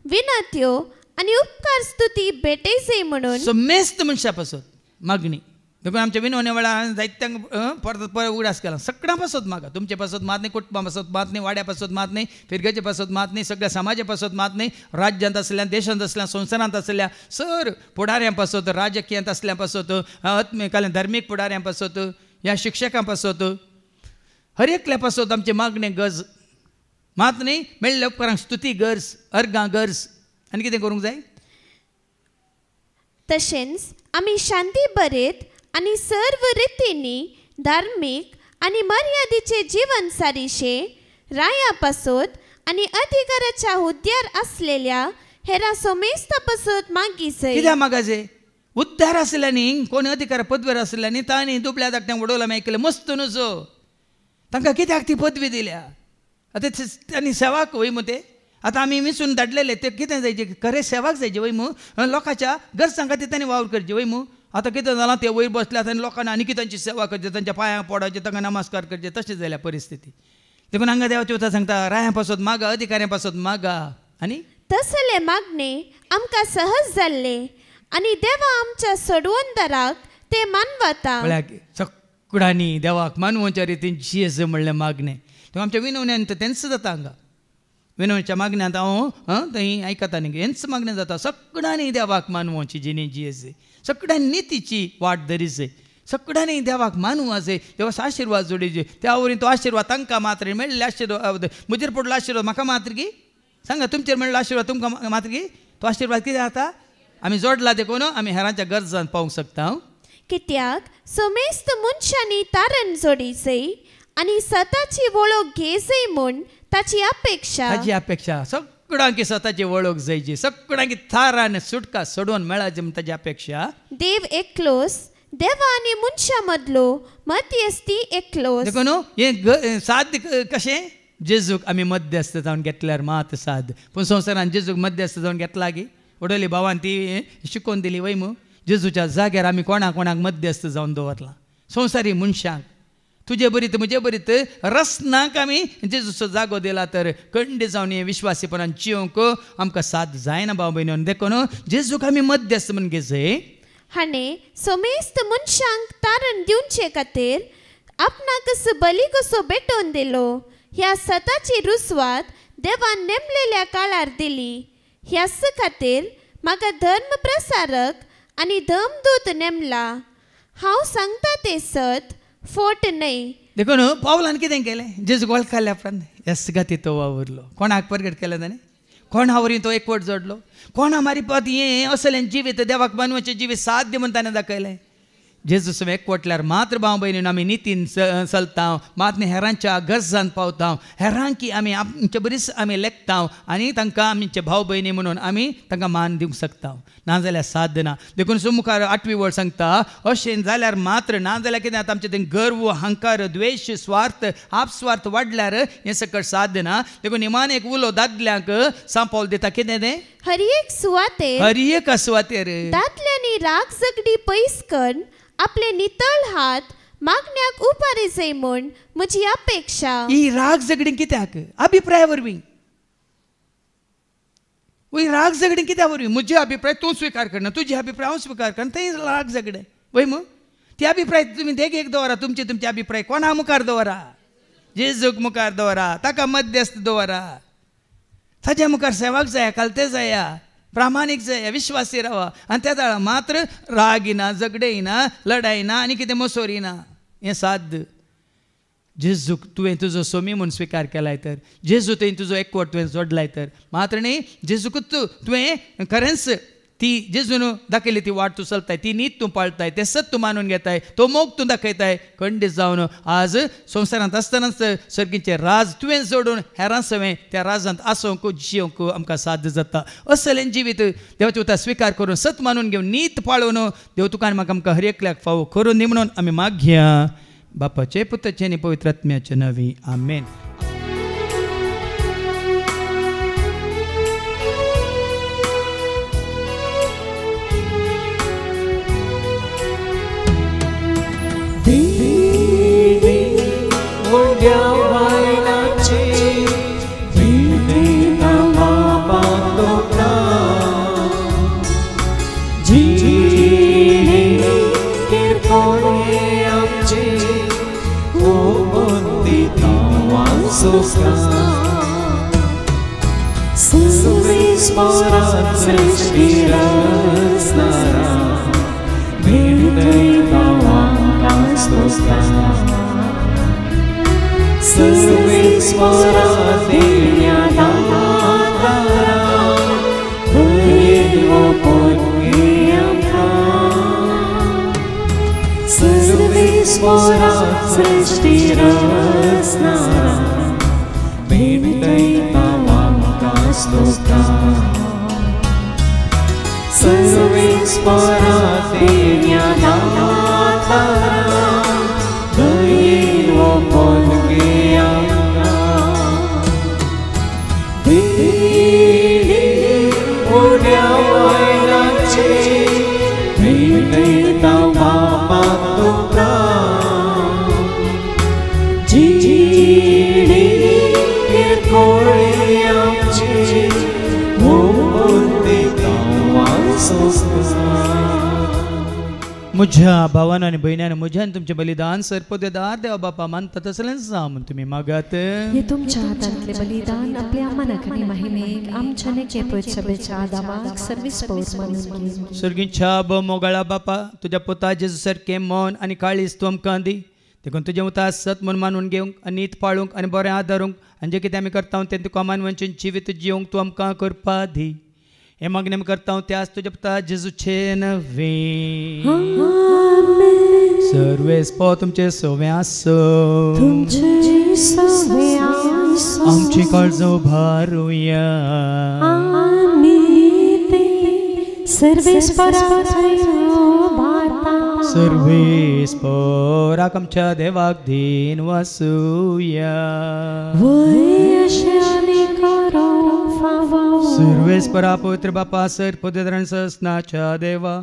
विनंत्यो आनी उपकार स्तुती भेटयचे म्हणून सोमेस्त मनशां पासत मागणी देखून आमच्या विनवण्या वेळार जायत्यांक परत उगडास केला सगळ्यां पासत मागा तुमचे पासत मात न्ही कुटुंबा पासत मात न्ही वाड्या पासत मात न्ही फिरगेचे पासत मात न्ही सगळ्या समाजा पासत मात न्ही राज्यांत असल्या देशांत असल्या संवसारांत असल्या सर फुडाऱ्यां पासत राजकीयांत असल्या पासत आत्मिकाल्या धर्मीक फुडाऱ्यां पासत ह्या शिक्षकां पासत हर एकल्या पासत आमचे मागणे गरज मात न्ही मेळ्ळ्या उपकारांक स्तुती गरज अर्गां गरज आनी कितें करूंक जाय तशेंच आमी शांती बरेत आनी सर्व रितींनी धार्मीक आनी मर्यादेचे जीवन सारीशे राया पासत आनी अधिकाराच्या हुद्द्यार असलेल्या हेरा सोमेस्ता पासत मागी जाय कित्याक मागा जाय उद्धार आसल्यांनी कोण अधिकार पदवेर आसल्यांनी तांणी दुबळ्या धाकट्यांक वडोवला आयकलें मस्त न्हू तांकां कित्याक ती पदवी दिल्या आतां तांणी सेवाक वय मू ते आतां आमी विचून धाडलेले ते कितें जायचे खरें सेवाक जायचे वय मू लोकांच्या गरजां खातीर तांणी वावर करचे वय मू आतां कितें जालां ते वयर बसल्यात आनी लोकांनी आनी कितेंची सेवा करचे तांच्या पांयांक पडोवचे तांकां नमस्कार करचे तशें जाल्या परिस्थिती देखून हांगा देवाचें उतर सांगता रायां पासत मागा अधिकाऱ्यां पासत मागा आनी तसले मागणे आमकां सहज जाल्ले आनी देवा आमच्या सोडवंदराक ते मानवता सगळ्यांनी देवाक मानवच्या रितीन जियेज म्हणलें मागणें तो आमच्या विनवण्यान तेंच जाता हांगा विनवण्याच्या मागण्यांत हांव थंय आयकता न्ही हेंच मागणें जाता सगळ्यांनी देवाक मानवची जिणी जियेज सगळ्यांनी नितीची वाट धरीचे सगळ्यांनी देवाक मानवा जाय देवाचो आशिर्वाद जोडीचे त्या वरील तो आशिर्वाद तांकां मात्र मेळ्ळें आशिर्वाद म्हजेर पडलो आशिर्वाद म्हाका मात्र की सांगा तुमचेर मेळ्ळो आशिर्वाद तुमकां मात्र की तो आशिर्वाद कितें जाता आमी जोडला देखून आमी हेरांच्या गरजांत पावूंक शकता कित्याक सोमेस्त मनशांनी तारण जोडीचे आणि स्वतःची ओळख घे जाय म्हूण ताची अपेक्षा सगळ्यांकी स्वताची वळख जायची सगळ्यांकी थारान सुटका सोडून मेळाची म्हण ताची अपेक्षा देव एकलोस देवा आनी मनशा मदलो मध्यस्थी एकलोस देखो न्हू हे साध्य कशें जेजूक आमी मध्यस्थ जावन घेतल्यार मात साद पूण संवसारान जेजूक मध्यस्थ जावन घेतला गी वडली भावान ती शिकोवन दिली वय मू जेजूच्या जाग्यार आमी कोणाक मध्यस्थ जावन दवरला संवसारी मनशांक तुजे बरीत म्हजे बरीत रसनाक आमी जेजूचो जागो दिला तर खंडी जावन हे विश्वासीपणान जिवंक आमकां साथ जायना भाव भयणीन देखून जेजूक आमी मध्यस्थ म्हूण घेजय हाणें समेस्त मनशांक तारण दिवचे खातीर आपणाकच बली कसो भेटोवन दिलो ह्या सताची रुसवात देवान नेमलेल्या काळार दिली ह्याच खातीर म्हाका धर्म प्रसारक आनी धर्मदूत नेमला हांव सांगता ते सत फोट न्हय देखून पावलान कितें केलें जेजूक वळखल्या उपरांत ह्याच गाती तो वावरलो कोणाक प्रगट केलें ताणें कोणा वरी तो एकवट जोडलो कोणा मारिपात हें असलें जिवीत देवाक मानवाचें जिवीत साध्य म्हूण ताणें दाखयलें जेजूस एकवटल्यार मात्र भाव भयणीन आमी नितीन चलता मात हेरांच्या गरजान पावता हेरांकी आमी आमचे बरीच आमी लेखता आनी तांकां आमचे भाव भयणी म्हणून आमी तांकां मान दिवंक शकता नाजाल्यार साध्य ना देखून मुखार 8वी वळ सांगता अशें जाल्यार मात्र नाजाल्यार कितें जाता आमचें तें गर्व अहंकार द्वेश स्वार्थ आपस्वार्थ वाडल्यार हें सकट साध्य ना देखून निमान एक उलो दादल्यांक सांपावल दिता कितें तें हर एक सुवातेर दादल्यांनी राग झगडी पयस करून आपले नितळ हात मागण्याक उबारे जाय म्हूण म्हजी अपेक्षा ही राग झगडी कित्याक अभिप्राया वरवीं वय राग झगडी कित्या वरवीं म्हजे अभिप्राय तूं स्विकार करना तुजे अभिप्राय हांव स्विकार करना थंय राग झगडे वय मग ते अभिप्राय तुमी देगेक दवरा तुमचे अभिप्राय कोणा मुखार दवरा जेजूक मुखार दवरा ताका मध्यस्थ दवरा ताज्या मुखार सेवाक जाया कालते जाया प्रामाणीक जाय विश्वासी रावा आनी त्या दाळा मात्र राग येना झगडे येना लढाई ना आनी कितें मसोरी ना हें साध्य जेजूक तुवें तुजो सोमी म्हूण स्विकार केलाय तर जेजू तुवें तुजो एकवट तुवें जोडलाय तर मात्र न्ही जेजूकूच तुवें खरेंच ती जेजून दाखयली ती वाट तूं चलताय ती नीत तूं पाळताय तें सत तूं मानून घेताय तो मोग तूं दाखयताय खंडीत जावन आज संवसारांत आसतनाच सर्गीचें राज तुवें जोडून हेरां सवें त्या राजांत आसोवंक जियोवंक आमकां साध्य जाता असलें जिवीत देवाचे उतर स्विकार करून सत मानून घेवन नीत पाळून देव तुका म्हाका आमकां हर एकल्याक फावो करून दी म्हणून आमी मागया बापाचे पुत्राचे आनी पवित्र आत्म्याचे नांवी आमेन. म्हज्या भावान आनी भयण्यान म्हज्यान तुमचें बलिदान सर्पदेदार देवा बापा मानता तसलेंच जावं म्हूण तुमी मागात. हे तुमच्या हातांतले बलिदान आपल्या मनाक आनी महिमेक आमच्या नेके सभेच्या आदामाक सर्वीस पौर मानून घे. सर्गीच्या मोगाळा बापा तुज्या पुता जेजू सारकें मन आनी काळीज तूं आमकां दी देखून तुजें उतर सत म्हूण मानून घेवंक आनी नीत पाळूंक आनी बरें आदारूंक आनी जें कितें आमी करता तें तुका मानवांचें जिवीत जियोंक तूं आमकां करपा दी. हे मागणें करता त्याच तुज्या पुता जेजूचे नवे. सर्वेस्पो तुमचे सवे आसो तुमचे सवे आसो आमची काळजो भारुया आमी ते सर्वेस्पराचो भारता सर्वेस्पराक आमच्या देवाक दिन वासुया वय आमी करो फावो सर्वेस्परा पवित्र बापा सर पवित्र सस्नाच्या देवा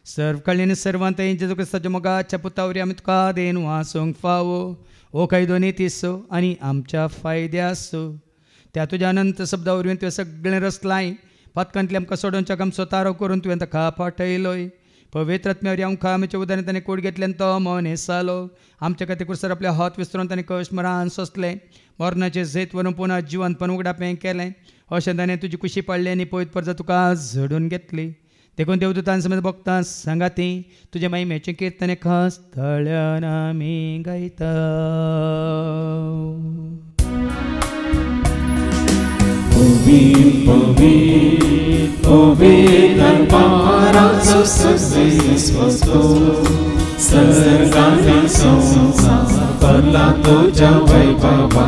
सर्व कळीने सर्वांत जेजू क्रिस्ताच्या मोगाच्या पुतावरी आमी तुका देन वासूंक फावो ओ काही दोन्ही तिसो आनी आमच्या फायद्यासो त्या तुज्या अनंत शब्दा वरवीं तुवें सगळें रचलाय पातकांतले आमकां सोडोवच्याक आमचो तारो करून तुवें ताका फाटयलोय पवित्र आत्म्यावरी आमकां आमच्या उदारण ताणें कोड घेतल्यान तो मन हेसालो आमच्या खातीर कुसर आपले हात विस्तरून ताणें कश्मरान सोंसलें मरणाचें झैत व्हरून पुना जिवंतपण उगडापें केलें अशें ताणें तुजी कुशी पडली आनी पयत परजा तुका झडून घेतली देखून देवदूतां समेत भक्तां सांगाती तुजे महिमेचें कीर्तन खास तळ्यान आमी गायता सर्गांनी संसार परला तुझ्या वैभवा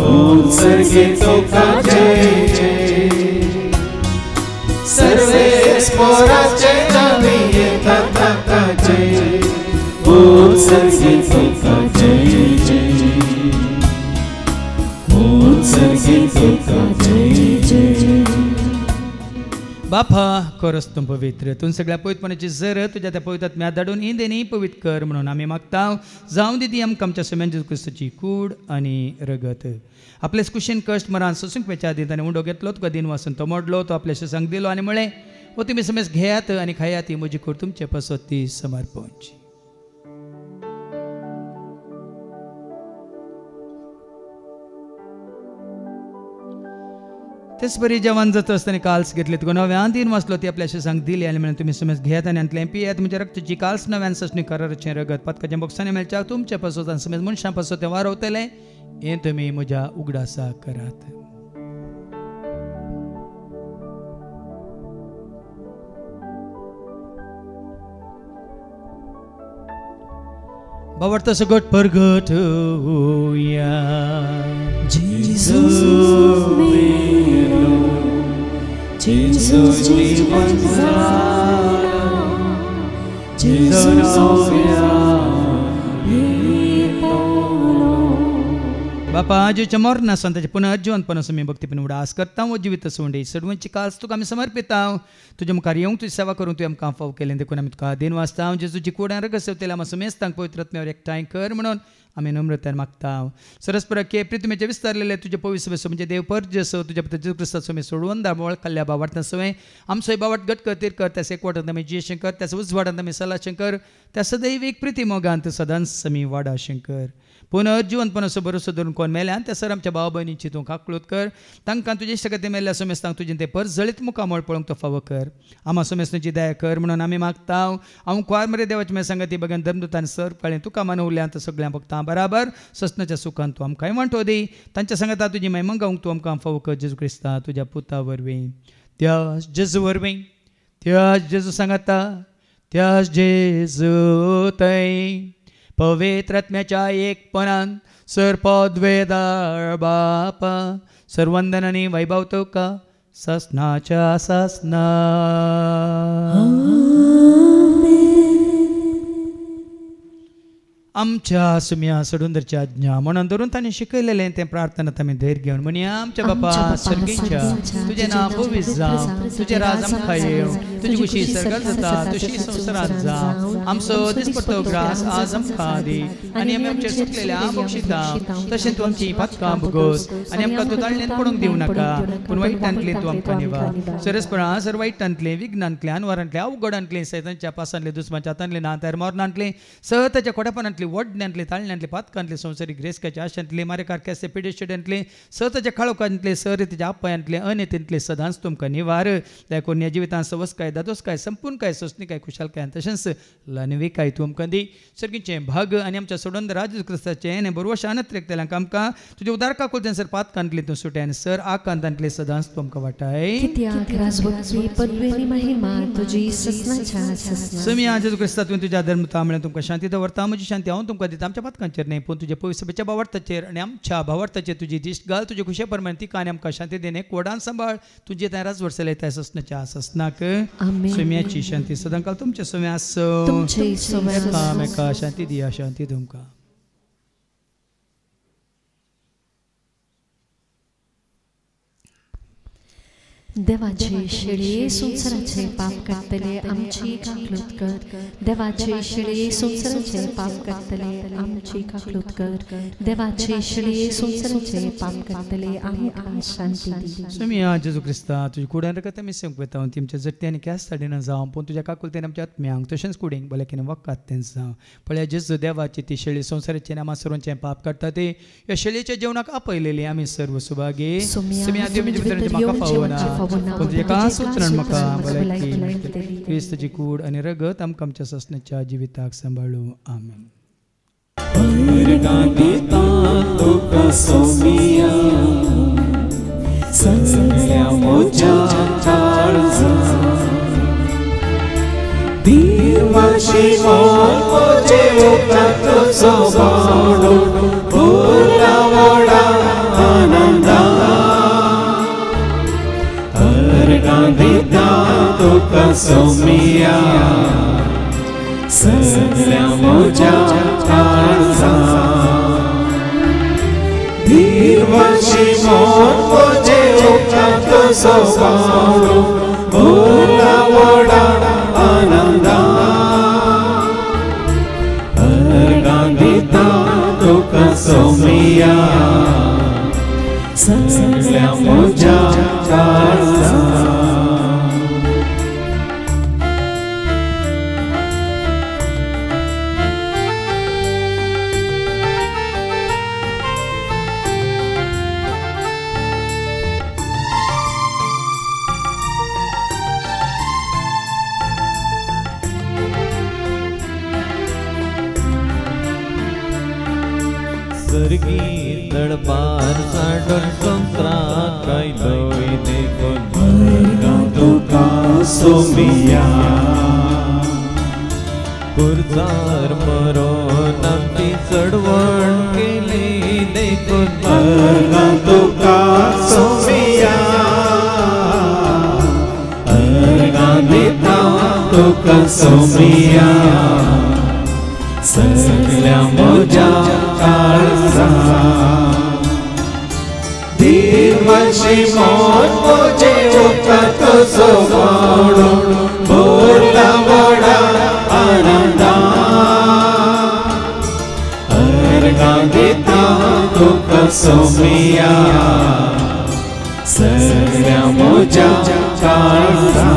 ओम सर्गे तुका जय जय सर्वेस्पराचे नामी येता जय ओम सर्गे तुका जय जय ओम सर्गे तुका जय जय बापा करस तूं पवित्र तूं सगळ्या पवित्रपणाची जर तुज्या त्या पवित्रात्म्या धाडून इंदेनी पवित्र कर म्हणून आमी मागता जावं दिदी आमकां आमच्या समेन जेजू क्रिस्ताची कूड आनी रगत आपलेच कुशीन कश्ट मरान सोसूंक वेच्या आदी ताणें उंडो घेतलो तुका दिन वासून तो मोडलो तो आपल्या सांग दिलो आनी म्हळें वो तुमी समेज घेयात आनी खायात ही म्हजी कूड तुमचे पासत ती समर्पणची तेच बरी जेवण जाता आसतना काल्स घेतले तुका नव्यान दिन वाचलो ती आपल्या सांग दिली आनी म्हणून तुमी समज घेयात आनी अंतलें पियात म्हणजे रक्ताची काल्स नव्यान सचणी कराराचें रगत पदकाच्या बॉक्सांनी मेळच्या तुमच्या पासत आनी समज मनशां पासत तें वारवतलें हें तुमी म्हज्या उगडासा करात बावडता सगट परगट होया Jesus मेरो Jesus जीवन बापा आजच्या मरणा संताचे पुन्हा जिवंतपण असं मी भक्तीपण उडास करता व जिवीत सोंडे सडवंची काल्स तुका आमी समर्पिता तुज्या मुखार येवंक तुजी सेवा करून तुवें आमकां फाव केलें देखून आमी तुका देन वाचता जेजूची कुडां रगत सेवतले आमी समेस्तांक पवित्र आत्म्यावर एकठांय कर म्हणून आमी नम्रतान मागता सरस्पर के प्रितमेचे विस्तारलेले तुजे पवित्र सो म्हणजे देव परज असो तुज्या पुत्र जेजू क्रिस्ता सो सोडवून दाबळ कल्ल्या बावार्थ सवय आमचो बावट गट करतीर कर त्यास एकवटांत आमी जिये शंकर त्यास उजवाडांत आमी सला शंकर त्या सदैविक प्रिती मोगांत सदांच आमी वाडा शंकर पुनर्जीवनपण असो भरोसो धरून कोण मेल्यान त्या सर आमच्या भाव भयणीची तूं काकळूत कर तांकां तुजे इश्टगती मेल्ल्या समेस्तांक तुजें ते पर जळीत मुखामळ पळोवंक तो फावो कर आमा समेस्तांची दया कर म्हणून आमी मागता हांव कुवार मरे देवाची मे सांगती बघन धर्मदूतान सर कळ्ळें तुका मानवल्यांत सगळ्यां भक्तां बराबर ससनाच्या सुखान तूं आमकांय म्हणटो दी तांच्या सांगाता तुजी महिमा गावंक तूं आमकां फावो कर जेजू क्रिस्ता तुज्या पुता वरवीं त्या जेजू वरवीं त्या जेजू सांगाता त्या जेजू थंय पवित्र आत्म्याच्या एकपणान सरपद्वेदार बापा सर्वंदन आनी वैभव तुका ससनाच्या ससना आमच्या सुम्या सोडूंदरच्या आज्ञा म्हणून धरून ताणें शिकयलेलें तें प्रार्थनात आमी धैर्य घेवन म्हणया आमच्या बापा सर्गीच्या तुजें नांव पवित्र जावं तुजें राज आमकां येवं तुजी खुशी सर्गात जाता तुशी संवसारांत जावं आमचो दिसपट्टो ग्रास आज आमकां दी आनी आमी आमचेर सुटलेल्या बक्षिता तशें तूं आमची पातकां भोगोस आनी आमकां तूं दाळ्ळेन पडूंक दिवं नाका पूण वायटांतले तूं आमकां निवार सरस्परा सर वायटांतले विघ्नांतले अनवरांतले अवघडांतले सैतांच्या पासांतले दुस्माच्या हातांतले नातार मरणांतले सहताच्या कोडापणांतले वडण्यांतले ताळण्यांतले पातकांतले संवसारीक ग्रेसकाच्या आशांतले मारेकार केसे पिडेस्टुडंतले सहताच्या काळोखांतले सहरितीच्या आपायांतले अनेतींतले सदांच तुमकां निवार देखून ह्या जिवितांत वस्काय दादोस काय संपूर्ण काय सोसणी काय खुशाल काय तशेंच लानवी काय तूं आमकां दी सर्गीचे भाग आनी आमच्या सोडून राज क्रिस्ताचे आनी बरोबर शानत रेखतल्यांक आमकां तुजे उदारका कोलतेन सर पात कांतले तूं सुटे आनी सर आ कांतांतले सदांच तूं आमकां वाटाय कित्याक राजवटी पदवेनी महिमा तुजी ससनाच्या ससना समी आज जेजू क्रिस्ता तुवें तुज्या धर्म तांबड्यान तुमकां शांती दवरता म्हजी शांती हांव तुमकां दिता आमच्या पातकांचेर न्ही पूण तुजे पवित्र सभेच्या भावार्थाचेर आनी आमच्या भावार्थाचेर तुजी दिश्ट घाल तुजे खुशे प्रमाणे ती कांय आमकां शांती देणे कोडान सांबाळ तुजे त्या राज वर्सां येता ससनाच्या ससनाक सोम्याची शांती सदां काल तुमचे सोम्या आसो तुमचे सोम्या मेका शांती दिया शांती तुमकां देवाचे शिळे संसाराचे पाप काढतले आमची काकलूत कर देवाचे शिळे संसाराचे पाप काढतले आमची काकलूत कर देवाचे शिळे संसाराचे पाप काढतले आमकां शांती दी स्वामी आज जेजू क्रिस्ता तुझे कुड्यान रगत आमी सेवक वेता हांव तेमच्या जट्टी आनी कॅस साडीन जावं पूण तुज्या काकुलतेन आमच्या आत्म्यांक तशेंच कुडींक भलायकेन वखदात तें जावं पळय जेजू देवाची ती शेळी संसाराचे आमा सर्वांचे पाप काडटा ते ह्या शेळयेच्या जेवणाक आपयलेली आमी सर्व सुभागे स्वामी आज तुमचे भितर म्हाका पावना पूण तुज्या सूत्रण म्हाका भलायकी क्रिस्ताची कूड आनी रगत आमकां आमच्या ससनाच्या जिविताक सांबाळूं आमेन Somia Sanglia moja kalza Dirvashi mon moje ukato sobalo Ola voda ananda Argandita tuka somia Sanglia moja kalza सर्गी दडबार साडून संत्रा काय लोय देखून भरगा तुका सोमिया कुर्जार मरोन आमची चढवण केली देखून भरगा तुका सोमिया भरगा दिता तुका सोमिया सगळ्या मोजा काळजा दिवशी मोन मोजे उकत सोवाडो बोला वडा आनंदा अर्गा दिता तुका सोमिया सगळ्या मोजा काळजा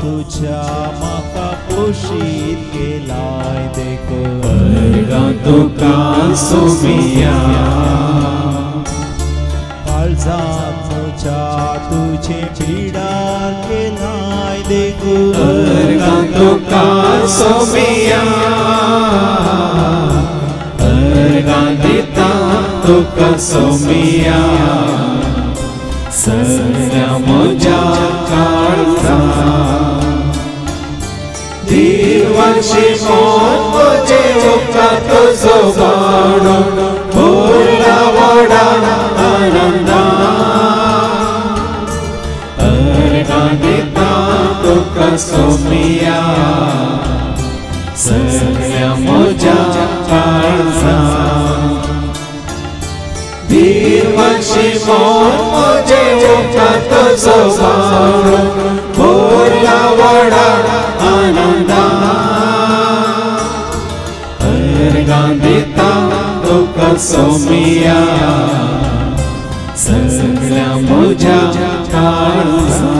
तुझ्या माका पोषित केलाय देखून भरगा तुका सोमिया काळजात तुझ्या तुझे पिडार केलाय देखून भरगा तुका सोमिया भरगा दिता तुका सोमिया सगळ्या मोजा काळजा दिवशी मोन मोजे उकत सोवाडो बोला वडा आनंदा अर्गा दिता तुका सोमिया सगळ्या मोजा काळजा दिवशी मोन मोजे उकत सोवाडो बोला वडा आनंदा अर्गा दिता सौम्या सगळ्या मोजा काळजा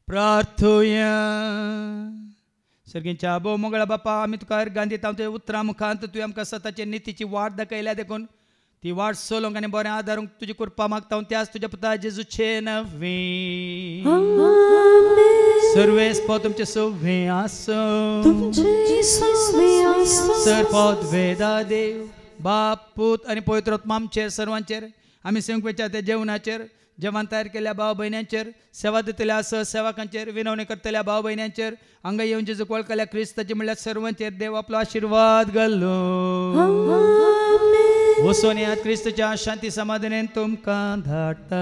प्रार्थूया. सर्गींच्या आबो मंगळा बापा आमी तुका गांधी तुझ्या उतरां मुखांत तुवें आमकां सताचे नितीची वाट दाखयल्या देखून ती वाट सोलोंक आनी बरें आदारूंक तुजी कृपा मागता त्याच तुज्या पुता जेजूचे नवी सर्वेस पद तुमचे सव्वे आसो सरपद वेदा देव बाप पूत आनी पवित्र आत्मा आमचेर सर्वांचेर आमी संकवेच्या त्या जेवणाचेर जेवण तयार केल्या भाव भयण्यांचेर सेवा दितल्या सहसेवकांचेर विनवणी करतल्या भाव भयण्यांचेर हांगा येवन जेजू वळखल्या क्रिस्ताचे म्हणल्यार सर्वांचेर देव आपलो आशीर्वाद घालो. वसोन यात क्रिस्ताच्या शांती समाधानान तुमकां धाडटा.